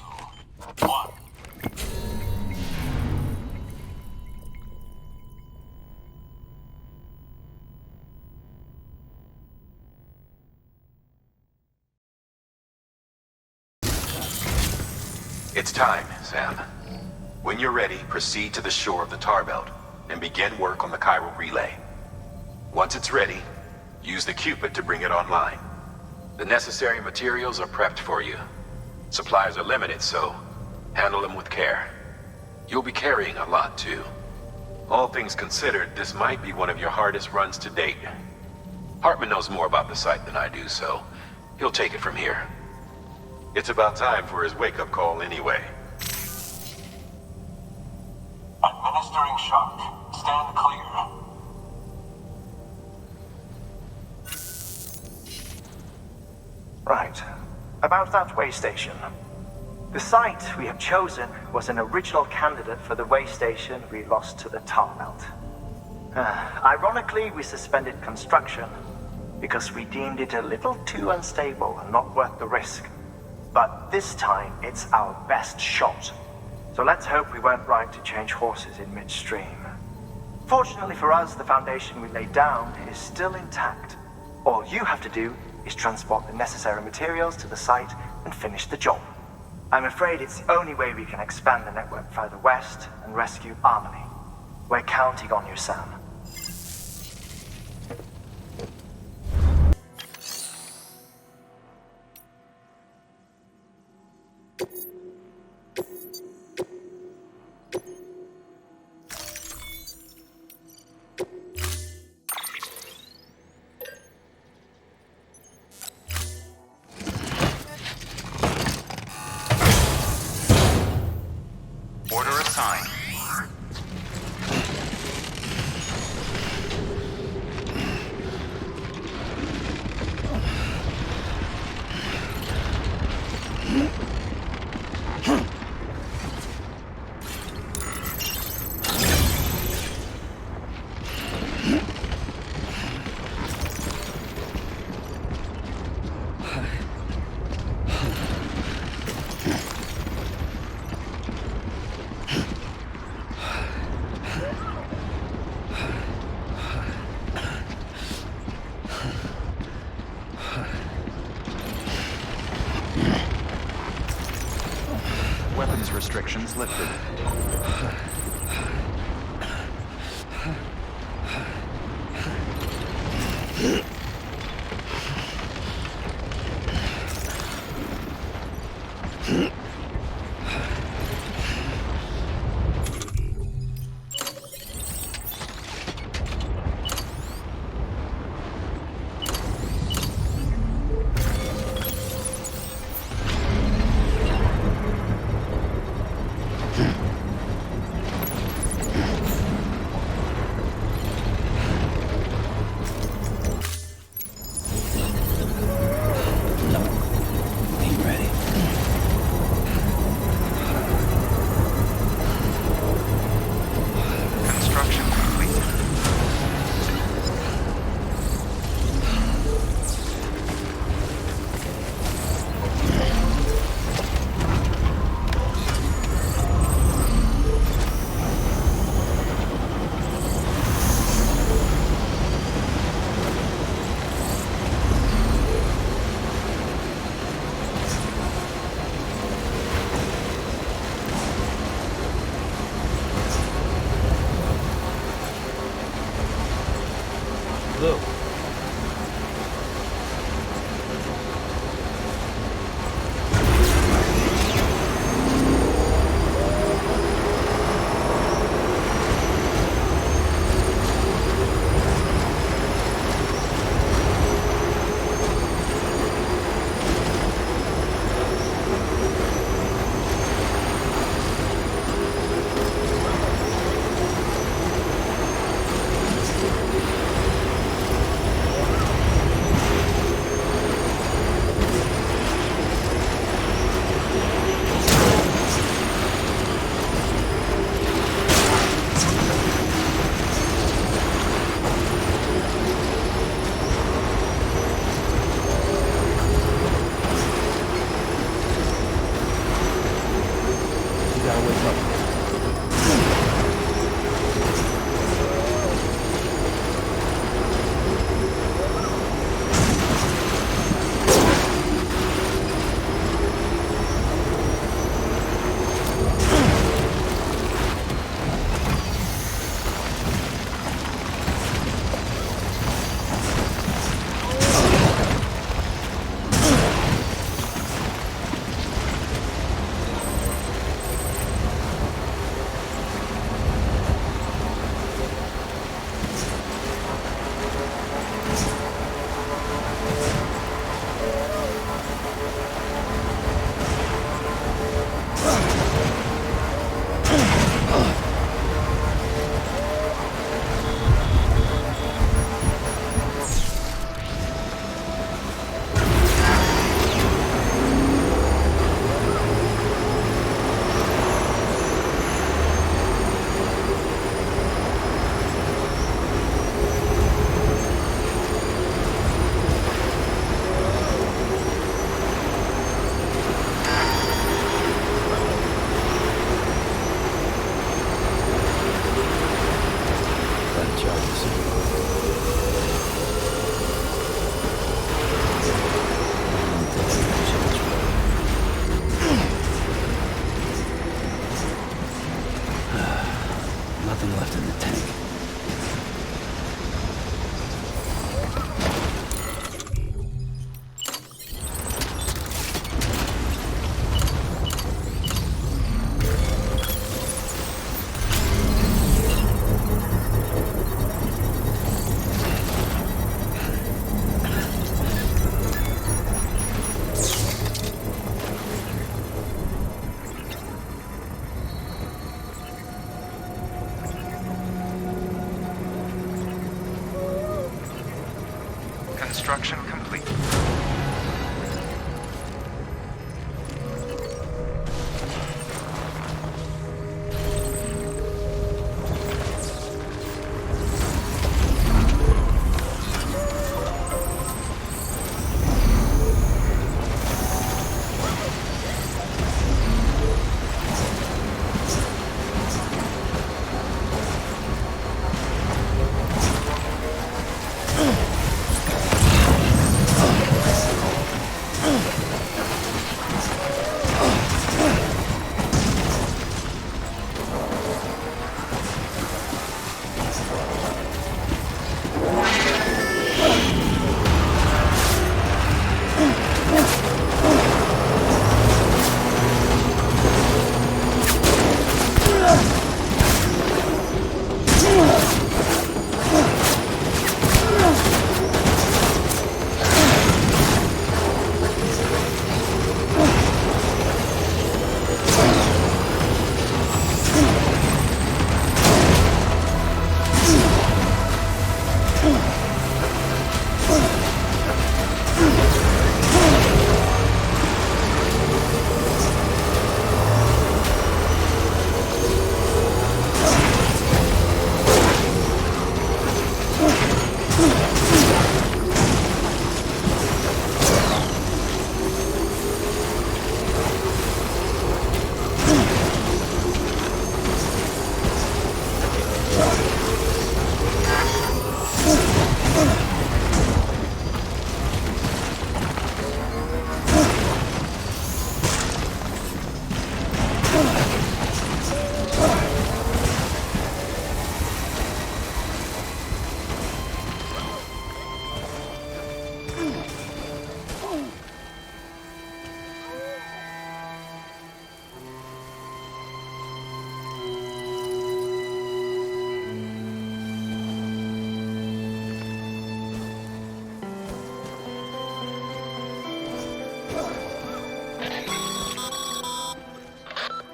S13: 1.
S10: It's time, Sam. When you're ready, proceed to the shore of the tar belt and begin work on the chiral relay. Once it's ready, use the Cupid to bring it online. The necessary materials are prepped for you. Supplies are limited, so handle them with care. You'll be carrying a lot, too. All things considered, this might be one of your hardest runs to date. Hartman knows more about the site than I do, so he'll take it from here. It's about time for his wake-up call anyway.
S13: Administering shock. Stand clear.
S11: Right. About that way station. The site we have chosen was an original candidate for the way station we lost to the tar belt. Ironically, we suspended construction because we deemed it a little too unstable and not worth the risk. But this time, it's our best shot. So let's hope we weren't right to change horses in midstream. Fortunately for us, the foundation we laid down is still intact. All you have to do is transport the necessary materials to the site and finish the job. I'm afraid it's the only way we can expand the network further west and rescue Amelie. We're counting on you, Sam.
S3: Order assigned. Weapons restrictions lifted.
S2: Blue. Nothing left in the tank.
S3: Construction complete.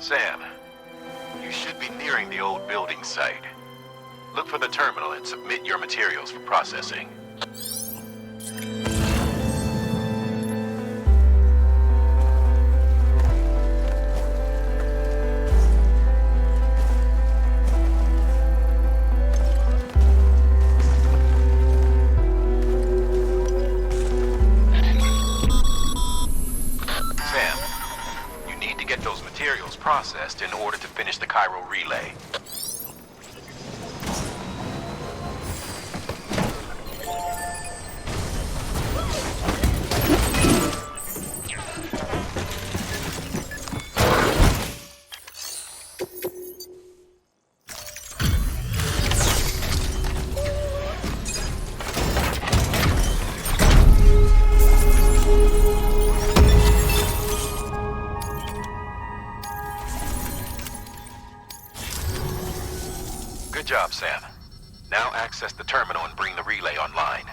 S10: Sam, you should be nearing the old building site. Look for the terminal and submit your materials for processing. Sam, you need to get those materials processed in order to finish the chiral relay. Good job, Sam. Now access the terminal and bring the relay online.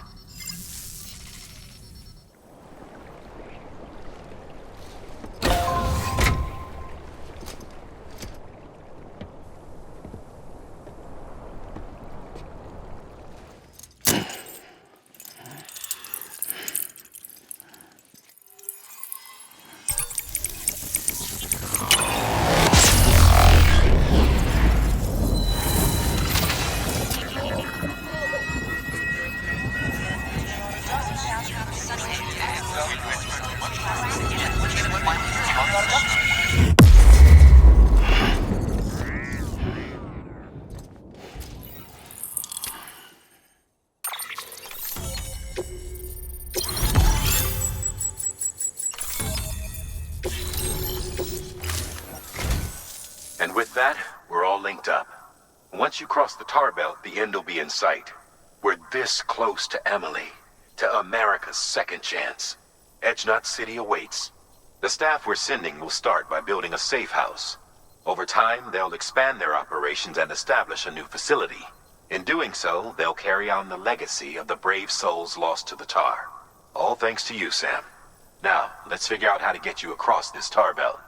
S10: And with that, we're all linked up. Once you cross the tar belt, the end will be in sight. We're this close to Emily, to America's second chance. Edgenut City awaits. The staff we're sending will start by building a safe house. Over time, they'll expand their operations and establish a new facility. In doing so, they'll carry on the legacy of the brave souls lost to the tar. All thanks to you, Sam. Now, let's figure out how to get you across this tar belt.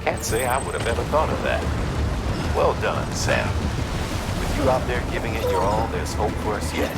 S10: Can't say I would have ever thought of that. Well done, Sam. With You out there giving it your all, there's hope for us yet.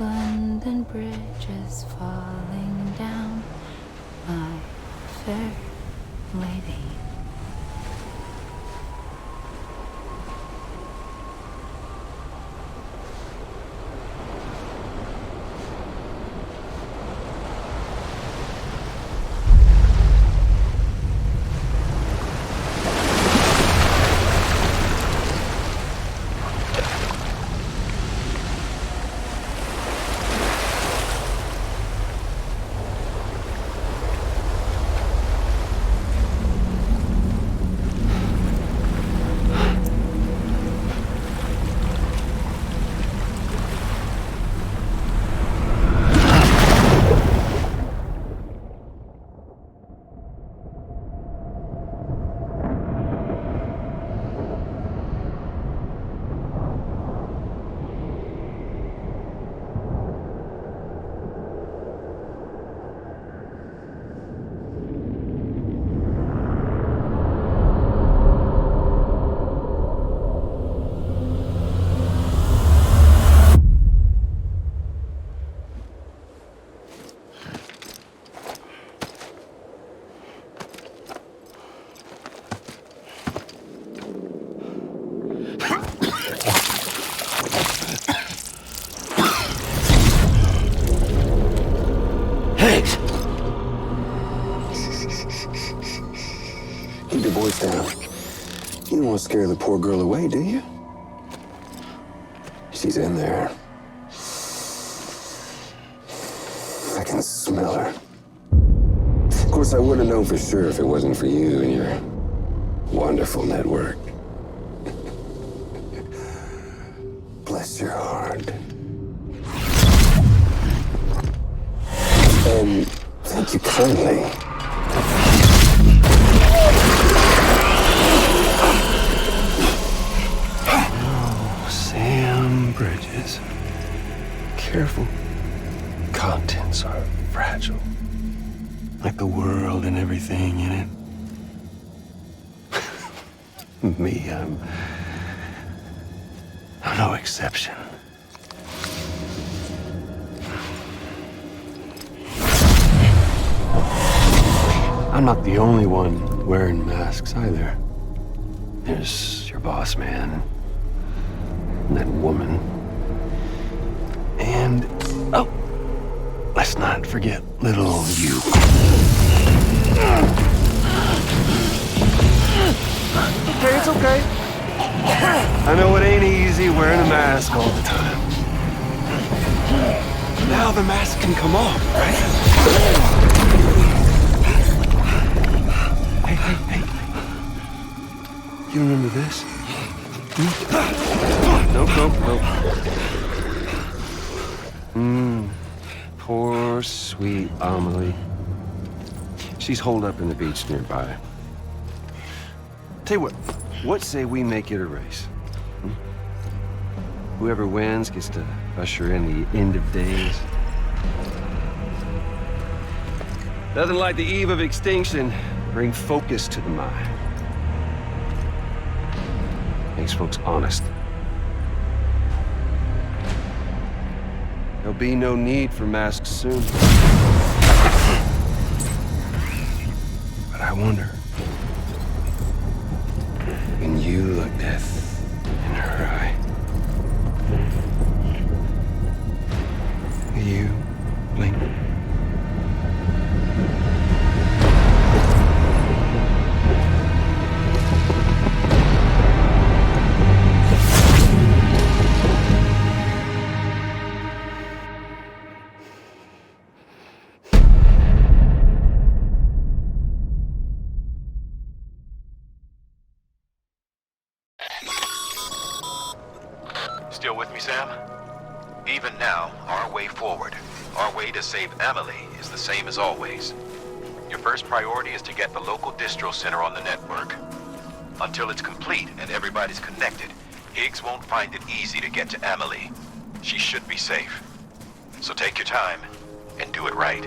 S14: London Bridge is falling down, my fair lady.
S12: want to scare the poor girl away, do you? She's in there. I can smell her. Of course, I wouldn't know for sure if it wasn't for you and your wonderful network. Bless your heart. And thank you kindly. Oh, Sam Bridges. Careful. Contents are fragile. Like the world and everything in it. Me, I'm no exception. I'm not the only one wearing masks either. There's your boss man, and that woman, and oh, let's not forget little you. Okay, it's okay. I know it ain't easy wearing a mask all the time. Now the mask can come off, right? Hey. You remember this? Nope. Poor, sweet Amelie. She's holed up in the beach nearby. Tell you what say we make it a race? Whoever wins gets to usher in the end of days. Nothing like the eve of extinction. Bring focus to the mind. Makes folks honest. There'll be no need for masks soon. But I wonder, when you look death in her eye, will you blink?
S10: Still with me, Sam? Even now, our way forward, our way to save Amelie is the same as always. Your first priority is to get the local distro center on the network. Until it's complete and everybody's connected, Higgs won't find it easy to get to Amelie. She should be safe. So take your time and do it right.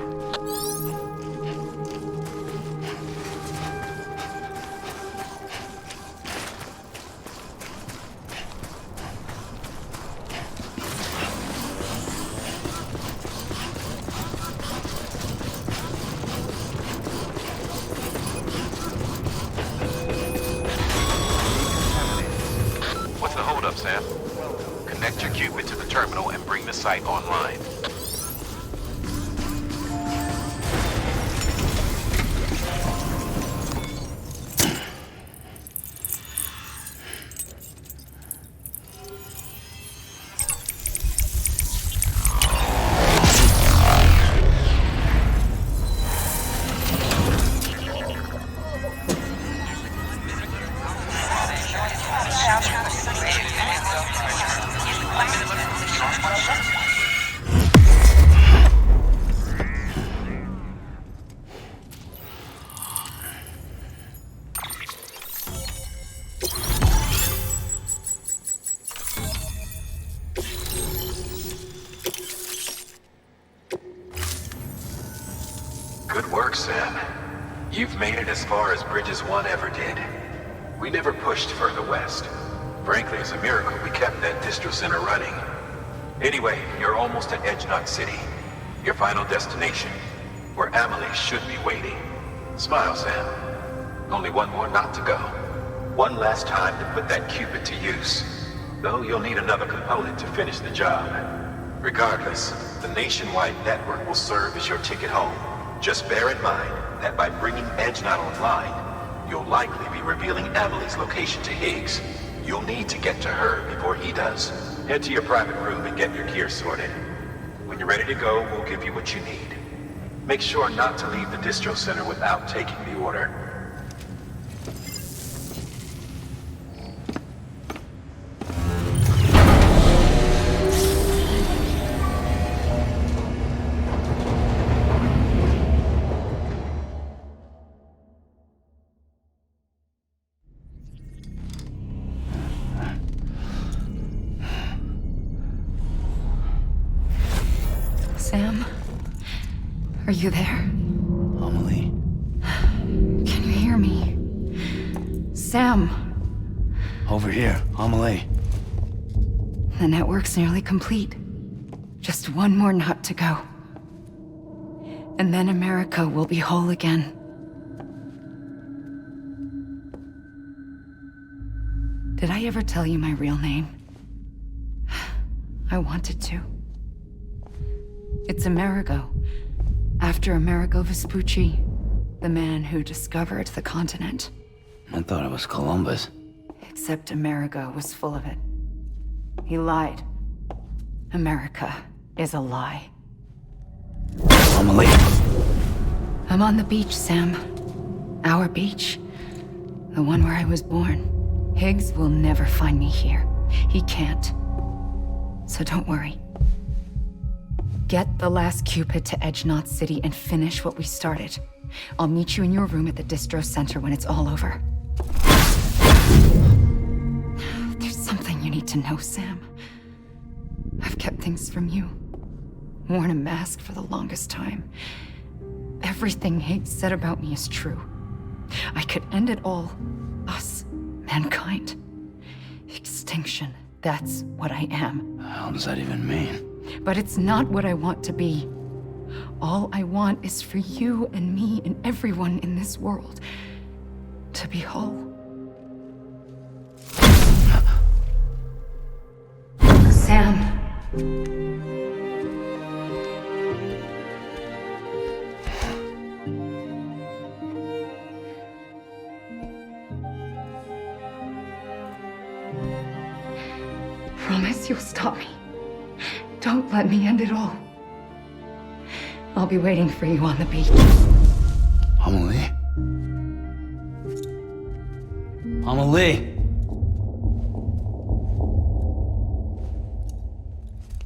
S10: Sam. Connect your qubit to the terminal and bring the site online. Good work, Sam. You've made it as far as Bridges 1 ever did. We never pushed further west. Frankly, it's a miracle we kept that distro center running. Anyway, you're almost at Edge Knot City, your final destination, where Amelie should be waiting. Smile, Sam. Only one more knot to go. One last time to put that qubit to use. Though you'll need another component to finish the job. Regardless, the nationwide network will serve as your ticket home. Just bear in mind that by bringing Edge Knot online,
S4: you'll likely be revealing Emily's location to Higgs. You'll need to get to her before he does. Head to your private room and get your gear sorted. When you're ready to go, we'll give you what you need. Make sure not to leave the distro center without taking the order.
S16: Sam? Are you there?
S2: Amelie.
S16: Can you hear me? Sam!
S2: Over here, Amelie.
S16: The network's nearly complete. Just one more knot to go. And then America will be whole again. Did I ever tell you my real name? I wanted to. It's Amerigo, after Amerigo Vespucci, the man who discovered the continent.
S2: I thought it was Columbus.
S16: Except Amerigo was full of it. He lied. America is a lie.
S2: Amelie.
S16: I'm on the beach, Sam. Our beach. The one where I was born. Higgs will never find me here. He can't. So don't worry. Get the last Cupid to Edge Knot City and finish what we started. I'll meet you in your room at the distro center when it's all over. There's something you need to know, Sam. I've kept things from you. Worn a mask for the longest time. Everything Higgs said about me is true. I could end it all. Us. Mankind. Extinction. That's what I am.
S2: How does that even mean?
S16: But it's not what I want to be. All I want is for you and me and everyone in this world to be whole. Sam. Promise you'll stop me. Don't let me end it all. I'll be waiting for you on the beach.
S2: Amelie? Amelie!